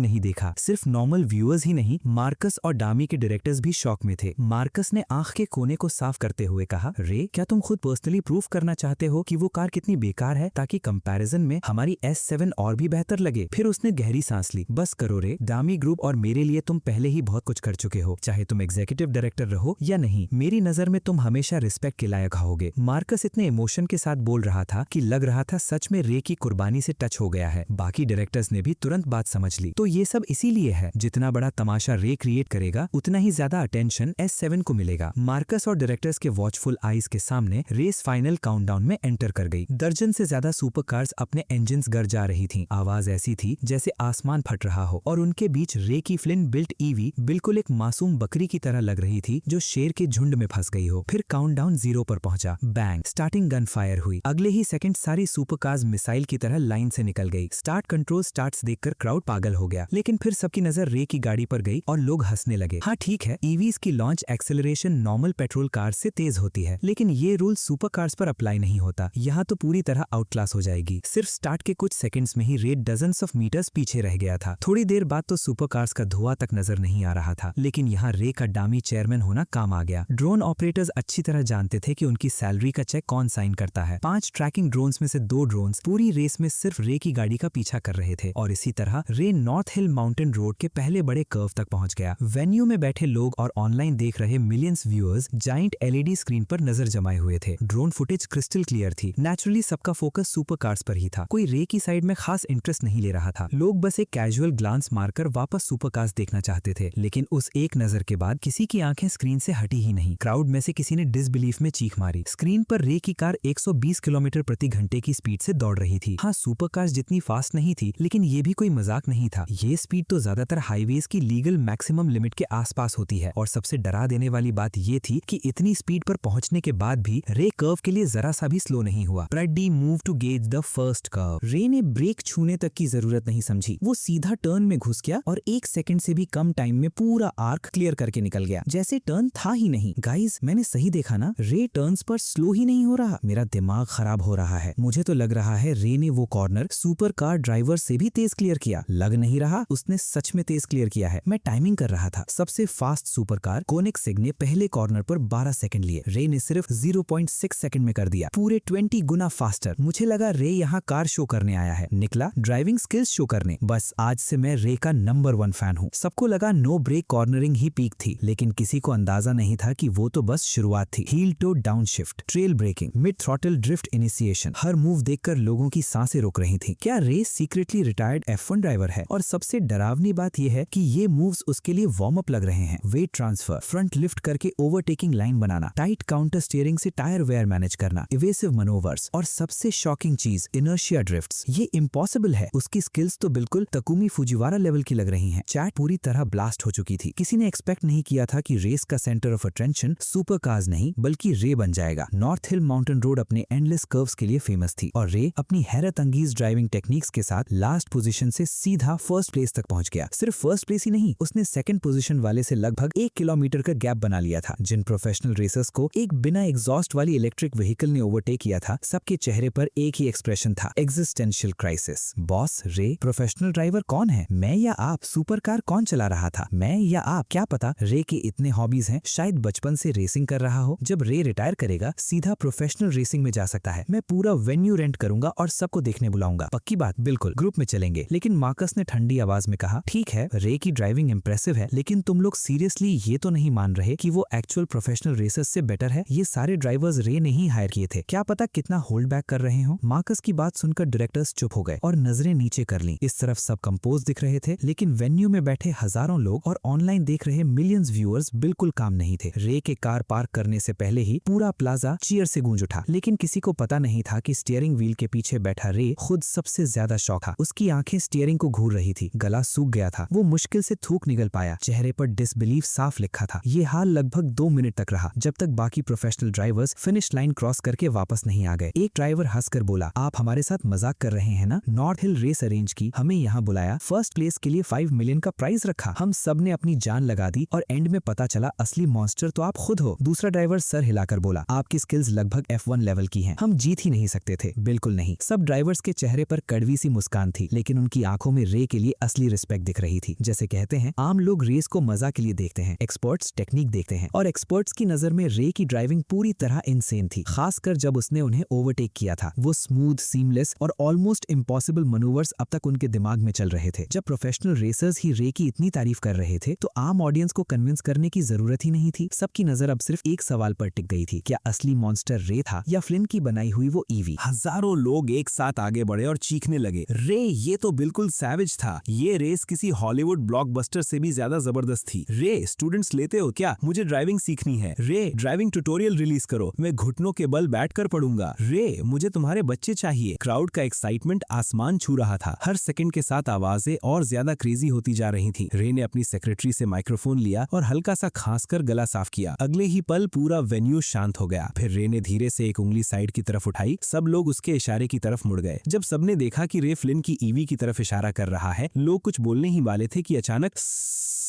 नहीं देखा। सिर्फ नॉर्मल व्यूअर्स ही नहीं, मार्कस और डामी के डायरेक्टर्स भी शॉक में थे। मार्कस ने आंख के कोने को साफ करते हुए कहा, रे क्या तुम खुद पर्सनली प्रूफ करना चाहते हो कि वो कार कितनी बेकार है ताकि कंपैरिजन में हमारी S7 और भी बेहतर लगे? फिर उसने गहरी सांस ली। बस करो रे, डामी ग्रुप और मेरे लिए तुम पहले ही बहुत कुछ कर चुके हो। चाहे तुम एग्जीक्यूटिव डायरेक्टर रहो या नहीं, मेरी नजर में तुम हमेशा रिस्पेक्ट के लायक होगे। मार्कस इतने इमोशन के साथ बोल रहा था कि लग रहा था सच में रे की कुर्बानी से टच हो गया है। बाकी डायरेक्टर्स ने भी तुरंत बात समझ ली। तो ये सब इसीलिए है, जितना बड़ा तमाशा रे क्रिएट करेगा उतना ही ज्यादा अटेंशन S7 को मिलेगा। मार्कस और डायरेक्टर्स के वॉचफुल आईज के सामने रेस फाइनल काउंटडाउन में एंटर कर गई। दर्जन से ज्यादा सुपर कार्स अपने इंजन्स गर जा रही थी। आवाज ऐसी थी जैसे आसमान फट रहा हो और उनके बीच रे की फ्लिन बिल्ट ईवी बिल्कुल एक मासूम बकरी की तरह लग रही थी जो शेर के झुंड में फंस गई हो। फिर काउंटडाउन 0 पर पहुंचा। बैंग, स्टार्टिंग गन फायर हुई। अगले ही सेकंड सारी सुपर कार्स मिसाइल की तरह लाइन से निकल गई। स्टार्ट कंट्रोल स्टार्ट्स देखकर क्राउड पागल हो गया। लेकिन फिर सबकी नजर रे की गाड़ी पर गई और लोग हंसने लगे। हाँ ठीक है, ईवीज की launch acceleration normal petrol car से तेज होती है, लेकिन ये रूल सुपर कार्स पर अप्लाई नहीं होता। यहाँ तो पूरी तरह आउट क्लास हो जाएगी। सिर्फ स्टार्ट के कुछ सेकंड्स में ही रे डजन्स ऑफ मीटर्स पीछे रह गया था। थोड़ी देर बाद तो सुपर कार्स का धुआं तक नजर नहीं आ रहा था, लेकिन यहाँ रे का डामी चेयरमैन होना काम आ गया। ड्रोन ऑपरेटर्स अच्छी तरह जानते थे कि उनकी सैलरी का चेक कौन साइन करता है। 5 ट्रैकिंग ड्रोन्स में से 2 ड्रोन्स पूरी रेस में सिर्फ रे की गाड़ी का पीछा कर रहे थे और इसी तरह रे नॉर्थ हिल माउंटेन रोड के पहले बड़े कर्व तक पहुंच गया। वेन्यू में बैठे लोग और ऑनलाइन देख रहे millions viewers giant LED screen पर नजर जमाए हुए थे। ड्रोन फुटेज क्रिस्टल क्लियर थी। नेचुरली सबका फोकस सुपर कार्स पर ही था। कोई रे की साइड में खास इंटरेस्ट नहीं ले रहा था। लोग बस एक कैजुअल ग्लांस मारकर वापस सुपर कार्स देखना चाहते थे। लेकिन उस एक नजर के बाद किसी की आंखें स्क्रीन से हटी ही नहीं। क्राउड में से किसी ने डिसबिलीफ में चीख मारी। स्क्रीन पर रे की कार 120 किलोमीटर प्रति घंटे की स्पीड से दौड़ रही थी। हाँ, सुपर कार्स जितनी फास्ट नहीं थी, लेकिन ये भी कोई मजाक नहीं था। ये स्पीड तो ज्यादातर हाईवेज की लीगल मैक्सिमम लिमिट के आसपास होती है। और सबसे डरा देने वाली बात ये थी कि इतनी स्पीड पर पहुंचने के बाद भी रे कर्व के लिए जरा सा भी स्लो नहीं हुआ। प्रेडी move to gauge the first curve. Ray ने ब्रेक छूने तक की जरूरत नहीं समझी। वो सीधा टर्न में घुस गया और 1 सेकंड से भी कम टाइम में पूरा आर्क क्लियर करके निकल गया, जैसे टर्न था ही नहीं। गाइस, मैंने सही देखा ना? रे टर्न्स पर स्लो ही नहीं हो रहा। मेरा दिमाग खराब हो रहा है। मुझे तो लग रहा है रे ने वो कॉर्नर सुपर कार ड्राइवर से भी तेज क्लियर किया। लग नहीं रहा उसने सच में तेज क्लियर किया है। मैं टाइमिंग कर रहा था। सबसे फास्ट सुपर कार कोनिग्सेग ने पहले कॉर्नर पर 12 सेकंड लिए। रे ने सिर्फ 0.6 सेकंड में कर दिया, पूरे 20 गुना फास्टर। मुझे लगा रे यहाँ कार शो करने आया है, निकला ड्राइविंग स्किल्स शो करने। बस आज से मैं रे का नंबर 1 फैन हूँ। सबको लगा नो ब्रेक कॉर्नरिंग ही पीक थी, लेकिन किसी को अंदाजा नहीं था कि वो तो बस शुरुआत थी। Heel toe downshift, trail braking, mid throttle drift initiation, हर मूव देखकर लोगों की सांसें रुक रही थी। क्या रे सीक्रेटली रिटायर्ड F1 ड्राइवर है? और सबसे डरावनी बात यह है कि ये मूव्स उसके लिए वार्म अप लग रहे हैं। वेट ट्रांसफर, फ्रंट लिफ्ट करके ओवरटेकिंग लाइन बनाना, टाइट काउंटर स्टीयरिंग से टायर वेयर मैनेज करना, इवेसिव मनोवर्स, और सबसे शॉकिंग चीज इनर्शिया ड्रिफ्ट्स। ये इम्पॉसिबल है। उसकी स्किल्स तो बिल्कुल तकुमी फुजिवारा लेवल की लग रही हैं। चैट पूरी तरह ब्लास्ट हो चुकी थी। किसी ने एक्सपेक्ट नहीं किया था कि रेस का centre of attention super cars नहीं बल्कि रे बन जाएगा। नॉर्थ हिल माउंटेन रोड अपने एंडलेस कर्व्स के लिए फेमस थी और रे अपनी हैरत अंगेज ड्राइविंग टेक्निक्स के साथ लास्ट पोजीशन से सीधा फर्स्ट प्लेस तक पहुंच गया। सिर्फ फर्स्ट प्लेस ही नहीं, उसने सेकंड पोजीशन वाले से लगभग 1 किलोमीटर का गैप बना लिया था। जिन प्रोफेशनल रेसर्स को एक बिना एग्जॉस्ट वाली इलेक्ट्रिक व्हीकल ने ओवरटेक किया था, सबके चेहरे पर एक ही एक्सप्रेशन था, एग्जिस्टेंशियल क्राइसिस। बॉस, रे प्रोफेशनल ड्राइवर कौन है? मैं या आप? सुपर कार कौन चला रहा था, मैं या आप? क्या पता रे के इतने हॉबीज हैं, शायद बचपन से रेसिंग कर रहा हो। जब रे रिटायर करेगा सीधा प्रोफेशनल रेसिंग में जा सकता है। मैं पूरा वेन्यू रेंट करूंगा और सबको देखने बुलाऊंगा। पक्की बात? बिल्कुल, ग्रुप में चलेंगे। लेकिन मार्कस ने ठंडी आवाज में कहा, ठीक है रे की ड्राइविंग इंप्रेसिव है, लेकिन तुम लोग सीरियसली ये तो नहीं मान रहे कि वो एक्चुअल प्रोफेशनल रेसर्स से बेटर है? ये सारे ड्राइवर्स रे ने ही हायर किए थे। क्या पता कितना होल्ड बैक कर रहे हो। मार्कस की बात सुनकर डायरेक्टर्स चुप हो गए और नजरें नीचे कर लीं। इस तरफ सब कंपोज दिख रहे थे, लेकिन वेन्यू में बैठे हजारों लोग और ऑनलाइन देख रहे मिलियंस व्यूअर्स बिल्कुल काम नहीं थे। रे के कार पार्क करने से पहले ही पूरा प्लाजा चीयर से गूंज उठा, लेकिन किसी को पता नहीं था कि स्टीयरिंग व्हील के पीछे बैठा रे खुद सबसे ज्यादा शौक था। उसकी आंखें स्टीयरिंग को घूर रही थी, गला सूख गया था, वो मुश्किल से थूक निकल पाया, चेहरे पर डिसबिलीफ साफ लिखा था। ये हाल लगभग 2 मिनट तक रहा, जब तक बाकी professional drivers finish line cross करके वापस नहीं आ गए। एक ड्राइवर हंसकर बोला, आप हमारे साथ मजाक कर रहे हैं ना? नॉर्थ हिल रेस अरेंज की, हमें यहाँ बुलाया, फर्स्ट प्लेस के लिए 5 मिलियन का प्राइज रखा, हम सब ने अपनी जान लगा दी और एंड में पता चला असली मॉन्स्टर तो आप खुद हो। दूसरा ड्राइवर सर हिलाकर बोला, आपकी स्किल्स लगभग F1 लेवल की हैं। हम जीत ही नहीं सकते थे। बिल्कुल नहीं। सब ड्राइवर्स के चेहरे पर कड़वी सी मुस्कान थी, लेकिन उनकी आंखों में रे के लिए असली रिस्पेक्ट दिख रही थी। जैसे कहते हैं, आम लोग रेस को मजा के लिए देखते हैं, एक्सपर्ट्स टेक्निक देखते हैं, और एक्सपर्ट्स की नजर में रे की ड्राइविंग पूरी तरह इनसेन थी, खासकर जब उसने उन्हें ओवरटेक किया था। वो स्मूथ, सीमलेस और ऑलमोस्ट इम्पॉसिबल मनूवर्स अब तक उनके दिमाग में चल रहे थे। जब प्रोफेशनल रेसर्स ही रे की इतनी तारीफ कर रहे थे तो आम ऑडियंस को कन्विंस करने की जरूरत ही नहीं थी। सबकी नजर अब सिर्फ एक सवाल पर टिक गई थी, क्या असली मॉन्स्टर रे था या फ्लिन की बनाई हुई वो ईवी। हजारों लोग एक साथ आगे बढ़े और चीखने लगे, रे ये तो बिल्कुल सैवेज था। ये रेस किसी हॉलीवुड ब्लॉकबस्टर से भी ज्यादा जबरदस्त थी। रे स्टूडेंट्स लेते हो क्या? मुझे ड्राइविंग सीखनी है। रे ड्राइविंग ट्यूटोरियल रिलीज करो, मैं घुटनों के बल बैठकर पढ़ूंगा। रे मुझे तुम्हारे बच्चे चाहिए। क्राउड का एक्साइटमेंट आसमान छू रहा था। हर सेकंड के साथ आवाजें और ज्यादा क्रेजी होती जा रही थी। रे ने अपनी सेक्रेटरी से माइक्रोफोन लिया और हल्का सा खांसकर गला साफ किया। अगले ही पल पूरा वेन्यू शांत हो गया। फिर रे ने धीरे से एक उंगली साइड की तरफ उठाई। सब लोग उसके इशारे की तरफ मुड़ गए। जब सबने देखा कि रे फ्लिन की ईवी की तरफ इशारा कर रहा है, लोग कुछ बोलने ही वाले थे कि अचानक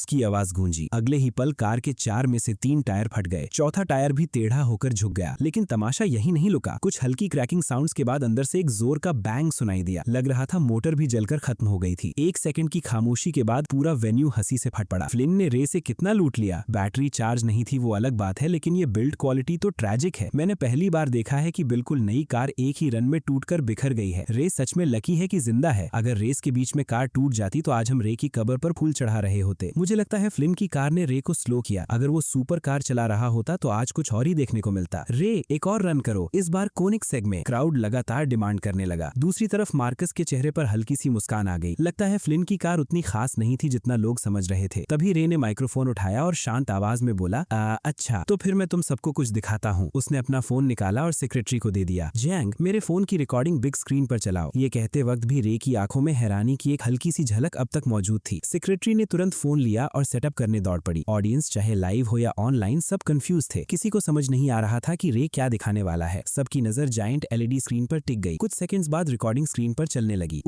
की आवाज गूंजी। अगले ही पल कार के 4 में से 3 टायर फट गए। चौथा टायर भी टेढ़ा होकर झुक गया। लेकिन तमाशा यही नहीं रुका। कुछ हल्की क्रैकिंग साउंड्स के बाद अंदर से एक जोर का बैंग सुनाई दिया। लग रहा था मोटर भी जलकर खत्म हो गई थी। 1 सेकंड की खामोशी के बाद पूरा वेन्यू हंसी से फट पड़ा। फ्लिन ने रे से कितना लूट लिया। बैटरी चार्ज नहीं थी वो अलग बात है, लेकिन ये बिल्ड क्वालिटी तो ट्रैजिक है। मैंने पहली बार देखा है कि बिल्कुल नई कार एक ही रन में टूटकर बिखर गई है। रे सच में लकी है कि जिंदा है। अगर रेस के बीच में कार टूट जाती तो आज हम रे की कब्र पर फूल चढ़ा रहे होते। मुझे लगता है फ्लिन की कार ने रे को स्लो किया। अगर वो सुपर कार चला रहा होता तो आज कुछ और ही देखने को मिलता। रे एक और रन करो, इस बार कोनिग्सेग में। क्राउड लगातार डिमांड करने लगा। दूसरी तरफ मार्कस के चेहरे पर हल्की सी मुस्कान आ गई। लगता है फ्लिन की कार उतनी खास नहीं थी जितना लोग समझ रहे थे। तभी रे ने माइक्रोफोन उठाया और शांत आवाज में बोला, अच्छा तो फिर मैं तुम सबको कुछ दिखाता हूँ। उसने अपना फोन निकाला और सेक्रेटरी को दे दिया। जैंग मेरे फोन की रिकॉर्डिंग बिग स्क्रीन पर चलाओ। ये कहते वक्त भी रे की आंखों में हैरानी की एक हल्की सी झलक अब तक मौजूद थी। सेक्रेटरी ने तुरंत फोन लिया और सेटअप करने दौड़ पड़ी। ऑडियंस चाहे लाइव हो या ऑनलाइन सब कंफ्यूज थे। किसी को समझ नहीं आ रहा था कि रे क्या दिखाने वाला है। सबकी नजर जायंट LED स्क्रीन पर टिक गई। कुछ सेकंड्स बाद रिकॉर्डिंग स्क्रीन पर चलने लगी।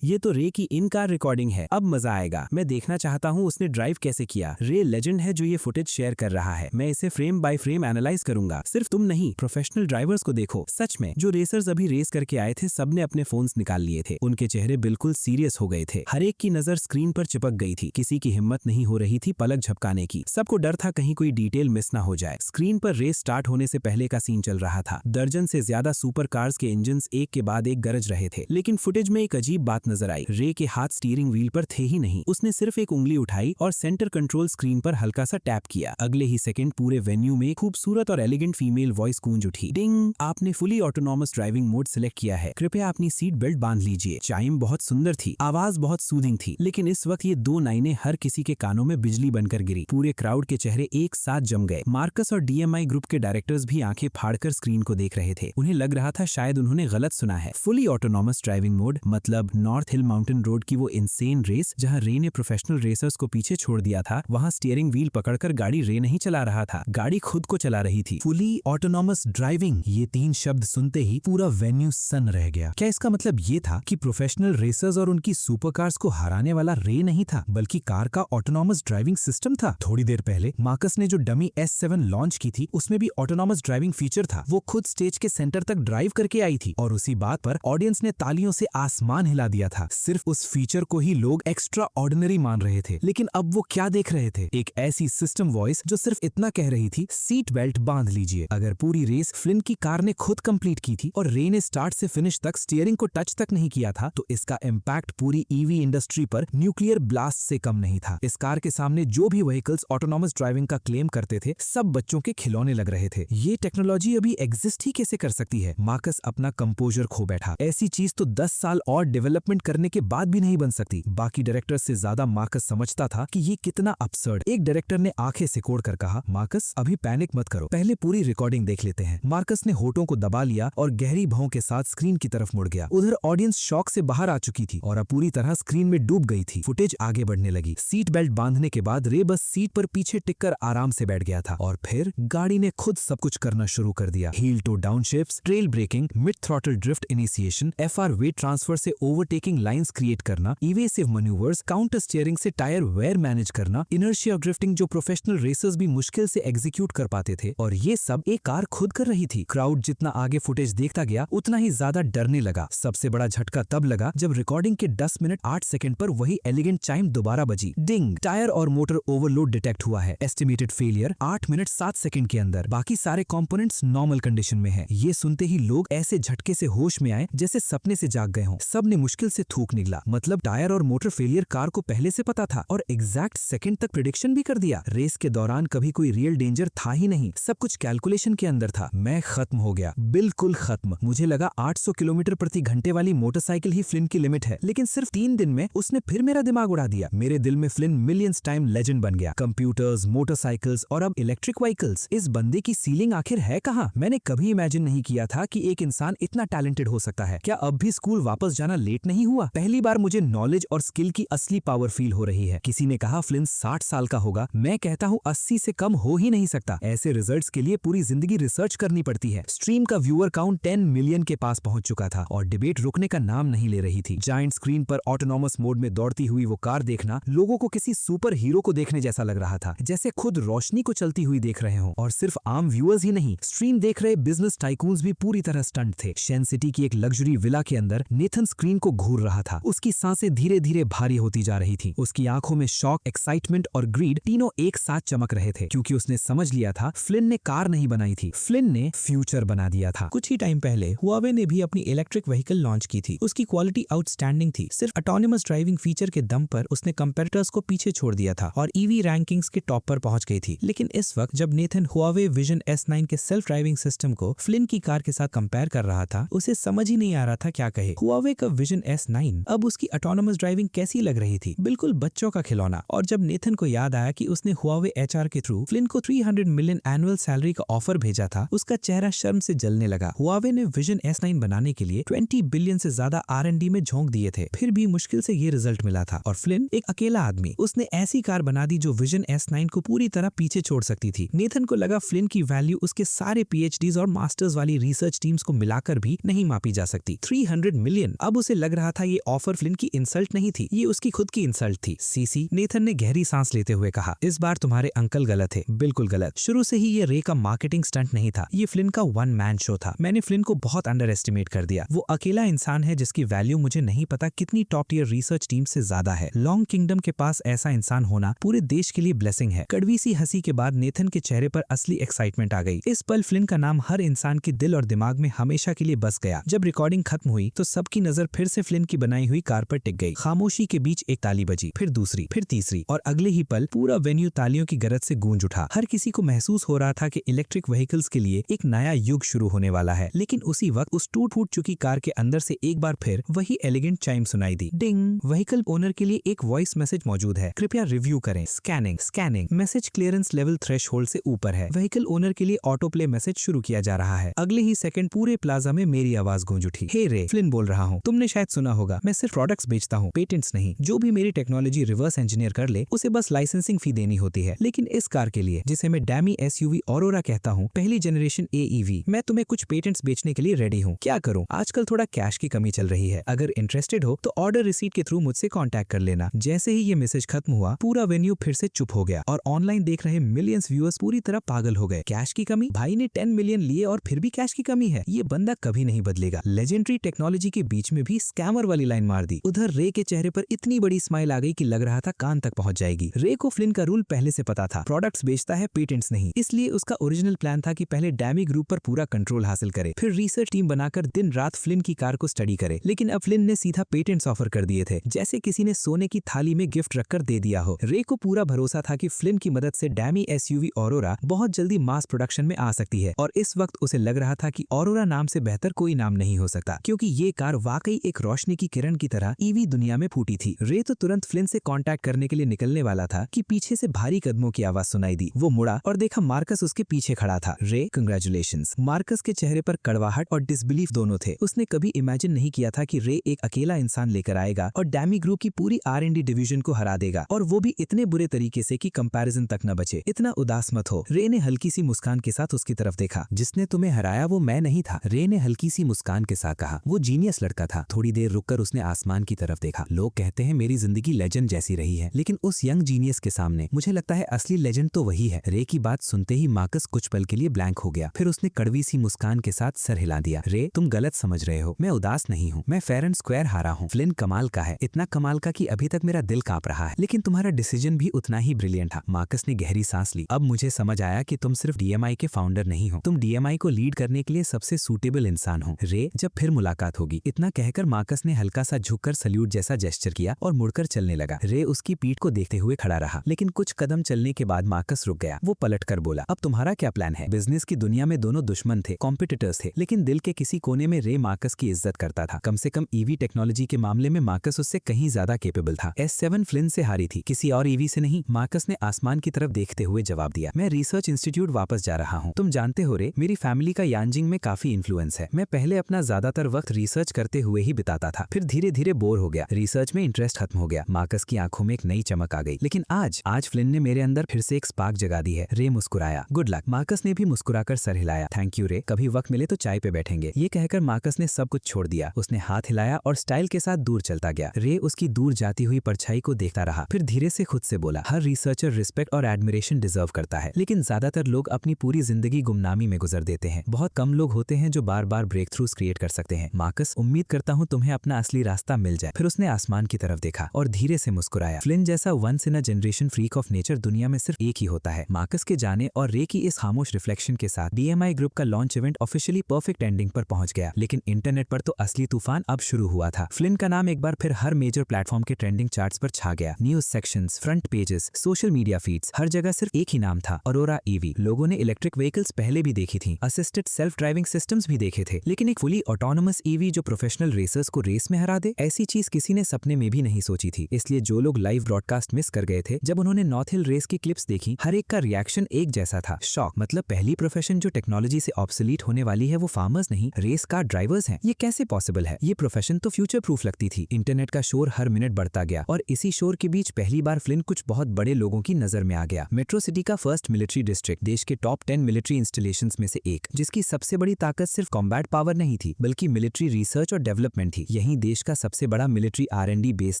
ये तो रे की इन कार रिकॉर्डिंग है। अब मजा आएगा। मैं देखना चाहता हूँ उसने ड्राइव कैसे किया। रे लेजेंड है जो ये फुटेज शेयर कर रहा है। मैं इसे फ्रेम बाय फ्रेम एनालाइज करूंगा। सिर्फ तुम नहीं, प्रोफेशनल ड्राइवर्स को देखो। सच में जो रेसर्स अभी रेस करके आए थे सबने अपने फोन्स निकाल लिए थे। उनके चेहरे बिल्कुल सीरियस हो गए थे। हर एक की नजर स्क्रीन पर चिपक गई थी। किसी की हिम्मत नहीं हो रही थी पलक झपकाने की। सबको डर था कहीं कोई डिटेल मिस ना हो जाए। स्क्रीन पर रेस स्टार्ट होने से पहले का सीन चल रहा था। दर्जन से ज्यादा सुपर कार्स के इंजन्स एक के बाद एक गरज रहे थे। लेकिन फुटेज में एक अजीब बात नजर आई। रे के हाथ स्टीयरिंग व्हील पर थे ही नहीं। उसने सिर्फ एक उंगली उठाई और सेंटर कंट्रोल स्क्रीन पर हल्का सा टैप किया। अगले ही सेकंड पूरे वेन्यू में खूबसूरत और एलिगेंट फीमेल वॉइस गूंज उठी। डिंग, आपने fully autonomous driving mode select किया है। कृपया अपनी सीट बेल्ट बांध लीजिए। चाइम बहुत सुंदर थी, आवाज बहुत सूदिंग थी, लेकिन इस वक्त ये 2 लाइनें हर किसी के कानों में बिजली बनकर गिरी। पूरे क्राउड के चेहरे एक साथ जम गए। मार्कस और DMI ग्रुप के डायरेक्टर्स भी आंखें फाड़कर स्क्रीन को देख रहे थे। उन्हें लग रहा था शायद उन्होंने गलत सुना है। फुली ऑटोनॉमस ड्राइविंग मोड मतलब नॉर्थ हिल माउंटेन रोड की वो इंसेन रेस जहां रे ने प्रोफेशनल रेसर्स को पीछे छोड़ दिया था। वहां स्टीयरिंग व्हील पकड़कर गाड़ी रे नहीं चला रहा था, गाड़ी खुद को चला रही थी। फुली ऑटोनॉमस ड्राइविंग, ये 3 शब्द सुनते ही पूरा वेन्यू सन रह गया। क्या इसका मतलब ये था कि प्रोफेशनल रेसर्स और उनकी सुपर कार्स को हराने वाला रे नहीं था बल्कि कार का ऑटोनॉमस ड्राइविंग सिस्टम था? थोड़ी देर पहले मार्कस ने जो डमी S7 लॉन्च की थी उसमें भी ऑटोनॉमस ड्राइविंग फीचर था। वो खुद स्टेज के सेंटर तक ड्राइव करके आई थी और उसी बात पर ऑडियंस ने तालियों से आसमान हिला दिया था। सिर्फ उस फीचर को ही लोग एक्स्ट्रा ऑर्डिनरी मान रहे थे। लेकिन अब वो क्या देख रहे थे? एक ऐसी सिस्टम वॉइस जो सिर्फ इतना कह रही थी, सीट बेल्ट बांध लीजिए। अगर पूरी रेस फ्लिन की कार ने खुद कंप्लीट की थी और रे ने स्टार्ट से फिनिश तक स्टीयरिंग को टच तक नहीं किया था तो इसका इम्पैक्ट पूरी EV इंडस्ट्री पर न्यूक्लियर ब्लास्ट से कम नहीं था। इस कार के सामने जो भी व्हीकल्स ऑटोनॉमस ड्राइविंग का क्लेम करते थे सब बच्चों के खिलौने लग रहे थे। ये टेक्नोलॉजी अभी एग्जिस्ट ही कैसे कर सकती है? मार्कस अपना कंपोजर खो बैठा। ऐसी चीज तो 10 साल और डेवलपमेंट करने के बाद भी नहीं बन सकती। बाकी डायरेक्टर से ज्यादा मार्कस समझता था कि ये कितना अपसर्ड। एक डायरेक्टर ने आंखें सिकोड़ कर कहा, मार्कस अभी पैनिक मत करो, पहले पूरी रिकॉर्डिंग देख लेते हैं। मार्कस ने होठों को दबा लिया और गहरी भौं के साथ स्क्रीन की तरफ मुड़ गया। उधर ऑडियंस शॉक से बाहर आ चुकी थी और अब पूरी तरह स्क्रीन में डूब गई थी। फुटेज आगे बढ़ने लगी। सीट बेल्ट बांधने के बाद रे बस सीट पर पीछे टिककर आराम से बैठ गया था और फिर गाड़ी ने खुद सब कुछ करना शुरू कर दिया। Heel to downshifts, trail braking, mid throttle drift initiation, FR weight transfer से ओवरटेकिंग लाइंस क्रिएट करना, इवेसिव मैन्यूवर्स, काउंटर स्टीयरिंग से टायर वेयर मैनेज करना, इनर्शिया ग्रिप ड्रिफ्टिंग जो प्रोफेशनल रेसर्स भी मुश्किल से एग्जीक्यूट कर पाते थे, और ये सब एक कार खुद कर रही थी। क्राउड जितना आगे फुटेज देखता गया उतना ही ज्यादा डरने लगा। सबसे बड़ा झटका तब लगा जब रिकॉर्डिंग के 10 मिनट 8 सेकंड पर वही एलिगेंट चाइम दोबारा बजी। डिंग, टायर और मोटर ओवरलोड डिटेक्ट हुआ है। एस्टिमेटेड फेलियर 8 मिनट 7 सेकंड के अंदर। बाकी सारे कंपोनेंट्स नॉर्मल कंडीशन में है। ये सुनते ही लोग ऐसे झटके से होश में आए जैसे सपने से जाग गए हों। सब ने मुश्किल से थूक निकला। मतलब टायर और मोटर फेलियर कार को पहले से पता था और एग्जैक्ट सेकंड तक प्रेडिक्शन भी कर दिया। रेस के दौरान कभी कोई रियल डेंजर था ही नहीं, सब कुछ कैलकुलेशन के अंदर था। मैं खत्म हो गया, बिल्कुल खत्म। मुझे लगा 800 किलोमीटर प्रति घंटे वाली मोटरसाइकिल ही फ्लिन की लिमिट है, लेकिन सिर्फ 3 दिन में उसने फिर मेरा दिमाग उड़ा दिया। मेरे दिल में फ्लिन मिलियंस टाइम लेजेंड बन गया। कंप्यूटर्स, मोटरसाइकिल्स और अब इलेक्ट्रिक व्हीकल्स। इस बंदे की सीलिंग आखिर है कहाँ? मैंने कभी इमेजिन नहीं किया था कि एक इंसान इतना टैलेंटेड हो सकता है। क्या अब भी स्कूल वापस जाना लेट नहीं हुआ? पहली बार मुझे नॉलेज और स्किल की असली पावर फील हो रही है। किसी ने कहा फ्लिन 60 साल का होगा, मैं कहता हूँ 80 से कम हो ही नहीं सकता। ऐसे रिजल्ट्स के लिए पूरी जिंदगी रिसर्च करनी पड़ती है। स्ट्रीम का व्यूअर काउंट 10 मिलियन के पास पहुंच चुका था और डिबेट रुकने का नाम नहीं ले रही थी। जायंट स्क्रीन पर ऑटोनॉमस मोड में दौड़ती हुई वो कार देखना लोगों को किसी सुपर हीरो को देखने जैसा लग रहा था, जैसे खुद रोशनी को चलती हुई देख रहे हो। और सिर्फ आम व्यूअर्स ही नहीं, स्ट्रीम देख रहे बिजनेस टाइकून्स भी पूरी तरह स्टंट थे। शेन सिटी की एक लग्जरी विला के अंदर नेथन स्क्रीन को घूर रहा था। उसकी सांसें धीरे धीरे भारी होती जा रही थी। उसकी आंखों में शॉक, एक्साइटमेंट और ग्रीड तीनों एक साथ चमक रहे थे, क्योंकि उसने समझ लिया था फ्लिन ने कार नहीं बनाई थी, फ्लिन ने फ्यूचर बना दिया था। कुछ ही टाइम पहले हुआवे ने भी अपनी इलेक्ट्रिक व्हीकल लॉन्च की थी। उसकी क्वालिटी आउटस्टैंडिंग थी। सिर्फ ऑटोनोमस ड्राइविंग फीचर के दम पर उसने कंपेटिटर्स को पीछे छोड़ दिया था और ईवी रैंकिंग्स के टॉप पर पहुंच गई थी। लेकिन इस वक्त जब नेथन हुआवे विजन S9 के सेल्फ ड्राइविंग सिस्टम को फ्लिन की कार के साथ कंपेयर कर रहा था, उसे समझ ही नहीं आ रहा था क्या कहे। हुआवे का विजन S9 अब उसकी ऑटोनोमस ड्राइविंग कैसी लग रही थी? बिल्कुल बच्चों का खिलौना। और जब नेथन को याद आया कि उसने हुआवे HR के थ्रू फ्लिन को 300 मिलियन एनुअल सैलरी का ऑफर भेजा था, उसका चेहरा शर्म से जलने लगा। हुआवे ने विजन S9 बनाने के लिए 20 बिलियन से ज्यादा R&D में झोंक दिए थे, फिर भी मुश्किल से ये रिजल्ट मिला था। और फ्लिन एक अकेला आदमी, उसने ऐसी कार बना दी जो विजन S9 को पूरी तरह पीछे छोड़ सकती थी। नेथन को लगा फ्लिन की वैल्यू उसके सारे PhDs और मास्टर्स वाली रिसर्च टीम्स को मिलाकर भी नहीं मापी जा सकती। 300 मिलियन। अब उसे लग रहा था ये ऑफर फ्लिन की इंसल्ट नहीं थी, ये उसकी खुद की इंसल्ट थी। सीसी, नेथन ने गहरी सांस लेते हुए कहा, इस बार तुम्हारे अंकल गलत थे, बिल्कुल गलत। शुरू से ही ये रे का मार्केटिंग स्टंट नहीं था, ये फ्लिन का वन मैन शो था। मैंने फ्लिन को बहुत अंडर एस्टिमेट कर दिया। वो अकेला इंसान है जिसकी वैल्यू मुझे नहीं पता कितनी टॉप टियर रिसर्च टीम से ज्यादा है। लॉन्ग किंगडम के पास ऐसा इंसान होना पूरे देश के लिए ब्लेसिंग है। कड़वी सी हंसी के बाद नेथन के चेहरे पर असली एक्साइटमेंट आ गई। इस पल फ्लिन का नाम हर इंसान के दिल और दिमाग में हमेशा के लिए बस गया। जब रिकॉर्डिंग खत्म हुई तो सबकी नजर फिर से फ्लिन की बनाई हुई कार पर टिक गई। खामोशी के बीच एक ताली बजी, फिर दूसरी, फिर तीसरी, और अगले ही पल पूरा वेन्यू तालियों की गरज से गूंज उठा। हर किसी को महसूस हो रहा था कि इलेक्ट्रिक व्हीकल्स के लिए एक नया युग शुरू होने वाला है। लेकिन उसी वक्त उस टूट फूट चुकी कार के अंदर से एक बार फिर वही एलिगेंट चाइम सुनाई दी। डिंग। व्हीकल ओनर के लिए एक वॉइस मैसेज मौजूद है, कृपया रिव्यू करें। Scanning, scanning. Message clearance level threshold से ऊपर है। व्हीकल ओनर के लिए ऑटो प्ले मैसेज शुरू किया जा रहा है। अगले ही सेकंड पूरे प्लाजा में मेरी आवाज गूंज उठी। हे रे, फ्लिन बोल रहा हूँ। तुमने शायद सुना होगा, मैं सिर्फ प्रोडक्ट्स बेचता हूँ, पेटेंट्स नहीं। जो भी मेरी टेक्नोलॉजी रिवर्स इंजीनियर कर ले उसे बस लाइसेंसिंग फी देनी होती है। लेकिन इस कार के लिए, जिसे मैं डैमी SUV ऑरोरा कहता हूँ, पहली जनरेशन AEV, मैं तुम्हें कुछ पेटेंट्स बेचने के लिए रेडी हूँ। क्या करूँ? आजकल थोड़ा कैश की कमी चल रही है। अगर इंटरेस्टेड हो तो ऑर्डर रिसीट के थ्रू मुझसे कांटेक्ट कर लेना। जैसे ही ये मैसेज खत्म हुआ, पूरा वेन्यू फिर से चुप हो गया और ऑनलाइन देख रहे मिलियंस व्यूअर्स पूरी तरह पागल हो गए। कैश की कमी? भाई ने 10 मिलियन लिए और फिर भी कैश की कमी है? ये बंदा कभी नहीं बदलेगा। लेजेंडरी टेक्नोलॉजी के बीच में भी स्कैमर वाली लाइन मार दी। उधर रे के चेहरे पर इतनी बड़ी स्माइल आ गई कि लग रहा था कान तक पहुंच जाएगी। रे को फ्लिन का रूल पहले से पता था, प्रोडक्ट्स बेचता है, पेटेंट्स नहीं। इसलिए उसका ओरिजिनल प्लान था कि पहले डैमी ग्रुप पर पूरा कंट्रोल हासिल करे, फिर रिसर्च टीम बनाकर दिन रात फ्लिन की कार को स्टडी करे। लेकिन अब फ्लिन ने सीधा पेटेंट्स ऑफर कर दिए थे, जैसे किसी ने सोने की थाली में गिफ्ट रखकर दे दिया हो। रे को पूरा भरोसा था कि फ्लिन की मदद से डैमी SUV ऑरोरा बहुत जल्दी मास प्रोडक्शन में आ सकती है। और इस वक्त उसे लग रहा था कि ऑरोरा नाम से बेहतर कोई नाम नहीं हो सकता, क्योंकि ये कार वाकई एक रोशनी की किरण की तरह EV दुनिया में फूटी थी। रे तो तुरंत फ्लिन से कांटेक्ट करने के लिए निकलने वाला था कि पीछे से भारी कदमों की आवाज सुनाई दी। वो मुड़ा और देखा मार्कस उसके पीछे खड़ा था। रे, कांग्रेचुलेशंस। मार्कस के चेहरे पर कड़वाहट और डिसबिलीफ दोनों थे। उसने कभी इमेजिन नहीं किया था कि रे एक अकेला इंसान लेकर आएगा और डैमी ग्रुप की पूरी R&D डिवीजन को हरा देगा, और वो भी इतने बुरे तरीके से कि कंपैरिजन तक न बचे। इतना उदास मत हो। रे ने हल्की सी मुस्कान के साथ उसकी तरफ देखा। जिसने तुम्हें हराया वो मैं नहीं था, रे ने हल्की सी मुस्कान के साथ कहा। वो जीनियस लड़का था। थोड़ी देर रुककर उसने आसमान की तरफ देखा। लोग कहते हैं मेरी जिंदगी लेजेंड जैसी रही है, लेकिन उस यंग जीनियस के सामने। मुझे लगता है असली लेजेंड तो वही है। रे की बात सुनते ही मार्कस कुछ पल के लिए ब्लैंक हो गया, फिर उसने कड़वी सी मुस्कान के साथ सर हिला दिया। रे, तुम गलत समझ रहे हो, मैं उदास नहीं हूँ, मैं फेयर एंड स्क्वायर हारा हूँ। फ्लिन कमाल का है, इतना कमाल का कि अभी तक मेरा दिल कांप रहा है, लेकिन तुम्हारा डिसीजन भी उतना ही ब्रिलियंट था। मार्कस ने गहरी सांस ली। अब मुझे समझ आया कि तुम सिर्फ DMI के फाउंडर नहीं हो, तुम DMI को लीड करने के लिए सबसे सूटेबल इंसान हो। रे, जब फिर मुलाकात होगी। इतना कहकर मार्कस ने हल्का सा झुककर सल्यूट जैसा जेस्चर किया और मुड़कर चलने लगा। रे उसकी पीठ को देखते हुए खड़ा रहा, लेकिन कुछ कदम चलने के बाद मार्कस रुक गया। वो पलट कर बोला, अब तुम्हारा क्या प्लान है? बिजनेस की दुनिया में दोनों दुश्मन थे, कॉम्पिटिटर्स थे, लेकिन दिल के किसी कोने में रे मार्कस की इज्जत करता था। कम से कम EV टेक्नोलॉजी के मामले में मार्कस उससे कहीं ज्यादा केपेबल था। S7 फ्लिन से हारी थी, किसी और EV से नहीं। मार्कस ने आसमान की तरफ देखते हुए जवाब दिया, मैं रिसर्च इंस्टीट्यूट वापस जा रहा हूँ। तुम जानते हो रे, मेरी फैमिली का यांजिंग में काफी इन्फ्लुएंस है। मैं पहले अपना ज्यादातर वक्त रिसर्च करते हुए ही बिताता था, फिर धीरे धीरे बोर हो गया, रिसर्च में इंटरेस्ट खत्म हो गया। मार्कस की आंखों में एक नई चमक आ गई। लेकिन आज फ्लिन ने मेरे अंदर फिर से एक स्पार्क जगा दी है। रे मुस्कुराया। Good luck. मार्कस ने भी मुस्कुराकर सर हिलाया। थैंक यू रे, कभी वक्त मिले तो चाय पे बैठेंगे। ये कहकर मार्कस ने सब कुछ छोड़ दिया। उसने हाथ हिलाया और स्टाइल के साथ दूर चलता गया। रे उसकी दूर जाती हुई परछाई को देखता रहा, फिर धीरे से खुद से बोला, हर रिसर्चर रिस्पेक्ट और एडमिरेशन डिजर्व करता है, लेकिन ज्यादातर लोग अपनी पूरी जिंदगी गुमनामी में गुजर देते हैं। बहुत कम लोग होते हैं जो बार बार ब्रेक थ्रूज क्रिएट कर सकते हैं। मार्कस, उम्मीद करता हूँ तुम्हें अपना असली रास्ता मिल जाए। फिर उसने आसमान की तरफ देखा और धीरे से मुस्कुराया। फ्लिन जैसा once in a generation freak of nature दुनिया में सिर्फ एक ही होता है। मार्कस के जाने और रे की इस खामोश रिफ्लेक्शन के साथ DMI ग्रुप का launch event officially perfect ending पर पहुंच गया। लेकिन इंटरनेट पर तो असली तूफान अब शुरू हुआ था। फ्लिन का नाम एक बार फिर हर मेजर प्लेटफॉर्म के ट्रेंडिंग चार्ट्स पर छा गया। News sections, front pages, social media feeds, हर जगह सिर्फ एक ही नाम था, अरोरा EV। लोगों ने इलेक्ट्रिक व्हीकल्स पहले भी देखी थी, असिस्टेड सेल्फ ड्राइविंग सिस्टम्स भी देखे थे, लेकिन एक फुली ऑटोनोमस EV जो प्रोफेशनल रेसर्स को रेस में हरा दे, ऐसी चीज किसी ने सपने में भी नहीं सोची थी। इसलिए जो लोग लाइव ब्रॉडकास्ट मिस कर गए थे, जब उन्होंने नॉर्थ हिल रेस की क्लिप्स देखी, हर एक का रिएक्शन एक जैसा था, शॉक। मतलब पहली प्रोफेशन जो टेक्नोलॉजी से ऑब्सोलीट होने वाली है वो फार्मर्स नहीं, रेस कार ड्राइवर्स हैं। ये कैसे पॉसिबल है? ये प्रोफेशन तो फ्यूचर प्रूफ लगती थी। इंटरनेट का शोर हर मिनट बढ़ता गया और इसी शोर के बीच पहली बार फ्लिन कुछ बहुत बड़े लोगों की नजर में आ गया। मेट्रो सिटी का फर्स्ट मिलिट्री डिस्ट्रिक्ट, देश के टॉप 10 मिलिट्री इंस्टॉलेशंस में से एक, जिसकी सबसे बड़ी ताकत सिर्फ कॉम्बैट पावर नहीं थी, बल्कि मिलिट्री रिसर्च और डेवलपमेंट थी। यही देश का सबसे बड़ा मिलिट्री R&D बेस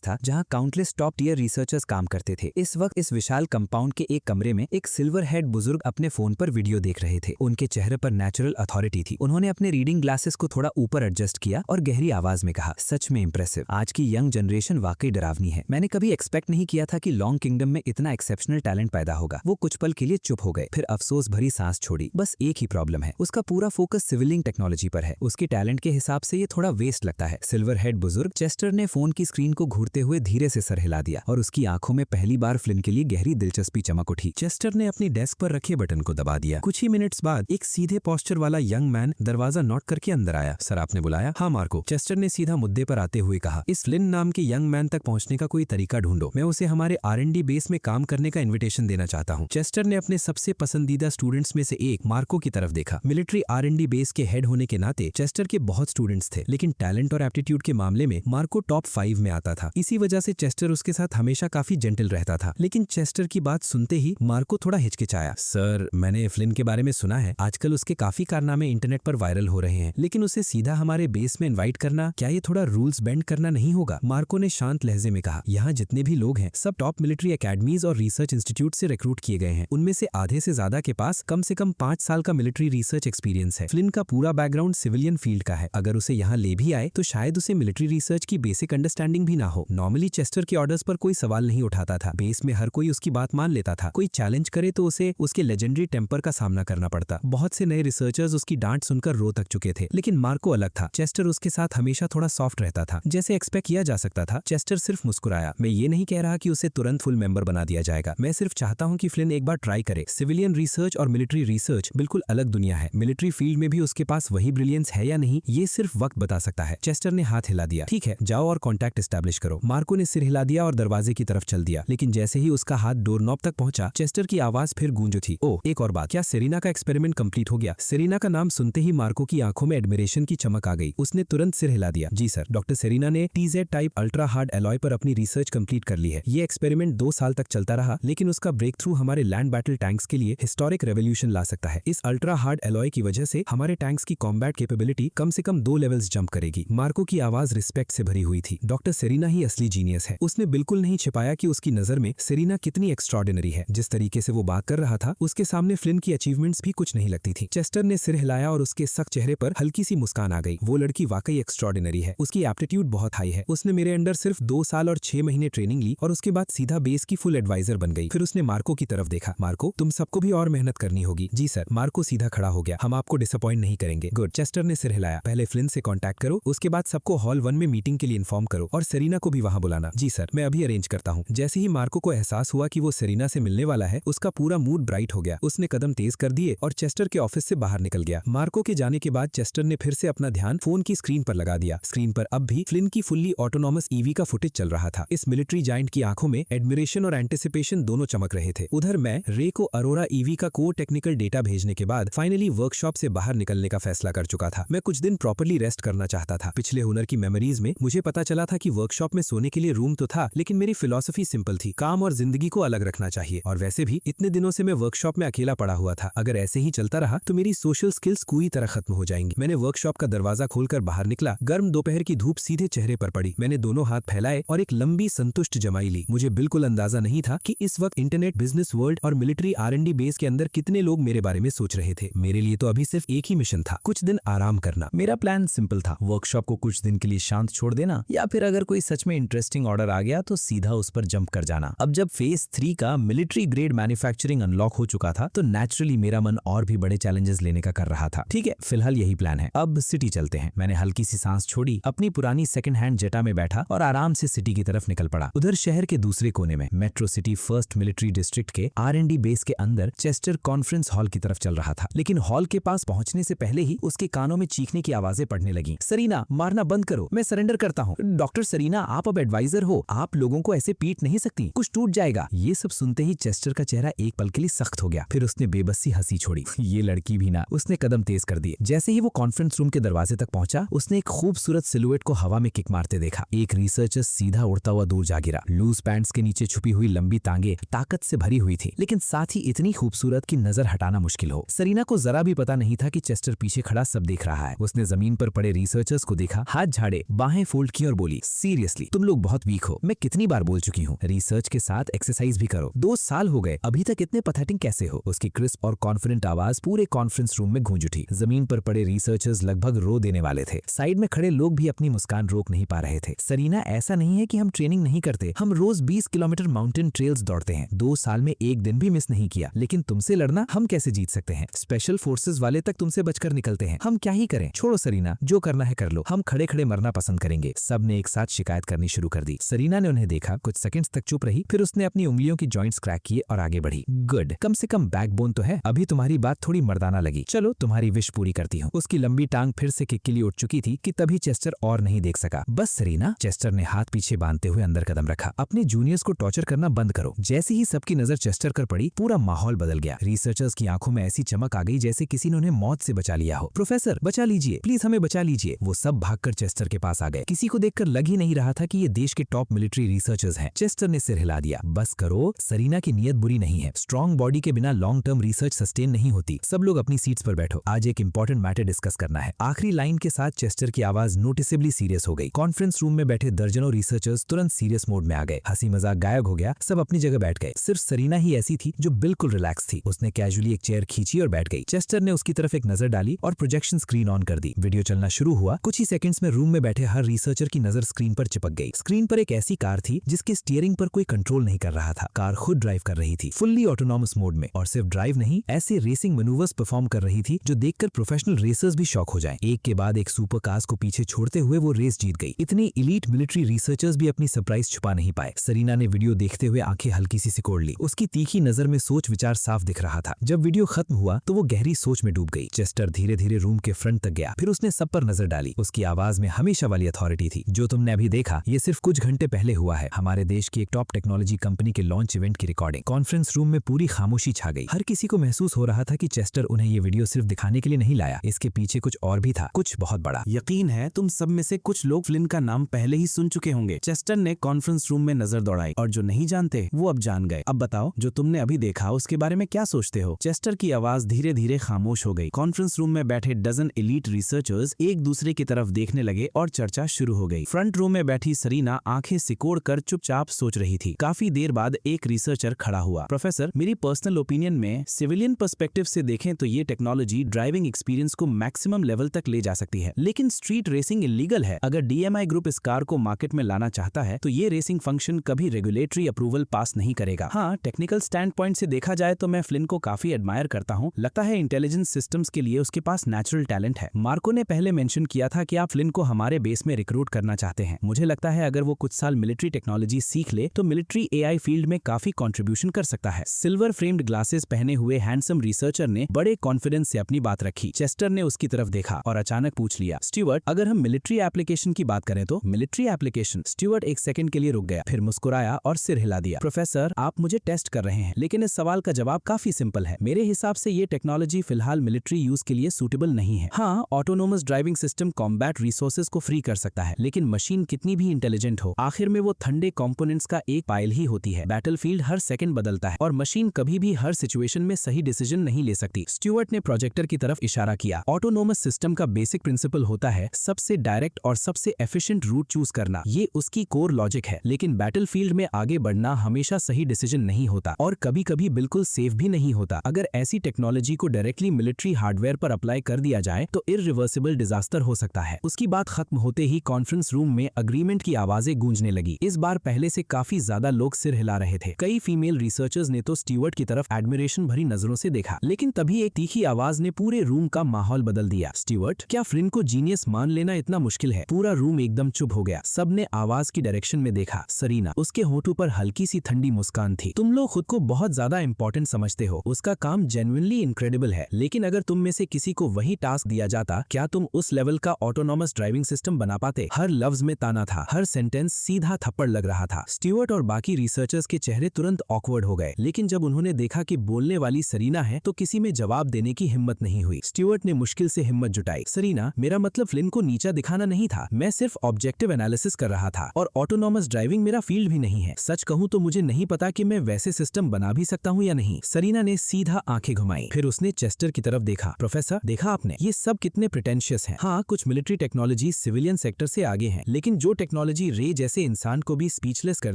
था, जहां काउंटलेस टॉप टियर रिसर्चर्स काम करते थे। इस वक्त इस विशाल कंपाउंड के एक कमरे में एक सिल्वर हेड बुजुर्ग अपने फोन पर वीडियो देख रहे थे। उनके चेहरे पर नेचुरल अथॉरिटी थी। उन्होंने अपने रीडिंग ग्लासेस को थोड़ा ऊपर एडजस्ट किया और गहरी आवाज में कहा, सच में इंप्रेसिव। आज की यंग जनरेशन वाकई डरावनी है। मैंने कभी एक्सपेक्ट नहीं किया था कि लॉन्ग किंगडम में इतना एक्सेप्शनल टैलेंट पैदा होगा। वो कुछ पल के लिए चुप हो गए, फिर अफसोस भरी सांस छोड़ी। बस एक ही प्रॉब्लम है, उसका पूरा फोकस सिविलिंग टेक्नोलॉजी पर है। उसके टैलेंट के हिसाब से ये थोड़ा वेस्ट लगता है। सिल्वर हेड बुजुर्ग चेस्टर ने फोन की स्क्रीन को घूरते हुए धीरे से सर हिला दिया और उसकी आंखों में पहली बार फ्लिन के लिए गहरी दिलचस्पी चमक उठी। चेस्टर ने अपनी डेस्क पर रखे बटन को दबा दिया। कुछ ही मिनट्स बाद एक सीधे पोस्चर वाला यंग मैन दरवाजा नॉक करके अंदर आया। सर, आपने बुलाया? हाँ मार्को, चेस्टर ने सीधा मुद्दे पर आते हुए कहा। इस फ्लिन नाम के यंग मैन तक पहुंचने का कोई तरीका ढूंढो। मैं उसे हमारे R&D बेस में काम करने का इन्विटेशन देना चाहता हूं। चेस्टर ने अपने सबसे पसंदीदा स्टूडेंट्स में से एक मार्को की तरफ देखा। मिलिट्री R&D बेस के हेड होने के नाते चेस्टर के बहुत स्टूडेंट्स थे, लेकिन टैलेंट और एप्टीट्यूड के मामले में मार्को टॉप 5 में आता था। इसी वजह से चेस्टर उसके साथ हमेशा काफी जेंटल रहता था। लेकिन चेस्टर की बात सुनते ही मार्को थोड़ा हिचकिचाया। सर, मैंने फ्लिन के बारे में सुना है, आजकल उसके काफी कारनामे इंटरनेट पर वायरल हो रहे हैं, लेकिन उसे सीधा हमारे बेस में इन्वाइट करना, क्या ये थोड़ा रूल्स बेंड करना नहीं होगा? मार्को ने शांत लहजे में कहा, यहाँ जितने भी लोग हैं सब टॉप मिलिट्री एकेडमीज और रिसर्च इंस्टीट्यूट से रिक्रूट किए गए हैं। उनमें से आधे से ज्यादा के पास कम से कम 5 साल का मिलिट्री रिसर्च एक्सपीरियंस है। फ्लिन का पूरा बैकग्राउंड सिविलियन फील्ड का है। अगर उसे यहाँ ले भी आए तो शायद उसे मिलिट्री रिसर्च की बेसिक अंडरस्टैंडिंग भी ना हो। नॉर्मली चेस्टर के ऑर्डर्स पर कोई सवाल नहीं उठाता था। बेस में हर कोई उसकी बात मान लेता था। कोई चैलेंज करे तो उसे उसके लेजेंडरी टेम्पर का सामना करना पड़ता। बहुत से नए रिसर्चर्स उसकी डांट सुनकर रो तक चुके थे, लेकिन मार्को अलग था। चेस्टर उसके साथ हमेशा थोड़ा सॉफ्ट रहता था, जैसे एक्सपेक्ट किया जा सकता था। चेस्टर सिर्फ मुस्कुराया। मैं ये नहीं कह रहा कि उसे तुरंत फुल मेंबर बना दिया जाएगा। मैं सिर्फ चाहता हूं कि फ्लिन एक बार ट्राई करे। सिविलियन रिसर्च और मिलिट्री रिसर्च बिल्कुल अलग दुनिया है। मिलिट्री फील्ड में भी उसके पास वही ब्रिलियंस है या नहीं, ये सिर्फ वक्त बता सकता है। चेस्टर ने हाथ हिला दिया। ठीक है, जाओ और कॉन्टैक्ट एस्टैब्लिश करो। मार्को ने सिर हिला दिया और दरवाजे की तरफ चल दिया, लेकिन जैसे ही उसका हाथ डोरनॉब तक पहुंचा, चेस्टर की आवाज फिर गूंज उठी। ओह, एक और बात, क्या सेरिना का एक्सपेरिमेंट कंप्लीट हो गया? सेरिना का नाम सुनते ही मार्को की आंखों में एडमिरेशन की चमक आ गई। उसने तुरंत सिर हिला दिया। जी सर, डॉक्टर सेरिना ने TZ type ultra hard alloy पर अपनी रिसर्च कंप्लीट कर ली है। ये एक्सपेरिमेंट 2 साल तक चलता रहा, लेकिन उसका ब्रेक थ्रू हमारे लैंड बैटल टैंक्स के लिए हिस्टोरिक रेवोल्यूशन ला सकता है। इस अल्ट्रा हार्ड एलॉय की वजह से हमारे टैंक्स की कॉम्बैट कैपेबिलिटी कम से कम 2 लेवल्स जंप करेगी। मार्को की आवाज रिस्पेक्ट से भरी हुई थी। डॉक्टर सेरिना ही असली जीनियस है। उसने बिल्कुल नहीं छिपाया कि उसकी नजर में सेरिना कितनी एक्स्ट्रॉर्डिनरी है। जिस तरीके से वो बात कर रहा था उसके सामने फ्लिन की अचीवमेंट्स भी कुछ नहीं लगती थी। चेस्टर ने सिर हिलाया और उसके सख्त चेहरे पर हल्की सी मुस्कान आ गई। वो लड़की वाकई एक्स्ट्रॉर्डिनरी है, उसकी एप्टीट्यूड बहुत हाई है। उसने मेरे अंडर सिर्फ 2 साल और 6 महीने ट्रेनिंग ली और उसके बाद सीधा बेस की फुल एडवाइजर बन गई। फिर उसने मार्को की तरफ देखा। मार्को, तुम सबको भी और मेहनत करनी होगी। जी सर। मार्को सीधा खड़ा हो गया। हम आपको डिसअपॉइंट नहीं करेंगे। गुड। चेस्टर ने सिर हिलाया। पहले फ्लिन से कांटेक्ट करो, उसके बाद सबको हॉल 1 में मीटिंग के लिए इन्फॉर्म करो और सेरिना को भी वहां बुलाना। जी सर, मैं अभी अरेंज करता हूँ। जैसे ही मार्को को एहसास हुआ कि वो सेरिना से मिलने वाला है, उसका पूरा मूड ब्राइट हो गया। उसने कदम तेज कर दिए और चेस्टर के ऑफिस से बाहर निकल गया। मार्को के जाने के बाद चेस्टर ने फिर से अपना ध्यान फोन की स्क्रीन पर लगा दिया। स्क्रीन पर अब भी फ्लिन की फुल्ली ऑटोनॉमस ईवी का फुटेज चल रहा था। इस मिलिट्री जायंट की आंखों में एडमिरेशन और एंटिसिपेशन दोनों चमक रहे थे। उधर मैं रे को अरोरा ईवी का कोर टेक्निकल डेटा भेजने के बाद फाइनली वर्कशॉप से बाहर निकलने का फैसला कर चुका था। मैं कुछ दिन प्रॉपर्ली रेस्ट करना चाहता था। पिछले हुनर की मेमोरीज में मुझे पता चला था कि वर्कशॉप में सोने के लिए रूम तो था, लेकिन मेरी फिलॉसफी सिंपल थी, काम और जिंदगी को अलग रखना चाहिए। और वैसे भी इतने दिनों से मैं वर्कशॉप में अकेला पड़ा हुआ था। अगर ऐसे ही चलता रहा तो मेरी सोशल स्किल्स पूरी तरह खत्म हो जाएंगी। मैंने वर्कशॉप का दरवाजा खोलकर बाहर निकला। गर्म दोपहर की धूप सीधे चेहरे पर पड़ी। मैंने दोनों हाथ फैलाए और एक लंबी संतुष्ट जमाई ली। मुझे बिल्कुल अंदाजा नहीं था कि इस वक्त इंटरनेट, बिजनेस वर्ल्ड और मिलिट्री R&D बेस के अंदर कितने लोग मेरे बारे में सोच रहे थे। मेरे लिए तो अभी सिर्फ एक ही मिशन था, कुछ दिन आराम करना। मेरा प्लान सिंपल था, वर्कशॉप को कुछ दिन के लिए शांत छोड़ देना, या फिर अगर कोई सच में इंटरेस्टिंग ऑर्डर आ गया तो सीधा उस पर जंप कर जाना। अब जब फेज 3 का मिलिट्री ग्रेड मैन्युफैक्चरिंग अनलॉक हो चुका था तो नेचुरली मेरा मन और भी बड़े चैलेंजेस लेने का कर रहा था। ठीक है, फिलहाल यही प्लान है। अब सिटी चलते हैं। मैंने हल्की सी सांस छोड़ी, अपनी पुरानी सेकंड हैंड जेटा में बैठा और आराम से सिटी की तरफ निकल पड़ा। उधर शहर के दूसरे कोने में metro city first military district के R&D बेस के अंदर चेस्टर कॉन्फ्रेंस हॉल की तरफ चल रहा था। लेकिन हॉल के पास पहुंचने से पहले ही उसके कानों में चीखने की आवाजें पड़ने लगी। सरीना, मारना बंद करो, मैं सरेंडर करता हूँ। डॉक्टर सरीना, आप अब एडवाइजर हो, आप लोगों को ऐसे पीट नहीं सकती, कुछ टूट जाएगा। ये सब सुनते ही चेस्टर का चेहरा एक पल के लिए सख्त हो गया। फिर उसने बेबसी हंसी छोड़ी। ये लड़की भी ना। उसने कदम तेज कर दिए। जैसे ही वो कॉन्फ्रेंस रूम के दरवाजे तक पहुंचा, उसने एक खूबसूरत सिलुएट को हवा में किक मारते देखा। एक रिसर्चर सीधा उड़ता हुआ दूर जा गिरा। लूज पैंट्स के नीचे छुपी हुई लंबी टांगे ताकत से भरी हुई थी, लेकिन साथ ही इतनी खूबसूरत कि नजर हटाना मुश्किल हो। सरीना को जरा भी पता नहीं था कि चेस्टर पीछे खड़ा सब देख रहा है। उसने जमीन पर पड़े रिसर्चर्स को देखा, हाथ झाड़े, बाहें फोल्ड की और बोली, सीरियसली तुम लोग बहुत वीक हो। मैं कितनी बार बोल चुकी हूँ, रिसर्च के साथ एक्सरसाइज भी करो। 2 साल हो गए, अभी तक इतने पैथेटिक कैसे हो? उसकी क्रिस्प और कॉन्फिडेंट आवाज पूरे कॉन्फ्रेंस रूम में गूंज उठी। जमीन पर पड़े रिसर्चर्स लगभग रो देने वाले थे। साइड में खड़े लोग भी अपनी मुस्कान रोक नहीं पा रहे थे। सरीना, ऐसा नहीं है कि हम ट्रेनिंग नहीं करते, हम रोज 20 किलोमीटर माउंटेन ट्रेल्स दौड़ते हैं। 2 साल में एक दिन भी मिस नहीं किया। लेकिन तुमसे लड़ना हम कैसे जीत सकते हैं? स्पेशल फोर्सेस वाले तक तुमसे बचकर निकलते हैं, हम क्या ही करें? छोड़ो सरीना, जो करना है कर लो, हम खड़े खड़े मरना पसंद करेंगे। सब ने एक साथ शिकायत करनी शुरू कर दी। सरीना ने उन्हें देखा, कुछ सेकंड्स तक चुप रही, फिर उसने अपनी उंगलियों की जॉइंट्स क्रैक किए और आगे बढ़ी। गुड, कम से कम बैकबोन तो है। अभी तुम्हारी बात थोड़ी मर्दाना लगी, चलो तुम्हारी विश पूरी करती हूँ। उसकी लंबी टांग फिर से किक के लिए उठ चुकी थी कि तभी चेस्टर और नहीं देख सका। बस सरीना, चेस्टर ने हाथ पीछे बांधते हुए अंदर कदम रखा। अपने जूनियर्स को टॉर्चर करना बंद करो। जैसे ही सबकी नजर चेस्टर पर पड़ी, पूरा माहौल बदल गया। रिसर्चर्स की आंखों में ऐसी चमक आ गई जैसे किसी ने उन्हें मौत से बचा लिया हो। प्रोफेसर, बचा लीजिए, प्लीज हमें बचा लीजिए। वो सब भागकर चेस्टर के पास आ गए। किसी को देखकर लग ही नहीं रहा था कि ये देश के टॉप मिलिट्री रिसर्चर्स हैं। चेस्टर ने सिर हिला दिया। बस करो, सरीना की नीयत बुरी नहीं है। स्ट्रॉन्ग बॉडी के बिना लॉन्ग टर्म रिसर्च सस्टेन नहीं होती। सब लोग अपनी सीट्स पर बैठो, आज एक इंपॉर्टेंट मैटर डिस्कस करना है। आखिरी लाइन के साथ चेस्टर की आवाज नोटिसेबली सीरियस हो गई। कॉन्फ्रेंस रूम में बैठे दर्जनों रिसर्चर्स तुरंत सीरियस मोड में आ गए। हंसी मजाक गायब हो गया, सब अपनी जगह बैठ गए। सिर्फ सरीना ही ऐसी थी जो बिल्कुल रिलैक्स थी। उसने कैजुअली एक चेयर खींची और बैठ गई। चेस्टर ने उसकी तरफ एक नजर डाली और प्रोजेक्शन स्क्रीन ऑन कर दी। वीडियो चलना शुरू हुआ। कुछ ही सेकंड्स में रूम में बैठे हर रिसर्चर की नजर स्क्रीन पर चिपक गई। स्क्रीन पर एक ऐसी कार थी जिसके स्टीयरिंग पर कोई कंट्रोल नहीं कर रहा था। कार खुद ड्राइव कर रही थी, फुल्ली ऑटोनॉमस मोड में। और सिर्फ ड्राइव नहीं, ऐसे रेसिंग मैनूवर्स परफॉर्म कर रही थी जो देखकर प्रोफेशनल रेसर्स भी शॉक हो जाएं। एक के बाद एक सुपर कार्स को पीछे छोड़ते हुए वो रेस जीत गई। इतनी इलीट मिलिट्री रिसर्चर्स भी अपनी सरप्राइज छुपा नहीं पाए। सरीना ने वीडियो देखते हुए आंखें हल्की सी सिकोड़ ली। उसकी तीखी नजर में सोच विचार साफ दिख रहा था। जब वीडियो खत्म हुआ तो वो गहरी सोच में डूब गई। चेस्टर धीरे धीरे रूम के फ्रंट तक गया, फिर उसने सब पर नजर डाली। उसकी आवाज में हमेशा वाली अथॉरिटी थी। जो तुमने अभी देखा, ये सिर्फ कुछ घंटे पहले हुआ है। हमारे देश की एक टॉप टेक्नोलॉजी कंपनी के लॉन्च इवेंट की रिकॉर्डिंग। कॉन्फ्रेंस रूम में पूरी खामोशी छा गई। हर किसी को महसूस हो रहा था कि चेस्टर उन्हें ये वीडियो सिर्फ दिखाने के लिए नहीं लाया, इसके पीछे कुछ और भी था, कुछ बहुत बड़ा। यकीन है तुम सब में से कुछ लोग फ्लिन का नाम पहले ही सुन चुके होंगे। चेस्टर ने कॉन्फ्रेंस रूम में नजर दौड़ाई, और जो नहीं जानते वो अब जान गए। अब बताओ, जो तुमने अभी देखा उसके बारे में क्या सोचते हो? चेस्टर की आवाज धीरे धीरे खामोश हो गई। कॉन्फ्रेंस रूम में बैठे डजन एलीट रिसर्चर्स एक दूसरे की तरफ देखने लगे और चर्चा शुरू हो गई। फ्रंट रूम में बैठी सरीना आंखें सिकोड़ कर चुपचाप सोच रही थी। काफी काफी देर बाद एक रिसर्चर खड़ा हुआ। प्रोफेसर, मेरी पर्सनल ओपिनियन में सिविलियन पर्सपेक्टिव से देखें तो ये टेक्नोलॉजी ड्राइविंग एक्सपीरियंस को मैक्सिमम लेवल तक ले जा सकती है, लेकिन स्ट्रीट रेसिंग इलीगल है। अगर DMI ग्रुप इस कार को मार्केट में लाना चाहता है तो ये रेसिंग फंक्शन कभी रेगुलेटरी अप्रूवल पास नहीं करेगा। हाँ, टेक्निकल स्टैंड पॉइंट से देखा जाए तो मैं फ्लिन को काफी एडमायर करता हूँ। लगता है इंटेलिजेंस सिस्टम्स के लिए उसके पास नेचुरल टैलेंट है। मार्को ने पहले मेंशन किया था कि आप फ्लिन को हमारे बेस में रिक्रूट करना चाहते हैं। मुझे लगता है अगर वो कुछ साल मिलिट्री टेक्नोलॉजी सीख ले तो मिलिट्री AI फील्ड में काफी कंट्रीब्यूशन कर सकता है। सिल्वर फ्रेम्ड ग्लासेस पहने हुए हैंडसम रिसर्चर ने बड़े कॉन्फिडेंस से अपनी बात रखी। चेस्टर ने उसकी तरफ देखा और अचानक पूछ लिया, स्टीवर्ट, अगर हम मिलिट्री एप्लीकेशन की बात करें तो? Military application? स्टीवर्ट एक सेकंड के लिए रुक गया, फिर मुस्कुराया और सिर हिला दिया। प्रोफेसर, आप मुझे टेस्ट कर रहे हैं, लेकिन इस सवाल का जवाब काफी सिंपल है। मेरे हिसाब से ये टेक्नोलॉजी फिलहाल मिलिट्री यूज के लिए सूटेबल नहीं है। हाँ, autonomous driving system combat resources को फ्री कर सकता है, लेकिन मशीन कितनी भी इंटेलिजेंट हो, आखिर में वो ठंडे कंपोनेंट्स का एक पाइल ही होती है। बैटलफील्ड हर सेकंड बदलता है और मशीन कभी भी हर सिचुएशन में सही डिसीजन नहीं ले सकती। स्टीवर्ट ने प्रोजेक्टर की तरफ इशारा किया। ऑटोनोमस सिस्टम का बेसिक प्रिंसिपल होता है सबसे डायरेक्ट और सबसे एफिशिएंट रूट चूज करना। ये उसकी कोर लॉजिक है, लेकिन बैटलफील्ड में आगे बढ़ना हमेशा सही डिसीजन नहीं होता और कभी-कभी बिल्कुल सेफ भी नहीं होता। अगर ऐसी टेक्नोलॉजी को डायरेक्टली मिलिट्री हार्डवेयर पर अप्लाई कर दिया जाए तो इररिवर्सिबल डिजास्टर हो सकता है। उसकी बात खत्म होते ही कॉन्फ्रेंस रूम में अग्रीमेंट की आवाजें गूंजने लगी। इस बार पहले से काफी ज्यादा लोग सिर हिला रहे थे। कई फीमेल रिसर्चर्स ने तो स्टीवर्ट की तरफ एडमिरेशन भरी नजरों से देखा, लेकिन तभी एक तीखी आवाज ने पूरे रूम का माहौल बदल दिया। स्टीवर्ट, क्या फ्लिन को जीनियस मान लेना इतना मुश्किल है? पूरा रूम एकदम चुप हो गया। सबने आवाज की डायरेक्शन में देखा। सरीना, उसके होठों पर हल्की सी ठंडी मुस्कान थी। तुम लोग खुद को बहुत ज्यादा इंपॉर्टेंट समझते हो। उसका काम जेन्युइनली इनक्रेडिबल है, लेकिन अगर तुम में से किसी को वही टास्क दिया जाता, क्या तुम उस लेवल का ऑटोनॉमस ड्राइविंग सिस्टम बना पाते? हर लफ्ज में ताना था, हर सेंटेंस सीधा थप्पड़ लग रहा था। स्टीवर्ट और बाकी रिसर्चर्स के चेहरे तुरंत ऑकवर्ड हो गए, लेकिन जब उन्होंने देखा कि बोलने वाली सरीना है तो किसी में जवाब देने की हिम्मत नहीं हुई। स्टीवर्ट ने मुश्किल से हिम्मत जुटाई। सरीना, मेरा मतलब फ्लिन को नीचा दिखाना नहीं था। मैं सिर्फ ऑब्जेक्टिव एनालिसिस कर रहा था और ऑटोनॉमस ड्राइविंग मेरा फील्ड भी नहीं है। सच कहूं तो मुझे नहीं पता कि मैं वैसे सिस्टम बना भी सकता हूं या नहीं। सरीना ने सीधा आंखें घुमाई, फिर उसने चेस्टर की तरफ देखा। प्रोफेसर, देखा आपने, ये सब कितने प्रिटेंशियस हैं। हाँ, कुछ मिलिट्री टेक्नोलॉजी सिविलियन सेक्टर से आगे हैं, लेकिन जो टेक्नोलॉजी रे जैसे इंसान को भी स्पीचलेस कर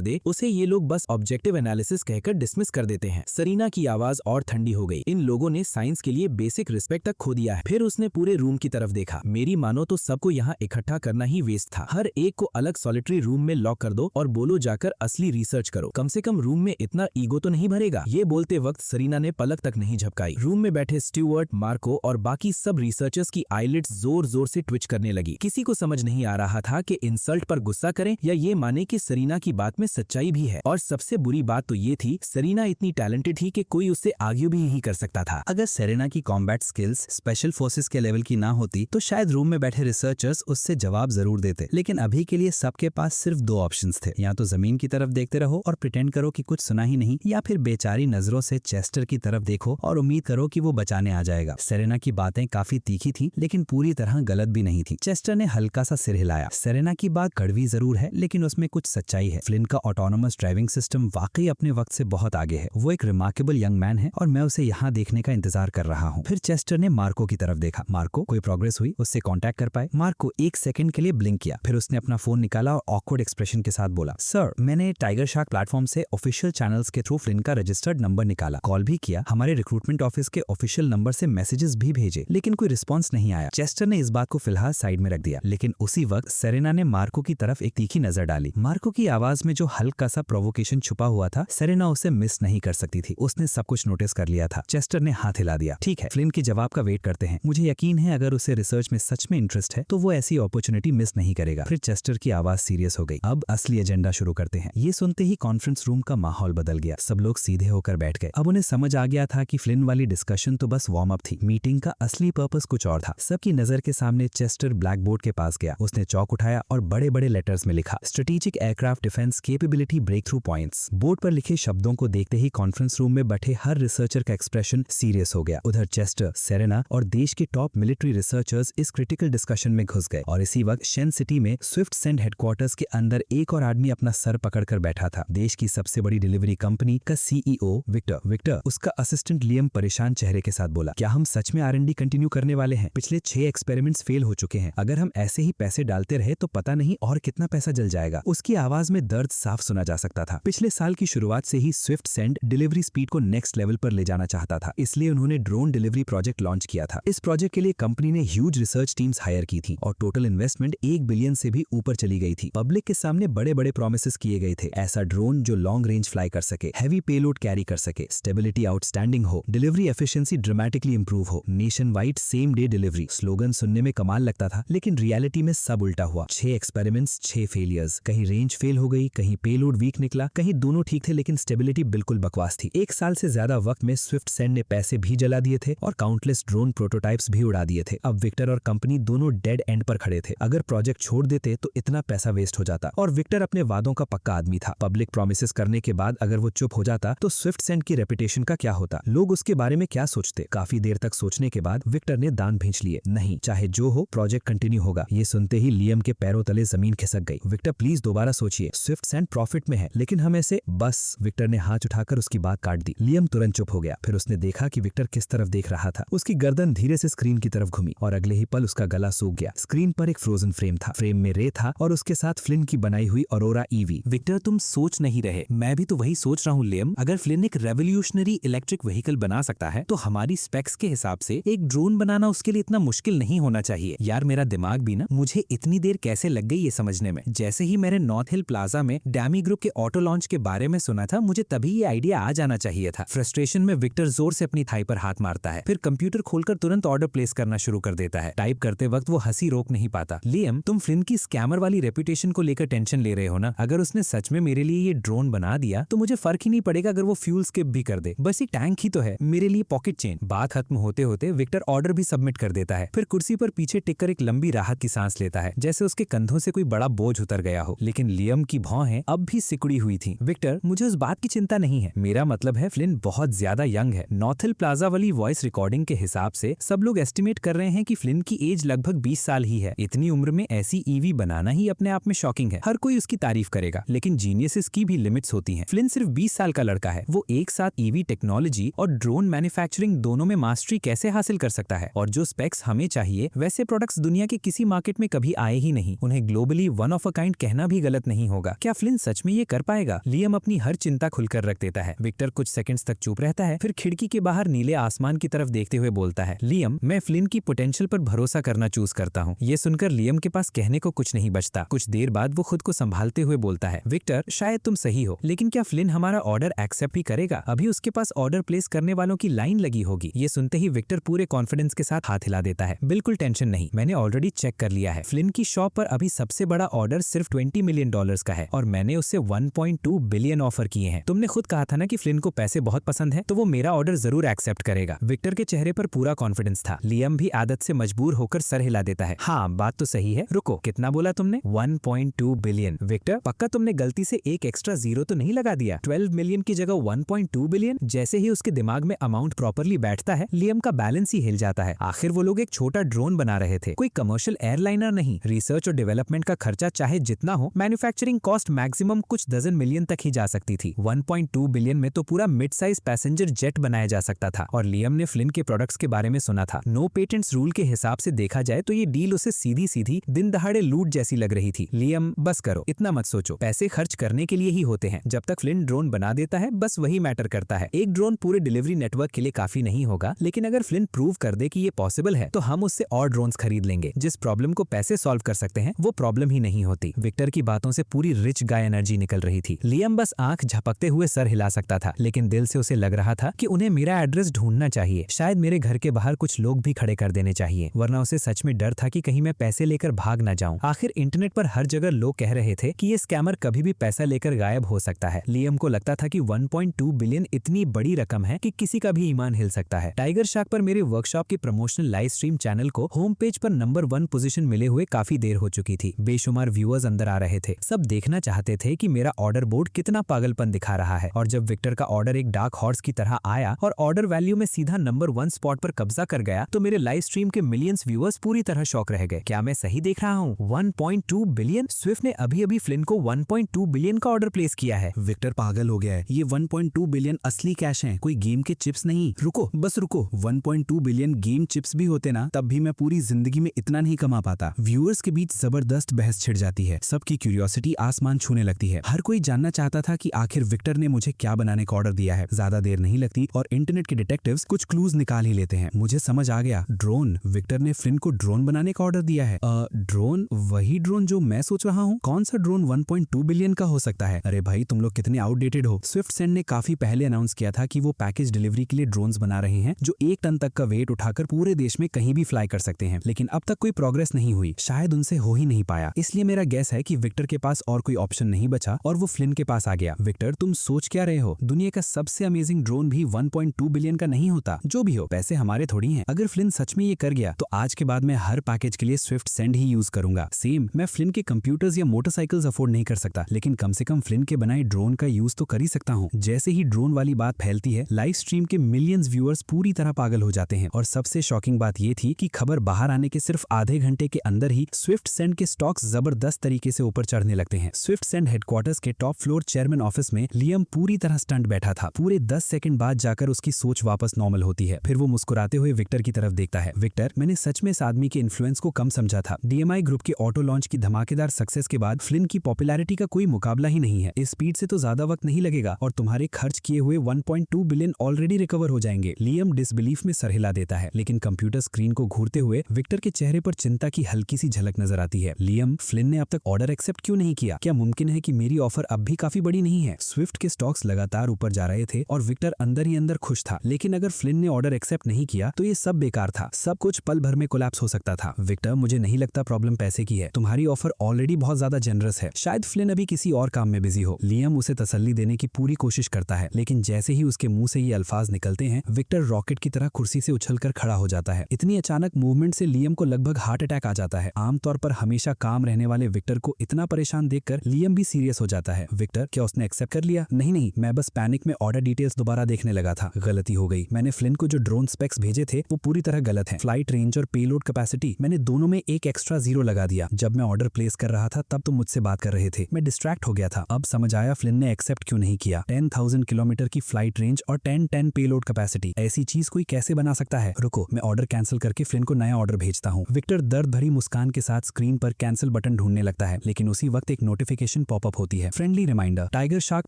दे, उसे ये लोग बस ऑब्जेक्टिव एनालिसिस कहकर डिसमिस कर देते हैं। सरीना की आवाज और ठंडी हो गई। इन लोगों ने साइंस के लिए बेसिक रिस्पेक्ट तक खो दिया है। फिर उसने पूरे रूम की तरफ देखा। मेरी मानो तो सबको यहाँ इकट्ठा करना ही वेस्ट था। हर एक को अलग सॉलिटरी रूम में लॉक कर दो और बोलो जाकर असली रिसर्च करो। कम से कम रूम में इतना ईगो तो नहीं भरेगा। ये बोलते वक्त सरीना ने पलक तक नहीं झपकाई। रूम में बैठे स्टीवर्ट, मार्को और बाकी सब रिसर्चर्स की आईलिड्स जोर जोर से ट्विच करने लगी। किसी को समझ नहीं आ रहा था कि इंसल्ट पर गुस्सा करें या ये माने कि सरीना की बात में सच्चाई भी है। और सबसे बुरी बात तो ये थी, सरीना इतनी टैलेंटेड थी कि कोई उससे आर्ग्यू भी नहीं कर सकता था। अगर सेरेना की कॉम्बैट स्किल्स स्पेशल फोर्सेस के लेवल की ना होती तो शायद रूम में बैठे रिसर्चर्स उससे जवाब जरूर देते, लेकिन अभी के लिए सबके पास सिर्फ दो ऑप्शंस थे। या तो जमीन की तरफ देखते रहो और प्रिटेंड करो कि कुछ सुना ही नहीं, या फिर बेचारी नजरों से चेस्टर की तरफ देखो और उम्मीद करो कि वो बचाने आ जाएगा। सेरेना की बातें काफी तीखी थी, लेकिन पूरी तरह गलत भी नहीं थी। चेस्टर ने हल्का सा सिर हिलाया। सेरेना की बात कड़वी जरूर है, लेकिन उसमें कुछ सच्चाई है। फ्लिन का ऑटोनोमस ड्राइविंग सिस्टम वाकई अपने वक्त से बहुत आगे है। वो एक रिमार्केबल यंग मैन है और मैं उसे यहाँ देखने का इंतजार कर रहा हूँ। फिर चेस्टर ने मार्को की तरफ देखा। मार्को, कोई प्रोग्रेस हुई? उससे कांटेक्ट कर पाए? मार्को एक सेकंड के लिए ब्लिंक किया, फिर उसने अपना फोन निकाला और ऑकवर्ड एक्सप्रेशन के साथ बोला, सर, मैंने टाइगर शार्क प्लेटफॉर्म से ऑफिशियल चैनल्स के थ्रू फ्लिन का रजिस्टर्ड नंबर निकाला, कॉल भी किया, हमारे रिक्रूटमेंट ऑफिस के ऑफिशियल नंबर से मैसेजेस भी भेजे, लेकिन कोई रिस्पॉन्स नहीं आया। चेस्टर ने इस बात को फिलहाल साइड में रख दिया, लेकिन उसी वक्त सेरेना ने मार्को की तरफ एक तीखी नजर डाली। मार्को की आवाज में जो हल्का सा प्रोवोकेशन छुपा हुआ था, सेरेना उसे मिस नहीं कर सकती थी। उसने सब कुछ नोटिस कर लिया था। चेस्टर ने हाथ हिला दिया। ठीक है, फ्लिन के जवाब का वेट करते हैं। मुझे यकीन है अगर उसे रिसर्च में सच में इंटरेस्ट है तो वो ऐसी अपॉर्चुनिटी मिस नहीं करेगा। फिर चेस्टर की आवाज सीरियस हो गई। अब असली एजेंडा शुरू करते हैं। ये सुनते ही कॉन्फ्रेंस रूम का माहौल बदल गया। सब लोग सीधे होकर बैठ गए। अब उन्हें समझ आ गया था कि फ्लिन वाली डिस्कशन तो बस वार्म अप थी। मीटिंग का असली पर्पस कुछ और था। सबकी नजर के सामने चेस्टर ब्लैक बोर्ड के पास गया। उसने चौक उठाया और बड़े बड़े लेटर्स में लिखा, strategic aircraft defence capability breakthrough points. Board पर लिखे शब्दों को देखते ही कॉन्फ्रेंस रूम में बैठे हर रिसर्चर का एक्सप्रेशन सीरियस हो गया। उधर चेस्टर, सेरेना और देश के टॉप मिलिट्री रिसर्चर्स इस क्रिटिकल डिस्कशन में घुस गए। और इसी वक्त शेन सिटी में स्विफ्ट सेंड हेडक्वार्टर्स के अंदर एक और आदमी अपना सर पकड़कर बैठा था। देश की सबसे बड़ी डिलीवरी कंपनी का CEO विक्टर। उसका असिस्टेंट लियम परेशान चेहरे के साथ बोला, क्या हम सच में R&D कंटिन्यू करने वाले हैं? पिछले 6 एक्सपेरिमेंट्स फेल हो चुके हैं। अगर हम ऐसे ही पैसे डालते रहे तो पता नहीं और कितना पैसा जल जाएगा। उसकी आवाज में दर्द साफ सुना जा सकता सकता था। पिछले साल की शुरुआत से ही स्विफ्ट सेंड डिलीवरी स्पीड को नेक्स्ट लेवल पर ले जाना चाहता था, इसलिए उन्होंने ड्रोन डिलीवरी प्रोजेक्ट लॉन्च किया था। इस प्रोजेक्ट के लिए कंपनी ने ह्यूज रिसर्च टीम्स हायर की थी और टोटल इन्वेस्टमेंट 1 बिलियन से भी ऊपर चली गई थी। पब्लिक के सामने बड़े बड़े प्रोमिसेस किए गए थे, ऐसा ड्रोन जो लॉन्ग रेंज फ्लाई कर सके, हैवी पेलोड कैरी कर सके, स्टेबिलिटी आउटस्टैंडिंग हो, डिलीवरी एफिशिएंसी ड्रामेटिकली इंप्रूव हो, nation wide same day delivery. Slogan सुनने में कमाल लगता था, लेकिन रियलिटी में सब उल्टा हुआ। 6 एक्सपेरिमेंट्स, 6 फेलियर्स। कहीं रेंज फेल हो गई, कहीं पेलोड वीक निकला, कहीं दोनों ठीक थे लेकिन स्टेबिलिटी बिल्कुल बकवास थी। 1 साल से ज्यादा वक्त में स्विफ्ट सेंड ने पैसे भी जला दिए थे और काउंटलेस ड्रोन प्रोटोटाइप्स भी उड़ा दिए थे। अब विक्टर और कंपनी दोनों डेड एंड पर खड़े थे। अगर प्रोजेक्ट छोड़ देते तो इतना पैसा वेस्ट हो जाता और विक्टर अपने वादों का पक्का आदमी था। पब्लिक प्रोमिसेस करने के बाद अगर वो चुप हो जाता तो स्विफ्ट सेंड की रेपुटेशन का क्या होता, लोग उसके बारे में क्या सोचते। काफी देर तक सोचने के बाद विक्टर ने दांत भींच लिए। नहीं, चाहे जो हो प्रोजेक्ट कंटिन्यू होगा। ये सुनते ही लियम के पैरों तले जमीन खिसक गई। विक्टर प्लीज दोबारा सोचिए, स्विफ्ट सेंड प्रॉफिट में है लेकिन हम ऐसे बस। विक्टर ने हाथ उठाकर उसकी बात काट दी। लियम तुरंत चुप हो गया। फिर उसने देखा कि विक्टर किस तरफ देख रहा था। उसकी गर्दन धीरे से स्क्रीन की तरफ घुमी और अगले ही पल उसका गला सूख गया। स्क्रीन पर एक फ्रोजन फ्रेम था। फ्रेम में रे था और उसके साथ फ्लिन की बनाई हुई ऑरोरा ईवी। विक्टर, तुम सोच नहीं रहे, मैं भी तो वही सोच रहा हूँ लियम। अगर फ्लिन एक रेवोल्यूशनरी इलेक्ट्रिक व्हीकल बना सकता है तो हमारी स्पेक्स के हिसाब से एक ड्रोन बनाना उसके लिए इतना मुश्किल नहीं होना चाहिए। यार मेरा दिमाग भी ना, मुझे इतनी देर कैसे लग गई ये समझने में। जैसे ही मैंने नॉर्थ हिल प्लाजा में डैमी ग्रुप के ऑटो लॉन्च के बारे में सुना था, मुझे तभी ये आइडिया आ जाना चाहिए था। फ्रस्ट्रेशन में विक्टर जोर से अपनी थाई पर हाथ मारता है, फिर कंप्यूटर खोलकर तुरंत ऑर्डर प्लेस करना शुरू कर देता है। टाइप करते वक्त वो हंसी रोक नहीं पाता। लियम, तुम फ्लिन की स्कैमर वाली रेपुटेशन को लेकर टेंशन ले रहे हो ना? अगर उसने सच में मेरे लिए ये ड्रोन बना दिया तो मुझे फर्क ही नहीं पड़ेगा अगर वो फ्यूल स्किप भी कर दे। बस ये टैंक ही तो है, मेरे लिए पॉकेट चेन। बात खत्म होते होते विक्टर ऑर्डर भी सबमिट कर देता है, फिर कुर्सी पर पीछे टिक कर एक लंबी राहत की सांस लेता है, जैसे उसके कंधों से कोई बड़ा बोझ उतर गया हो। लेकिन लियम की भौहें अब भी सिकुड़ी हुई थी। विक्टर, मुझे उस बात की चिंता नहीं है। मेरा मतलब है फ्लिन बहुत ज्यादा यंग है। नॉर्थ हिल प्लाजा वाली वॉइस रिकॉर्डिंग के हिसाब से सब लोग एस्टिमेट कर रहे हैं कि फ्लिन की एज लगभग 20 साल ही है। इतनी उम्र में ऐसी ईवी बनाना ही अपने आप में शॉकिंग है। हर कोई उसकी तारीफ करेगा, लेकिन जीनियसेस की भी लिमिट्स होती हैं। फ्लिन सिर्फ 20 साल का लड़का है। वो एक साथ ईवी टेक्नोलॉजी और ड्रोन मैन्युफैक्चरिंग दोनों में मास्टरी कैसे हासिल कर सकता है? और जो स्पेक्स हमें चाहिए वैसे प्रोडक्ट्स दुनिया के किसी मार्केट में कभी आए ही नहीं। उन्हें globally one of a kind कहना भी गलत नहीं होगा। क्या फ्लिन सच में ये कर पाएगा? लियम अपनी हर चिंता खुलकर रख देता है। विक्टर कुछ सेकंड्स तक चुप रहता है, फिर खिड़की के बाहर नीले आसमान की तरफ देखते हुए बोलता है, लियम, मैं फ्लिन की पोटेंशियल पर भरोसा करना चूज करता हूँ। ये सुनकर लियम के पास कहने को कुछ नहीं बचता। कुछ देर बाद वो खुद को संभालते हुए बोलता है, विक्टर, शायद तुम सही हो, लेकिन क्या फ्लिन हमारा ऑर्डर एक्सेप्ट ही करेगा? अभी उसके पास ऑर्डर प्लेस करने वालों की लाइन लगी होगी। ये सुनते ही विक्टर पूरे कॉन्फिडेंस के साथ हाथ हिला देता है। बिल्कुल टेंशन नहीं, मैंने ऑलरेडी चेक कर लिया है। फ्लिन की शॉप पर अभी सबसे बड़ा ऑर्डर सिर्फ $20 मिलियन का है और मैंने उससे 1.2 बिलियन ऑफर किए हैं। तुमने खुद कहा था ना कि फ्लिन को पैसे बहुत पसंद है, तो वो मेरा ऑर्डर जरूर एक्सेप्ट करेगा। विक्टर के चेहरे पर पूरा कॉन्फिडेंस था। लियम भी आदत से मजबूर होकर सर हिला देता है। हाँ, बात तो सही है। रुको, कितना बोला तुमने? 1.2 बिलियन। विक्टर, पक्का तुमने गलती से एक एक्स्ट्रा जीरो तो नहीं लगा दिया? 12 मिलियन की जगह 1.2 बिलियन। जैसे ही उसके दिमाग में अमाउंट प्रॉपरली बैठता है, लियम का बैलेंस ही हिल जाता है। आखिर वो लोग एक छोटा ड्रोन बना रहे थे, कोई कमर्शियल एयरलाइनर नहीं। रिसर्च और डेवलपमेंट का खर्चा चाहे जितना हो, मैन्युफैक्चरिंग कॉस्ट मैक्सिमम कुछ डजन मिलियन तक ही जा सकती थी। 1.2 बिलियन में तो पूरा मिड साइज पैसेंजर जेट बनाया जा सकता था। और लियम ने फ्लिन के प्रोडक्ट्स के बारे में सुना था। नो पेटेंट्स रूल के हिसाब से देखा जाए तो ये डील उसे सीधी सीधी दिन दहाड़े लूट जैसी लग रही थी। लियम, बस करो, इतना मत सोचो। पैसे खर्च करने के लिए ही होते हैं। जब तक फ्लिन ड्रोन बना देता है, बस वही मैटर करता है। एक ड्रोन पूरे डिलीवरी नेटवर्क के लिए काफी नहीं होगा, लेकिन अगर फ्लिन प्रूव कर दे कि ये पॉसिबल है तो हम उससे और ड्रोन्स खरीद लेंगे। जिस प्रॉब्लम को पैसे सॉल्व कर सकते हैं वो प्रॉब्लम ही नहीं होती। विक्टर की बातों से पूरी रिच गाय एनर्जी निकल रही थी। लियम बस आंख झपकते हुए सर हिला सकता था, लेकिन दिल से उसे लग रहा था कि उन्हें मेरा एड्रेस ढूंढना चाहिए। शायद मेरे घर के बाहर कुछ लोग भी खड़े कर देने चाहिए, वरना उसे सच में डर था कि कहीं मैं पैसे लेकर भाग ना जाऊं। आखिर इंटरनेट पर हर जगह लोग कह रहे थे कि ये स्कैमर कभी भी पैसा लेकर गायब हो सकता है। लियम को लगता था कि 1.2 बिलियन इतनी बड़ी रकम है कि किसी का भी ईमान हिल सकता है। टाइगर शार्क पर मेरे वर्कशॉप के प्रमोशनल लाइव स्ट्रीम चैनल को होम पेज पर नंबर 1 पोजीशन मिले हुए काफी देर हो चुकी थी। बेशुमार व्यूअर्स अंदर आ रहे थे। सब देखना चाहते थे कि मेरा ऑर्डर बोर्ड कितना पागलपन दिखा रहा है। और जब विक्टर का ऑर्डर एक डार्क हॉर्स की तरह आया और ऑर्डर वैल्यू में सीधा नंबर 1 स्पॉट पर कब्जा कर गया, तो मेरे लाइव स्ट्रीम के मिलियंस व्यूअर्स पूरी तरह शॉक रह गए। क्या मैं सही देख रहा हूँ? 1.2 बिलियन? स्विफ्ट ने अभी फ्लिन को 1.2 बिलियन का ऑर्डर प्लेस किया है। विक्टर पागल हो गया है। ये 1.2 बिलियन असली कैश है, कोई गेम के चिप्स नहीं। रुको, बस रुको। 1.2 बिलियन गेम चिप्स भी होते ना, तब भी मैं पूरी जिंदगी में इतना नहीं कमा पाता। व्यूअर्स के बीच जबरदस्त बहस छिड़ जाती है। सबकी क्यूरियोसिटी आसमान छूने लगती है। हर हर कोई जानना चाहता था कि आखिर विक्टर ने मुझे क्या बनाने का ऑर्डर दिया है। ज्यादा देर नहीं लगती और इंटरनेट के डिटेक्टिव्स कुछ क्लूज निकाल ही लेते हैं। मुझे समझ आ गया, ड्रोन। विक्टर ने फ्लिन को ड्रोन बनाने का ऑर्डर दिया है। ड्रोन? वही ड्रोन जो मैं सोच रहा हूँ। कौन सा ड्रोन 1.2 बिलियन का हो सकता है? अरे भाई, तुम लोग कितने आउटडेटेड हो। स्विफ्ट सेंड ने काफी पहले अनाउंस किया था कि वो पैकेज डिलीवरी के लिए ड्रोन्स बना रहे हैं जो 1 टन तक का वेट उठाकर पूरे देश में कहीं भी फ्लाई कर सकते हैं, लेकिन अब तक कोई प्रोग्रेस नहीं हुई। शायद उनसे हो ही नहीं पाया। इसलिए मेरा गेस है कि विक्टर के पास और कोई ऑप्शन नहीं बचा और वो फ्लिन के पास आ गया। विक्टर, तुम सोच क्या रहे हो? दुनिया का सबसे अमेजिंग ड्रोन भी 1.2 बिलियन का नहीं होता। जो भी हो, पैसे हमारे थोड़ी हैं। अगर फ्लिन सच में ये कर गया तो आज के बाद मैं हर पैकेज के लिए स्विफ्ट सेंड ही यूज करूंगा। सेम, मैं फ्लिन के कंप्यूटर्स या मोटरसाइकिल्स अफोर्ड नहीं कर सकता, लेकिन कम से कम फ्लिन के बनाए ड्रोन का यूज तो कर ही सकता हूँ। जैसे ही ड्रोन वाली बात फैलती है, लाइव स्ट्रीम के मिलियंस व्यूअर्स पूरी तरह पागल हो जाते हैं। और सबसे शॉकिंग बात ये थी कि खबर बाहर आने के सिर्फ आधे घंटे के अंदर ही स्विफ्ट सेंड के स्टॉक्स जबरदस्त तरीके से ऊपर चढ़ने लगते हैं। स्विफ्ट सेंड हेडक्वार्टर्स के टॉप फ्लोर चेयरमैन ऑफिस में लियम पूरी तरह स्टंट बैठा था। पूरे 10 सेकंड बाद जाकर उसकी सोच वापस नॉर्मल होती है। फिर वो मुस्कुराते हुए विक्टर की तरफ देखता है। विक्टर, मैंने सच में इस आदमी के इन्फ्लुएंस को कम समझा था। DMI ग्रुप के ऑटो लॉन्च की धमाकेदार सक्सेस के बाद फ्लिन की पॉपुलैरिटी का कोई मुकाबला ही नहीं है। इस स्पीड से तो ज्यादा वक्त नहीं लगेगा और तुम्हारे खर्च किए हुए 1.2 बिलियन ऑलरेडी रिकवर हो जाएंगे। लियम डिसबिलीफ में सर हिला देता है, लेकिन कंप्यूटर स्क्रीन को घूरते हुए विक्टर के चेहरे पर चिंता की हल्की सी झलक नजर आती है। लियम, फ्लिन ने अब तक ऑर्डर एक्सेप्ट क्यों नहीं किया? क्या मुमकिन है कि मेरी ऑफर अब भी काफी बड़ी नहीं है? स्विफ्ट के स्टॉक्स लगातार ऊपर जा रहे थे और विक्टर अंदर ही अंदर खुश था, लेकिन अगर फ्लिन ने ऑर्डर एक्सेप्ट नहीं किया तो ये सब बेकार था। सब कुछ पल भर में कोलैप्स हो सकता था। विक्टर, मुझे नहीं लगता प्रॉब्लम पैसे की है। तुम्हारी ऑफर ऑलरेडी बहुत ज्यादा जेनरस है। शायद फ्लिन अभी किसी और काम में बिजी हो। लियम उसे तसल्ली देने की पूरी कोशिश करता है, लेकिन जैसे ही उसके मुंह से ये अल्फाज निकलते हैं, विक्टर रॉकेट की तरह कुर्सी से उछलकर खड़ा हो जाता है। इतनी अचानक मूवमेंट से लियम को लगभग हार्ट अटैक आ जाता है। आमतौर पर हमेशा काम रहने वाले विक्टर को इतना परेशान देखकर लियम भी सीरियस हो जाता है। विक्टर, क्या उसने एक्सेप्ट कर लिया? नहीं, मैं बस पैनिक में ऑर्डर डिटेल्स दोबारा देखने लगा था। गलती हो गई। मैंने फ्लिन को जो ड्रोन स्पेक्स भेजे थे वो पूरी तरह गलत है। फ्लाइट रेंज और पेलोड कैपेसिटी, मैंने दोनों में एक एक्स्ट्रा 0 लगा दिया। जब मैं ऑर्डर प्लेस कर रहा था तब तुम मुझसे बात कर रहे थे। मैं डिस्ट्रैक्ट हो गया था। अब समझ आया फ्लिन ने एक्सेप्ट क्यों नहीं किया। 10,000 किलोमीटर की फ्लाइट रेंज और 10 पेलोड कैपेसिटी, ऐसी चीज कोई कैसे बना सकता है? रुको, मैं ऑर्डर कैंसिल करके फ्लिन को नया ऑर्डर भेजता हूँ। विक्टर दर्द भरी मुस्कान के साथ स्क्रीन पर कैंसिल बटन ढूंढने लगता है, लेकिन उसी वक्त एक नोटिफिकेशन पॉपअप होती है। Friendly reminder, tiger shark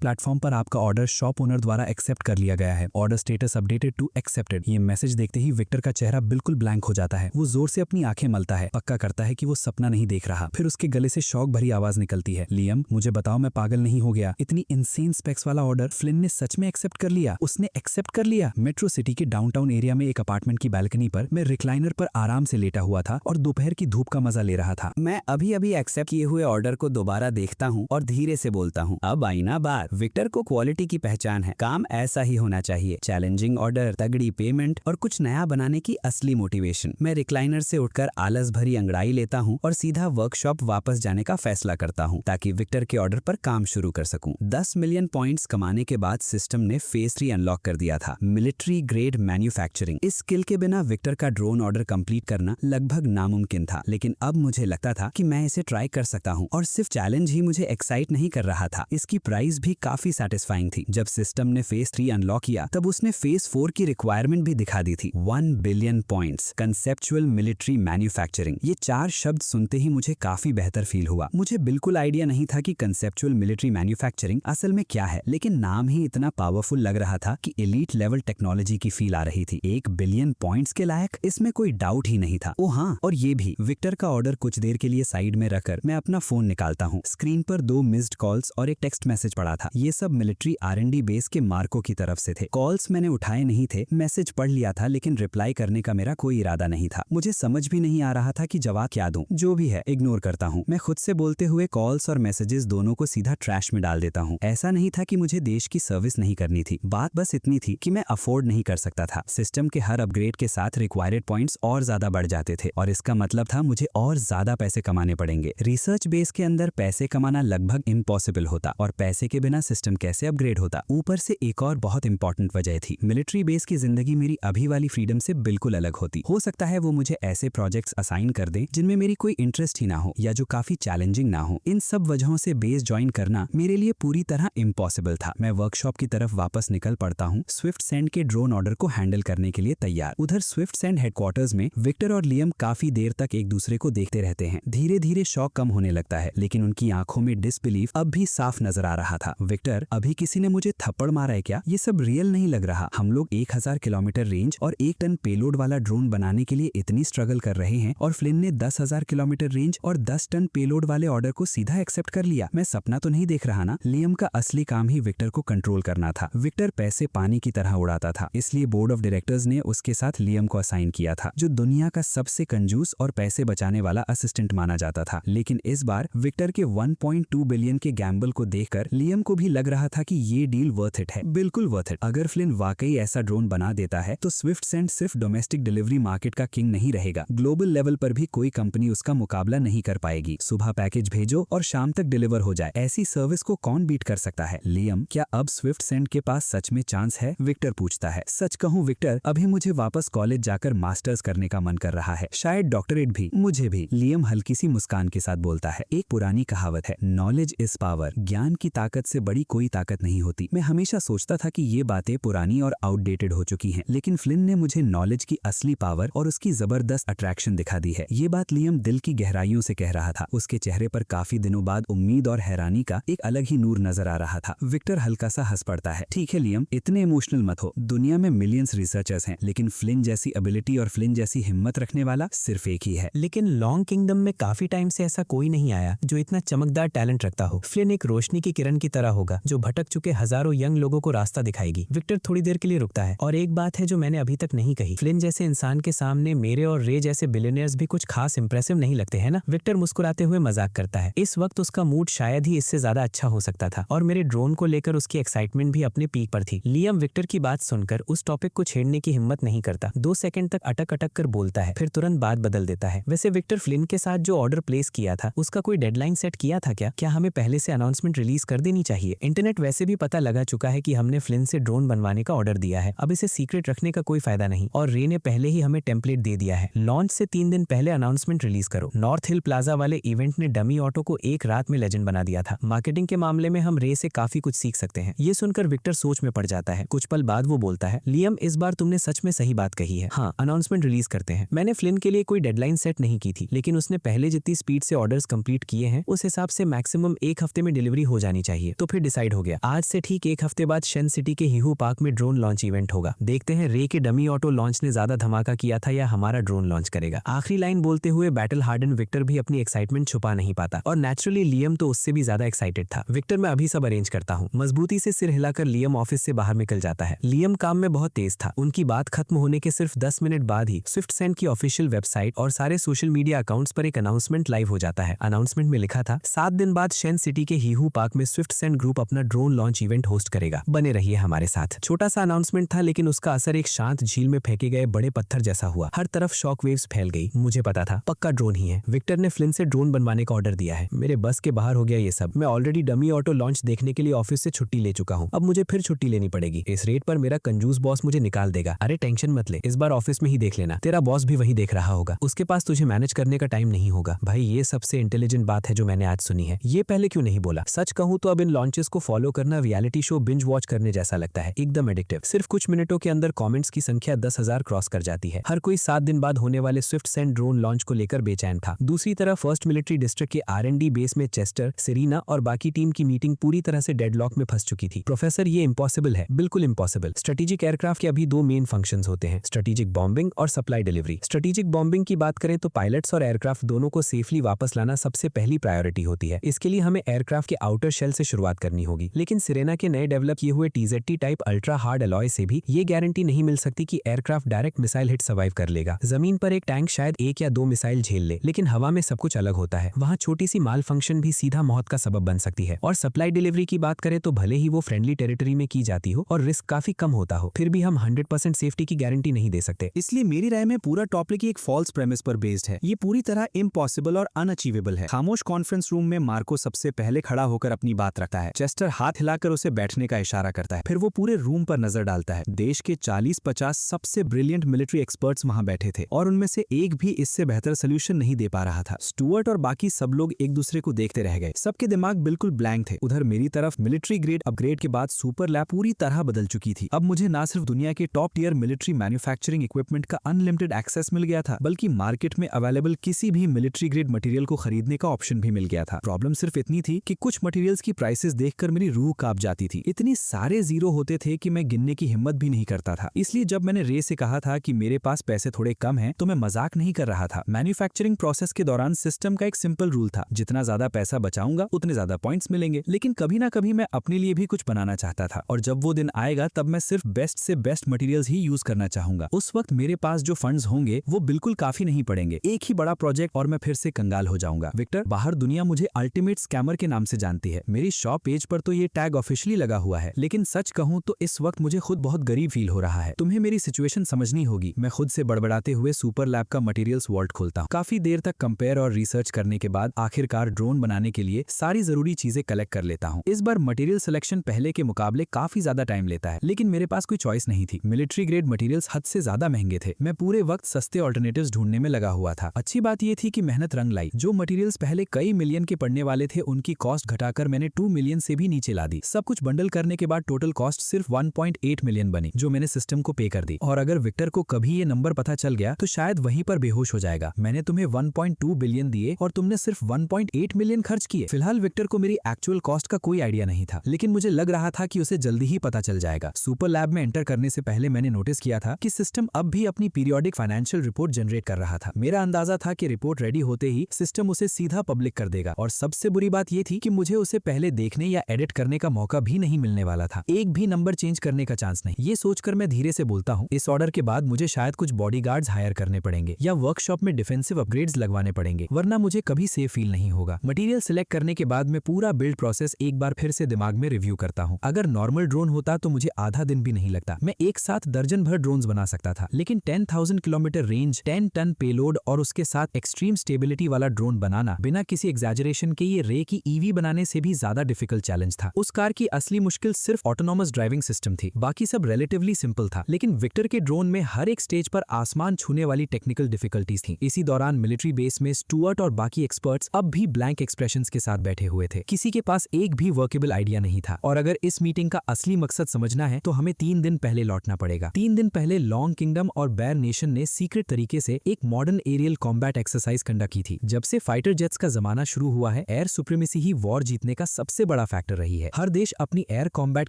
platform पर आपका ऑर्डर शॉप ओनर द्वारा एक्सेप्ट कर लिया गया है। Order status updated to accepted. ये मैसेज देखते ही विक्टर का चेहरा बिल्कुल ब्लैंक हो जाता है। वो जोर से अपनी आंखें मलता है, पक्का करता है कि वो सपना नहीं देख रहा। फिर उसके गले से शौक भरी आवाज निकलती है। लियम, मुझे बताओ मैं पागल नहीं हो गया? इतनी इंसेन स्पेक्स वाला ऑर्डर फ्लिन ने सच में एक्सेप्ट कर लिया? उसने एक्सेप्ट कर लिया? मेट्रो सिटी के डाउनटाउन एरिया में एक अपार्टमेंट की बालकनी पर मैं रिक्लाइनर पर आराम से लेटा हुआ था और दोपहर की धूप का मजा ले रहा था। मैं अभी अभी एक्सेप्ट किए हुए ऑर्डर को दोबारा देखता हूँ और धीरे से बोलता हूँ, अब आई ना बात। विक्टर को क्वालिटी की पहचान है। काम ऐसा ही होना चाहिए। चैलेंजिंग ऑर्डर, तगड़ी पेमेंट और कुछ नया बनाने की असली मोटिवेशन। मैं रिक्लाइनर से उठकर आलस भरी अंगड़ाई लेता हूँ और सीधा वर्कशॉप वापस जाने का फैसला करता हूँ ताकि विक्टर के ऑर्डर पर काम शुरू कर सकूं। 10 मिलियन पॉइंट्स कमाने के बाद सिस्टम ने फेज 3 अनलॉक कर दिया था, मिलिट्री ग्रेड मैन्युफैक्चरिंग। इस स्किल के बिना विक्टर का ड्रोन ऑर्डर कंप्लीट करना लगभग नामुमकिन था, लेकिन अब मुझे लगता था कि मैं इसे ट्राई कर सकता हूँ। और सिर्फ चैलेंज ही मुझे एक्साइट नहीं कर रहा था, इसकी प्राइस भी काफी सेटिस्फाइंग थी। जब सिस्टम ने फेज 3 अनलॉक किया तब उसने फेज 4 की रिक्वायरमेंट भी दिखा दी थी। 1 billion points, conceptual military manufacturing. ये 4 शब्द सुनते ही मुझे काफी बेहतर फील हुआ। मुझे बिल्कुल आइडिया नहीं था कि कंसेप्चुअल मिलिट्री मैन्युफैक्चरिंग असल में क्या है, लेकिन नाम ही इतना पावरफुल लग रहा था कि एलीट लेवल टेक्नोलॉजी की फील आ रही थी। 1 बिलियन पॉइंट्स के लायक, इसमें कोई डाउट ही नहीं था। ओ हाँ, और ये भी, विक्टर का ऑर्डर कुछ देर के लिए साइड में रखकर मैं अपना फोन निकालता हूँ। स्क्रीन पर 2 मिस्ड कॉल्स और एक टेक्स्ट मैसेज पड़ा था। ये सब मिलिट्री R&D बेस के मार्को की तरफ से थे। कॉल्स मैंने उठाए नहीं थे, मैसेज पढ़ लिया था, लेकिन रिप्लाई करने का मेरा कोई इरादा नहीं था। मुझे समझ भी नहीं आ रहा था कि जवाब क्या दूं। जो भी है, इग्नोर करता हूँ। मैं खुद से बोलते हुए कॉल्स और मैसेजेस दोनों को सीधा ट्रैश में डाल देता हूँ। ऐसा नहीं था कि मुझे देश की सर्विस नहीं करनी थी, बात बस इतनी थी कि मैं अफोर्ड नहीं कर सकता था। सिस्टम के हर अपग्रेड के साथ रिक्वायर्ड पॉइंट्स और ज्यादा बढ़ जाते थे और इसका मतलब था मुझे और ज्यादा पैसे कमाने पड़ेंगे। रिसर्च बेस के अंदर पैसे कमाना लगभग इम्पॉसिबल होता और पैसे के बिना सिस्टम कैसे अपग्रेड होता। ऊपर से एक और बहुत इंपॉर्टेंट वजह थी, मिलिट्री बेस की जिंदगी मेरी अभी वाली फ्रीडम से बिल्कुल अलग होती। हो सकता है वो मुझे ऐसे प्रोजेक्ट्स असाइन कर दें जिनमें मेरी कोई इंटरेस्ट ही ना हो या जो काफी चैलेंजिंग ना हो। इन सब वजहों से बेस ज्वाइन करना मेरे लिए पूरी तरह इम्पॉसिबल था। मैं वर्कशॉप की तरफ वापस निकल पड़ता हूँ, स्विफ्ट सेंड के ड्रोन ऑर्डर को हैंडल करने के लिए तैयार। उधर स्विफ्ट सेंड हेडक्वार्टर्स में विक्टर और लियम काफी देर तक एक दूसरे को देखते रहते हैं। धीरे धीरे शौक कम होने लगता है, लेकिन उनकी आंखों में डिसबिलीफ अब भी साफ नजर आ रहा था। विक्टर, अभी किसी ने मुझे थप्पड़ मारा है क्या? ये सब रियल नहीं लग रहा। हम लोग 1000 किलोमीटर रेंज और 1 टन पेलोड वाला ड्रोन बनाने के लिए इतनी स्ट्रगल कर रहे हैं और फ्लिन ने 10,000 किलोमीटर रेंज और 10 टन पेलोड वाले ऑर्डर को सीधा एक्सेप्ट कर लिया। मैं सपना तो नहीं देख रहा ना? लियम का असली काम ही विक्टर को कंट्रोल करना था। विक्टर पैसे पानी की तरह उड़ाता था, इसलिए बोर्ड ऑफ डायरेक्टर्स ने उसके साथ लियम को असाइन किया था, जो दुनिया का सबसे कंजूस और पैसे बचाने वाला असिस्टेंट माना जाता था। लेकिन इस बार विक्टर के 1.2 बिलियन के गैम्बल को देखकर लियम को भी लग रहा था कि ये डील वर्थ इट है, बिल्कुल वर्थ इट। अगर फ्लिन वाकई ऐसा ड्रोन बना देता है तो स्विफ्ट सेंड सिर्फ डोमेस्टिक डिलीवरी मार्केट का किंग नहीं रहेगा, ग्लोबल लेवल पर भी कोई कंपनी उसका मुकाबला नहीं कर पाएगी। सुबह पैकेज भेजो और शाम तक डिलीवर हो जाए, ऐसी सर्विस को कौन बीट कर सकता है? लियम, क्या अब स्विफ्ट सेंड के पास सच में चांस है? विक्टर पूछता है। सच कहूं विक्टर, अभी मुझे वापस कॉलेज जाकर मास्टर्स करने का मन कर रहा है, शायद डॉक्टरेट भी। मुझे भी, लियम हल्की सी मुस्कान के साथ बोलता है। एक पुरानी कहावत है, नॉलेज इज पावर, ज्ञान की ताकत से बड़ी कोई ताकत नहीं होती। मैं हमेशा सोचता था कि ये बातें पुरानी और आउटडेटेड हो चुकी हैं, लेकिन फ्लिन ने मुझे नॉलेज की असली पावर और उसकी जबरदस्त अट्रैक्शन दिखा दी है। ये बात लियम दिल की गहराइयों से कह रहा था। उसके चेहरे पर काफी दिनों बाद उम्मीद और हैरानी का एक अलग ही नूर नजर आ रहा था। विक्टर हल्का सा हंस पड़ता है। ठीक है लियम, इतने इमोशनल मत हो। दुनिया में मिलियंस रिसर्चर्स हैं, लेकिन फ्लिन जैसी एबिलिटी और फ्लिन जैसी हिम्मत रखने वाला सिर्फ एक ही है। लेकिन लॉन्ग किंगडम में काफी टाइम से ऐसा कोई नहीं आया जो इतना चमकदार टैलेंट रखता हो। फ्लिन एक रोशनी की किरण की तरह होगा जो भटक चुके हजारों यंग लोगों को रास्ता दिखाएगी। विक्टर थोड़ी देर के लिए रुकता है। और एक बात है जो मैंने अभी तक नहीं कही, फ्लिन जैसे इंसान के सामने मेरे और रे जैसे बिलियनियर्स भी कुछ खास इंप्रेसिव नहीं लगते हैं ना? विक्टर मुस्कुराते हुए मजाक करता है। इस वक्त उसका मूड शायद ही इससे ज्यादा अच्छा हो सकता था और मेरे ड्रोन को लेकर उसकी एक्साइटमेंट भी अपने पीक पर थी। लियम विक्टर की बात सुनकर उस टॉपिक को छेड़ने की हिम्मत नहीं करता। 2 सेकंड तक अटक अटक कर बोलता है, फिर तुरंत बात बदल देता है। वैसे विक्टर, फ्लिन के साथ जो ऑर्डर प्लेस किया था उसका कोई डेडलाइन सेट किया था क्या? क्या हमें पहले से अनाउंसमेंट रिलीज कर देनी चाहिए? इंटरनेट वैसे भी पता लगा चुका है कि हमने फ्लिन से ड्रोन बनवाने का ऑर्डर दिया है, अब इसे सीक्रेट रखने का कोई फायदा नहीं। और रे ने पहले ही हमें टेम्पलेट दे दिया है। लॉन्च से 3 दिन पहले अनाउंसमेंट रिलीज करो। नॉर्थ हिल प्लाजा वाले इवेंट ने डमी ऑटो को एक रात में लेजेंड बना दिया था। मार्केटिंग के मामले में हम रे से काफी कुछ सीख सकते हैं। ये सुनकर विक्टर सोच में पड़ जाता है। कुछ पल बाद वो बोलता है, लियम इस बार तुमने सच में सही बात कही है। हाँ, अनाउंसमेंट रिलीज करते हैं। मैंने फ्लिन के लिए कोई डेडलाइन सेट नहीं की थी, लेकिन उसने पहले जितनी स्पीड से ऑर्डर्स कंप्लीट किए हैं उस हिसाब से मैक्सिमम 1 हफ्ते में डिलीवरी हो जानी चाहिए। तो फिर डिसाइड हो गया, आज से ठीक 1 हफ्ते बाद शेन सिटी के हीहू पार्क में ड्रोन लॉन्च इवेंट होगा। देखते हैं रे के डमी ऑटो लॉन्च ने ज्यादा धमाका किया था या हमारा ड्रोन लॉन्च करेगा। आखिरी लाइन बोलते हुए बैटल हार्डन विक्टर भी अपनी एक्साइटमेंट छुपा नहीं पाता और नेचुरली लियम तो उससे भी ज्यादा एक्साइटेड था। विक्टर, मैं अभी सब अरेंज करता हूँ। मजबूती से सिर हिलाकर लियम ऑफिस से बाहर निकल जाता है। लियम काम में बहुत तेज था। उनकी बात खत्म होने के सिर्फ 10 मिनट बाद ही स्विफ्ट सेंड की ऑफिशियल वेबसाइट और सारे सोशल मीडिया अकाउंट्स पर एक अनाउंसमेंट लाइव हो जाता है। अनाउंसमेंट में लिखा था, 7 दिन बाद शेन सिटी के हीहू पार्क में स्विफ्ट सेंड ग्रुप अपना ड्रोन लॉन्च इवेंट होस्ट करेगा। बने रहिए हमारे साथ। छोटा सा अनाउंसमेंट था, लेकिन उसका असर एक शांत झील में फेंके गए बड़े पत्थर जैसा हुआ। हर तरफ शॉक वेव्स फैल गई। मुझे पता था पक्का ड्रोन ही है। विक्टर ने फ्लिन से ड्रोन बनवाने का ऑर्डर दिया है। मेरे बस के बाहर हो गया ये सब। मैं ऑलरेडी डमी ऑटो लॉन्च देखने के लिए ऑफिस से छुट्टी ले चुका हूँ, अब मुझे फिर छुट्टी लेनी पड़ेगी। इस रेट पर मेरा कंजूस बॉस मुझे निकाल देगा। अरे टेंशन मत ले, इस बार ऑफिस में ही देख लेना। तेरा बॉस भी वही देख रहा होगा, उसके पास तुझे मैनेज करने का टाइम नहीं होगा। भाई, ये सबसे इंटेलिजेंट बात है जो मैंने आज सुनी है। ये पहले क्यों नहीं बोला? सच कहूँ तो अब इन लॉन्चेस को फॉलो करना रियलिटी शो बिंज वॉच करने जैसा लगता है, एकदम एडिक्टिव। सिर्फ कुछ मिनटों के अंदर कमेंट्स की संख्या 10,000 क्रॉस कर जाती है। हर कोई 7 दिन बाद होने वाले स्विफ्ट सेंड ड्रोन लॉन्च को लेकर बेचैन था। दूसरी तरफ फर्स्ट मिलिट्री डिस्ट्रिक्ट के R&D बेस में चेस्टर, सेरीना और बाकी टीम की मीटिंग पूरी तरह से डेडलॉक में फंस चुकी थी। प्रोफेसर, ये इम्पॉसिबल है, बिल्कुल इम्पॉसिबल। स्ट्रेटेजिक एयरक्राफ्ट के अभी 2 मेन फंक्शंस होते हैं, स्ट्रेटेजिक बॉम्बिंग और सप्लाई डिलीवरी। स्ट्रेटेजिक बॉम्बिंग की बात करें तो पायलट्स और एयरक्राफ्ट दोनों को सेफली वापस लाना सबसे पहली प्रायोरिटी होती है। इसके लिए हमें एयरक्राफ्ट के आउटर शेल से शुरुआत करनी होगी। लेकिन सिरेना के नए डेवलप किए हुए TZT type ultra hard alloy से भी ये गारंटी नहीं मिल सकती कि aircraft direct missile hit survive कर लेगा। जमीन पर एक टैंक शायद 1 या 2 मिसाइल झेल ले, लेकिन हवा में सब कुछ अलग होता है। वहाँ छोटी सी माल फंक्शन भी सीधा मौत का सबब बन सकती है। और सप्लाई डिलीवरी की बात करें तो भले ही वो फ्रेंडली टेरिटरी में की जाती हो और रिस्क काफी कम होता हो, फिर भी हम 100% सेफ्टी की गारंटी नहीं दे सकते। इसलिए मेरी राय में पूरा टॉपिक एक फॉल्स प्रेमिस पर बेस्ड है। ये पूरी तरह इम्पॉसिबल और अनअचीवेबल है। खामोश कॉन्फ्रेंस रूम में मार्को सबसे पहले खड़ा होकर अपनी बात रखता है। चेस्टर हाथ हिलाकर उसे बैठने का इशारा करता है। फिर वो पूरे रूम पर नजर डालता है। देश के 40-50 सबसे ब्रिलियंट मिलिट्री एक्सपर्ट्स वहां बैठे थे और उनमें से एक भी इससे बेहतर सोल्यूशन नहीं दे पा रहा था। स्टुअर्ट और बाकी सब लोग एक दूसरे को देखते रह गए। सबके दिमाग बिल्कुल ब्लैंक थे। उधर मेरी तरफ मिलिट्री ग्रेड अपग्रेड के बाद सुपर लैब पूरी तरह बदल चुकी थी। अब मुझे ना सिर्फ दुनिया के top tier military manufacturing equipment का अनलिमिटेड एक्सेस मिल गया था, बल्कि मार्केट में अवेलेबल किसी भी मिलिट्री ग्रेड मटेरियल को खरीदने का ऑप्शन भी मिल गया था। प्रॉब्लम सिर्फ इतनी थी कि कुछ मटेरियल्स की प्राइसेस देखकर मेरी रूह कांप जाती थी। इतनी सारे जीरो होते थे कि मैं गिनने की हिम्मत भी नहीं करता था। इसलिए जब मैंने रे से कहा था कि मेरे पास पैसे थोड़े कम हैं, तो मैं मजाक नहीं कर रहा था। मैन्युफैक्चरिंग प्रोसेस के दौरान सिस्टम का एक सिंपल रूल था, जितना ज्यादा पैसा बचाऊंगा उतने ज्यादा पॉइंट्स मिलेंगे। लेकिन कभी ना कभी मैं अपने लिए भी कुछ बनाना चाहता था, और जब वो दिन आएगा तब मैं सिर्फ बेस्ट से बेस्ट मटेरियल्स ही यूज करना चाहूंगा। उस वक्त मेरे पास जो फंड्स होंगे वो बिल्कुल काफी नहीं पड़ेंगे। एक ही बड़ा प्रोजेक्ट और मैं फिर से कंगाल हो जाऊंगा। विक्टर, बाहर दुनिया मुझे अल्टीमेट स्कैमर के नाम से जानती है। मेरी शॉप पेज पर तो ये टैग ऑफिशियली लगा हुआ है, लेकिन सच कहूं तो इस वक्त मुझे खुद बहुत गरीब फील हो रहा है। तुम्हें मेरी सिचुएशन समझनी होगी। मैं खुद से बड़बड़ाते हुए सुपर लैब का मटेरियल्स वॉल्ट खोलता हूँ। काफी देर तक कंपेयर और रिसर्च करने के बाद आखिरकार ड्रोन बनाने के लिए सारी जरूरी चीजें कलेक्ट कर लेता हूँ। इस बार मटेरियल सिलेक्शन पहले के मुकाबले काफी ज्यादा टाइम लेता है, लेकिन मेरे पास कोई चॉइस नहीं थी। मिलिट्री ग्रेड मटेरियल्स हद से ज्यादा महंगे थे। मैं पूरे वक्त सस्ते ऑल्टरनेटिव्स ढूंढने में लगा हुआ था। अच्छी बात यह थी कि मेहनत रंग लाई। जो मटेरियल्स पहले कई मिलियन के पड़ने वाले थे, उनकी कॉस्ट घटाकर मैंने 2 मिलियन से भी नीचे ला दी। सब कुछ बंडल करने के बाद टोटल कॉस्ट सिर्फ 1.8 मिलियन बनी, जो मैंने सिस्टम को पे कर दी। और अगर विक्टर को कभी ये नंबर पता चल गया तो शायद वहीं पर बेहोश हो जाएगा। मैंने तुम्हें 1.2 बिलियन दिए और तुमने सिर्फ 1.8 मिलियन खर्च किए। फिलहाल विक्टर को मेरी एक्चुअल कॉस्ट का कोई आइडिया नहीं था, लेकिन मुझे लग रहा था कि उसे जल्दी ही पता चल जाएगा। सुपर लैब में एंटर करने से पहले मैंने नोटिस किया था कि सिस्टम अब भी अपनी पीरियोडिक फाइनेंशियल रिपोर्ट जनरेट कर रहा था। मेरा अंदाजा था कि रिपोर्ट रेडी होते ही सिस्टम उसे सीधा पब्लिक कर देगा, और सबसे बुरी बात यह थी कि मुझे उसे पहले देखने या एडिट करने का मौका भी नहीं मिलने वाला था। एक भी नंबर चेंज करने का चांस नहीं। ये सोचकर मैं धीरे से बोलता हूँ, इस ऑर्डर के बाद मुझे शायद कुछ बॉडीगार्ड्स हायर करने पड़ेंगे या वर्कशॉप में डिफेंसिव अपग्रेड्स लगवाने पड़ेंगे, वरना मुझे कभी सेफ फील नहीं होगा। मटेरियल सिलेक्ट करने के बाद मैं पूरा बिल्ड प्रोसेस एक बार फिर से दिमाग में रिव्यू करता हूँ। अगर नॉर्मल ड्रोन होता तो मुझे आधा दिन भी नहीं लगता। मैं एक साथ दर्जन भर ड्रोन्स बना सकता था, लेकिन 10,000 किलोमीटर रेंज, 10 टन पेलोड और उसके साथ एक्सट्रीम स्टेबिलिटी वाला ड्रोन बनाना बिना किसी एग्जैजरेशन के ये रे की ईवी बनाने से भी ज्यादा डिफिकल्ट चैलेंज था। उस कार की असली मुश्किल सिर्फ ऑटोनॉमस ड्राइविंग सिस्टम थी, बाकी सब रिलेटिवली सिंपल था। लेकिन विक्टर के ड्रोन में हर एक स्टेज पर आसमान छूने वाली टेक्निकल डिफिकल्टीज थी। इसी दौरान मिलिट्री बेस में स्टुअर्ट और बाकी एक्सपर्ट्स अब भी ब्लैंक एक्सप्रेशंस के साथ बैठे हुए थे। किसी के पास एक भी वर्केबल आइडिया नहीं था। और अगर इस मीटिंग का असली मकसद समझना है तो हमें 3 दिन पहले लौटना पड़ेगा। 3 दिन पहले लॉन्ग किंगडम और बेयर नेशन ने सीक्रेट तरीके से एक modern aerial combat exercise conduct की थी। जब से फाइटर जेट्स का जमाना शुरू हुआ है, एयर सुप्रीमेसी ही वॉर जीतने का सबसे बड़ा फैक्टर रही है। हर देश अपनी एयर कॉम्बैट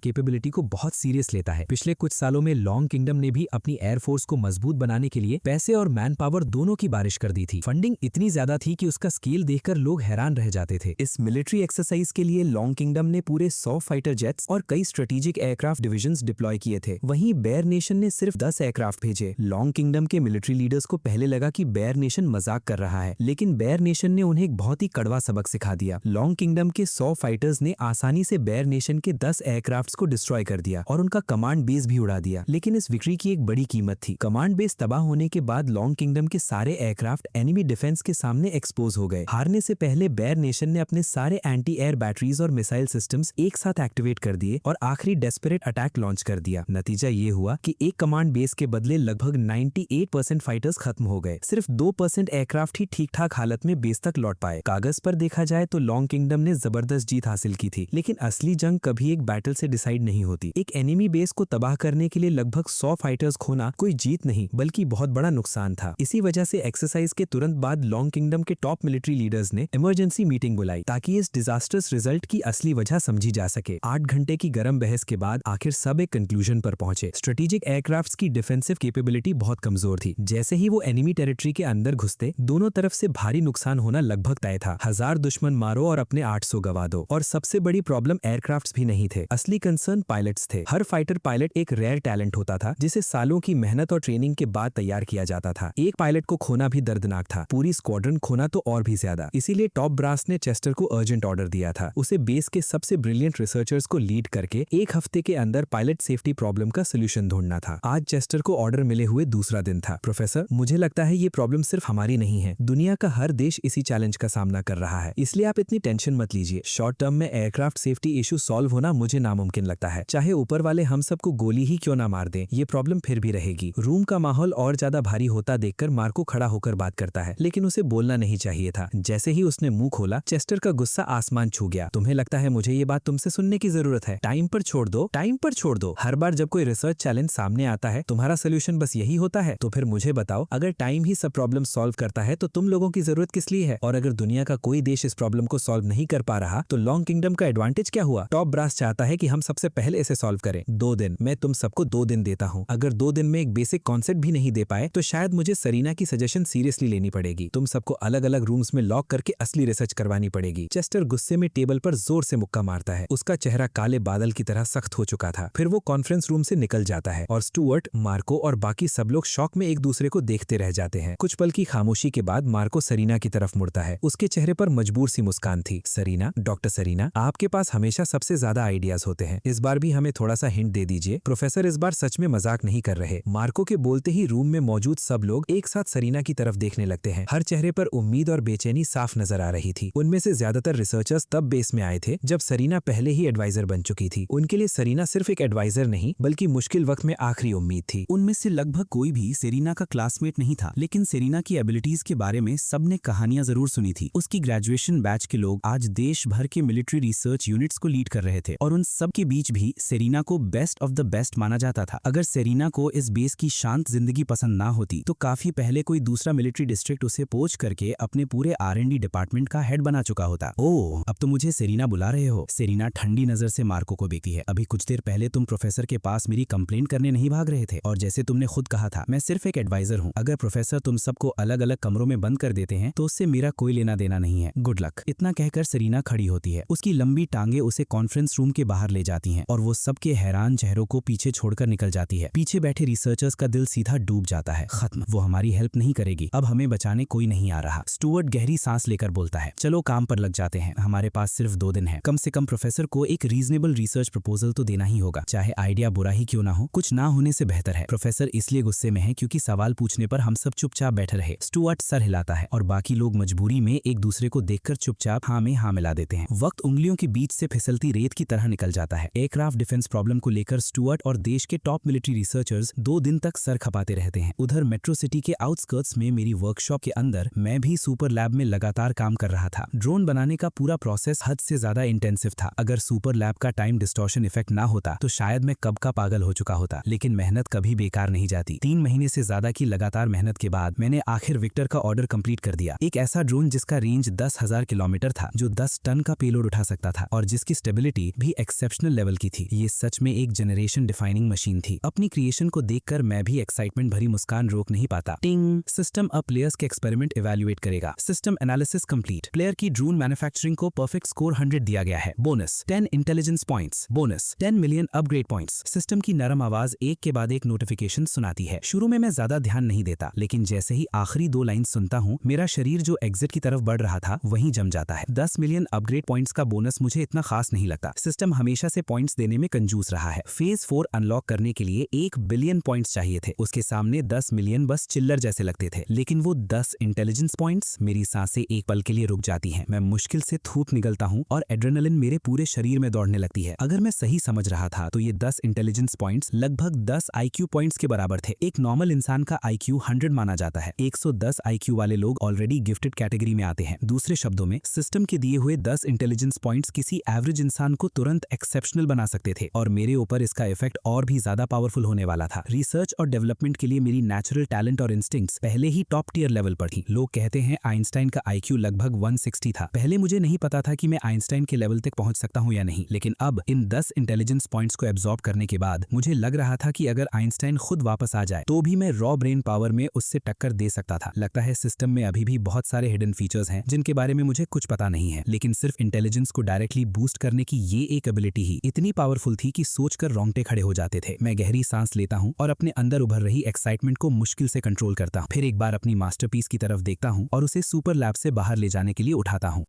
कैपेबिलिटी को बहुत सीरियस लेता है। पिछले कुछ सालों में लॉन्ग किंगडम ने भी अपनी एयरफोर्स को मजबूत बनाने के लिए पैसे और मैन पावर दोनों की बारिश कर दी थी। फंडिंग इतनी ज्यादा थी कि उसका स्केल देखकर लोग हैरान रह जाते थे। इस मिलिट्री एक्सरसाइज के लिए लॉन्ग किंगडम ने पूरे 100 फाइटर जेट्स और कई स्ट्रेटेजिक एयरक्राफ्ट डिविजन्स डिप्लॉय किए थे। वहीं बेयर नेशन ने सिर्फ 10 एयरक्राफ्ट भेजे। लॉन्ग किंगडम के मिलिट्री लीडर्स को पहले लगा कि बेयर नेशन मजाक कर रहा है, लेकिन बेयर नेशन ने उन्हें एक बहुत ही कड़वा सबक सिखा दिया। लॉन्ग किंगडम के 100 फाइटर्स ने आसानी से बेयर नेशन के 10 एयरक्राफ्ट्स को डिस्ट्रॉय कर दिया और उनका कमांड बेस भी उड़ा दिया। लेकिन इस विक्ट्री की एक बड़ी कीमत थी। कमांड बेस तबाह होने के बाद लॉन्ग किंगडम के सारे एयरक्राफ्ट एनिमी डिफेंस के सामने एक्सपोज हो गए। हारने से पहले बेयर नेशन ने अपने सारे एंटी एयर बैटरीज और मिसाइल सिस्टम्स एक साथ एक्टिवेट कर दिए और आखिरी डेस्परेट अटैक लॉन्च कर दिया। नतीजा ये हुआ कि एक कमांड बेस के बदले लगभग 98% फाइटर्स खत्म हो गए। सिर्फ 2% एयरक्राफ्ट ही ठीक ठाक हालत में बेस तक लौट पाए। कागज पर देखा जाए तो लॉन्ग किंगडम ने जबरदस्त जीत हासिल की थी, लेकिन असली जंग कभी एक बैटल से डिसाइड नहीं होती। एक एनिमी बेस को तबाह करने के लिए लगभग 100 फाइटर्स खोना कोई जीत नहीं बल्कि बहुत बड़ा नुकसान था। इसी वजह से एक्सरसाइज के तुरंत बाद लॉन्ग किंगडम के टॉप मिलिट्री लीडर्स ने इमरजेंसी मीटिंग बुलाई ताकि इस डिजास्टर्स रिजल्ट की असली वजह समझी जा सके। 8 घंटे की गर्म बहस के बाद आखिर सब एक कंक्लूजन पर पहुंचे। स्ट्रेटेजिक एयरक्राफ्ट्स की डिफेंसिव कैपेबिलिटी बहुत कमजोर थी। जैसे ही वो एनिमी टेरिटरी के अंदर घुसते, दोनों तरफ से भारी नुकसान होना लगभग तय था। 1000 दुश्मन मारो और अपने 800 गवा दो। और सबसे बड़ी प्रॉब्लम एयरक्राफ्ट्स भी नहीं थे, असली कंसर्न पायलट्स थे। हर फाइटर पायलट एक रेयर टैलेंट होता था जिसे सालों की मेहनत और ट्रेनिंग के बाद तैयार किया जाता था। एक पायलट को खोना भी दर्दनाक था, पूरी स्क्वाड्रन खोना तो और भी ज्यादा। इसीलिए टॉप ब्रास ने चेस्टर को अर्जेंट ऑर्डर दिया था, उसे बेस के सबसे ब्रिलियंट रिसर्चर्स को लीड करके 1 हफ्ते के अंदर पायलट सेफ्टी प्रॉब्लम का सोल्यूशन ढूंढना था। आज चेस्टर को ऑर्डर मिले हुए दूसरा दिन था। प्रोफेसर, मुझे लगता है ये प्रॉब्लम सिर्फ हमारी नहीं है, दुनिया का हर देश इसी चैलेंज का सामना कर रहा है, इसलिए आप इतनी टेंशन मत लीजिए। शॉर्ट टर्म में एयरक्राफ्ट सेफ्टी इशू सॉल्व होना मुझे नामुमकिन लगता है। चाहे ऊपर वाले हम सबको गोली ही क्यों ना मार दें, ये प्रॉब्लम फिर भी रहेगी। रूम का माहौल और ज्यादा भारी होता देखकर मार्को खड़ा होकर बात करता है, लेकिन उसे बोलना नहीं चाहिए था। जैसे ही उसने मुंह खोला, चेस्टर का गुस्सा आसमान छू गया। तुम्हें लगता है मुझे ये बात तुमसे सुनने की जरूरत है? टाइम पर छोड़ दो, टाइम पर छोड़ दो। हर बार जब कोई रिसर्च चैलेंज सामने आता है तुम्हारा सोल्यूशन बस यही होता है। तो फिर मुझे बताओ, अगर टाइम ही सब प्रॉब्लम सॉल्व करता है तो तुम लोगों की जरूरत किस लिए है? और अगर दुनिया का कोई देश इस प्रॉब्लम को सॉल्व नहीं कर पा रहा तो लॉन्ग किंगडम का एडवांटेज क्या हुआ? टॉप ब्रास चाहता है कि हम सबसे पहले इसे सॉल्व करें। 2 दिन, मैं तुम सबको 2 दिन देता हूँ। अगर 2 दिन में एक बेसिक कॉन्सेप्ट भी नहीं दे पाए तो शायद मुझे सरीना की सजेशन सीरियसली लेनी पड़ेगी। तुम सबको अलग अलग रूम्स में लॉक करके असली रिसर्च करवानी पड़ेगी। चेस्टर गुस्से में टेबल पर जोर से मुक्का मारता है। उसका चेहरा काले बादल की तरह सख्त हो चुका था। फिर वो कॉन्फ्रेंस रूम से निकल जाता है और स्टुअर्ट, मार्को और बाकी सब लोग शॉक में एक दूसरे को देखते रह जाते हैं। कुछ पल की खामोशी के बाद मार्को सरीना की तरफ मुड़ता है। उसके चेहरे पर मजबूर सी मुस्कान थी। सरीना, डॉक्टर सरीना, आपके पास हमेशा सबसे ज्यादा आइडियाज होते हैं। इस बार भी हमें थोड़ा सा हिंट दे दीजिए। प्रोफेसर इस बार सच में मजाक नहीं कर रहे। मार्को के बोलते ही रूम में मौजूद सब लोग एक साथ सरीना की तरफ देखने लगते हैं। हर चेहरे पर उम्मीद और बेचैनी साफ नजर आ रही थी। उनमें से ज्यादातर रिसर्चर्स तब बेस में आए थे जब सरीना पहले ही एडवाइजर बन चुकी थी। उनके लिए सरीना सिर्फ एक एडवाइजर नहीं बल्कि मुश्किल वक्त में आखिरी उम्मीद थी। उनमें से लगभग कोई भी सेरीना का क्लासमेट नहीं था, लेकिन सेरीना की एबिलिटीज के बारे में सबने कहानियां जरूर सुनी थी। उसकी ग्रेजुएशन बैच के लोग आज देश भर के मिलिट्री रिसर्च यूनिट्स को लीड कर रहे थे और उन सब के बीच भी सेरीना को बेस्ट ऑफ द बेस्ट माना जाता था। अगर सेरीना को इस बेस की शांत जिंदगी पसंद ना होती तो काफी पहले कोई दूसरा मिलिट्री डिस्ट्रिक्ट उसे पोच करके अपने पूरे R&D डिपार्टमेंट का हेड बना चुका होता। ओह, अब तो मुझे सेरीना बुला रहे हो। सेरीना ठंडी नजर से मार्को को देखती है। अभी कुछ देर पहले तुम प्रोफेसर के पास मेरी कंप्लेंट करने नहीं भाग रहे थे, और जैसे तुमने खुद कहा था मैं सिर्फ एक एडवाइजर हूँ। अगर प्रोफेसर तुम सबको अलग अलग कमरों में बंद कर देते हैं तो उससे मेरा कोई लेना देना नहीं है। Good luck. इतना कहकर सेरीना खड़ी होती है। उसकी लंबी टांगे उसे कॉन्फ्रेंस रूम के बाहर ले जाती हैं और वो सबके हैरान चेहरों को पीछे छोड़कर निकल जाती है। पीछे बैठे रिसर्चर्स का दिल सीधा डूब जाता है। खत्म, वो हमारी हेल्प नहीं करेगी। अब हमें बचाने कोई नहीं आ रहा। स्टुअर्ट गहरी सांस लेकर बोलता है, चलो काम पर लग जाते हैं। हमारे पास सिर्फ 2 दिन है। कम से कम प्रोफेसर को एक रीजनेबल रिसर्च प्रपोजल तो देना ही होगा, चाहे आइडिया बुरा ही क्यों ना हो। कुछ ना होने से बेहतर है। प्रोफेसर इसलिए गुस्से में है क्योंकि सवाल पूछने पर हम सब चुपचाप बैठे रहे। स्टुअर्ट सर हिलाता है और बाकी लोग मजबूरी में एक दूसरे को देखकर चुपचाप हाँ में हाँ मिला देते हैं। वक्त उंगलियों के बीच से फिसलती रेत की तरह निकल जाता है। एयरक्राफ्ट डिफेंस प्रॉब्लम को लेकर स्टुअर्ट और देश के टॉप मिलिट्री रिसर्चर्स 2 दिन तक सर खपाते रहते हैं। उधर मेट्रो सिटी के आउटस्कर्ट्स में मेरी वर्कशॉप के अंदर मैं भी सुपर लैब में लगातार काम कर रहा था। ड्रोन बनाने का पूरा प्रोसेस हद से ज्यादा इंटेंसिव था। अगर सुपर लैब का टाइम डिस्टॉर्शन इफेक्ट ना होता तो शायद मैं कब का पागल हो चुका होता। लेकिन मेहनत कभी बेकार नहीं जाती। 3 महीने से ज्यादा की लगातार मेहनत के बाद मैंने आखिर विक्टर का ऑर्डर कंप्लीट कर दिया। एक ऐसा ड्रोन जिसका रेंज 10,000 किलोमीटर था, जो 10 टन का पेलोड उठा सकता था और जिसकी स्टेबिलिटी भी एक्सेप्शनल लेवल की थी। ये सच में एक जनरेशन डिफाइनिंग मशीन थी। अपनी क्रिएशन को देखकर मैं भी एक्साइटमेंट भरी मुस्कान रोक नहीं पाता। टिंग, सिस्टम अब प्लेयर्स के एक्सपेरिमेंट इवैल्यूएट करेगा। System analysis complete. प्लेयर की ड्रोन मैन्युफैक्चरिंग को परफेक्ट स्कोर 100 दिया गया है। Bonus 10 intelligence points. Bonus 10 million upgrade points. System की नरम आवाज एक के बाद एक नोटिफिकेशन सुनाती है। शुरू में मैं ज्यादा ध्यान नहीं देता, लेकिन जैसे ही आखिरी 2 लाइन सुनता हूँ, मेरा शरीर जो एग्जिट की तरफ बढ़ रहा था वहीं जम जाता है। 10 मिलियन अपग्रेड पॉइंट्स का बोनस मुझे इतना खास नहीं लगता। सिस्टम हमेशा से पॉइंट्स देने में कंजूस रहा है। फेज 4 अनलॉक करने के लिए 1 बिलियन पॉइंट्स चाहिए थे। उसके सामने 10 मिलियन बस चिल्लर जैसे लगते थे। लेकिन वो 10 इंटेलिजेंस पॉइंट्स, मेरी सांसें एक पल के लिए रुक जाती हैं। मैं मुश्किल से थूक निकलता हूँ और एड्रेनलिन मेरे पूरे शरीर में दौड़ने लगती है। अगर मैं सही समझ रहा था तो ये 10 इंटेलिजेंस पॉइंट्स लगभग 10 IQ पॉइंट्स के बराबर थे। एक नॉर्मल इंसान का IQ 100 माना जाता है। 110 IQ वाले लोग ऑलरेडी गिफ्टेड कैटेगरी में आते हैं। दूसरे शब्दों में, सिस्टम के दिए हुए 10 इंटेलिजेंस पॉइंट्स किसी एवरेज इंसान को तुरंत एक्सेप्शनल बना सकते थे और मेरे ऊपर इसका इफेक्ट और भी ज्यादा पावरफुल होने वाला था। रिसर्च और डेवलपमेंट के लिए मेरी नेचुरल टैलेंट और इंस्टिंक्ट्स पहले ही टॉप टियर लेवल पर थी। लोग कहते हैं आइंस्टाइन का IQ लगभग 160 था। पहले मुझे नहीं पता था कि मैं आइंस्टाइन के लेवल तक पहुंच सकता हूं या नहीं, लेकिन अब इन 10 इंटेलिजेंस पॉइंट्स को एब्जॉर्ब करने के बाद मुझे लग रहा था कि अगर आइंस्टाइन खुद वापस आ जाए तो भी मैं रॉ ब्रेन पावर में उससे टक्कर दे सकता था। लगता है सिस्टम में अभी भी बहुत सारे हिडन फीचर्स हैं जिनके बारे में मुझे कुछ पता नहीं है, लेकिन सिर्फ इंटेलिजेंस को डायरेक्टली बूस्ट करने की ये एक एबिलिटी ही इतनी पावरफुल थी कि सोचकर रोंगटे खड़े हो जाते थे। मैं गहरी सांस लेता हूँ और अपने अंदर उभर रही एक्साइटमेंट को मुश्किल से कंट्रोल करता हूँ। फिर एक बार अपनी मास्टरपीस की तरफ देखता हूँ और उसे सुपर लैब से बाहर ले जाने के लिए उठाता हूँ।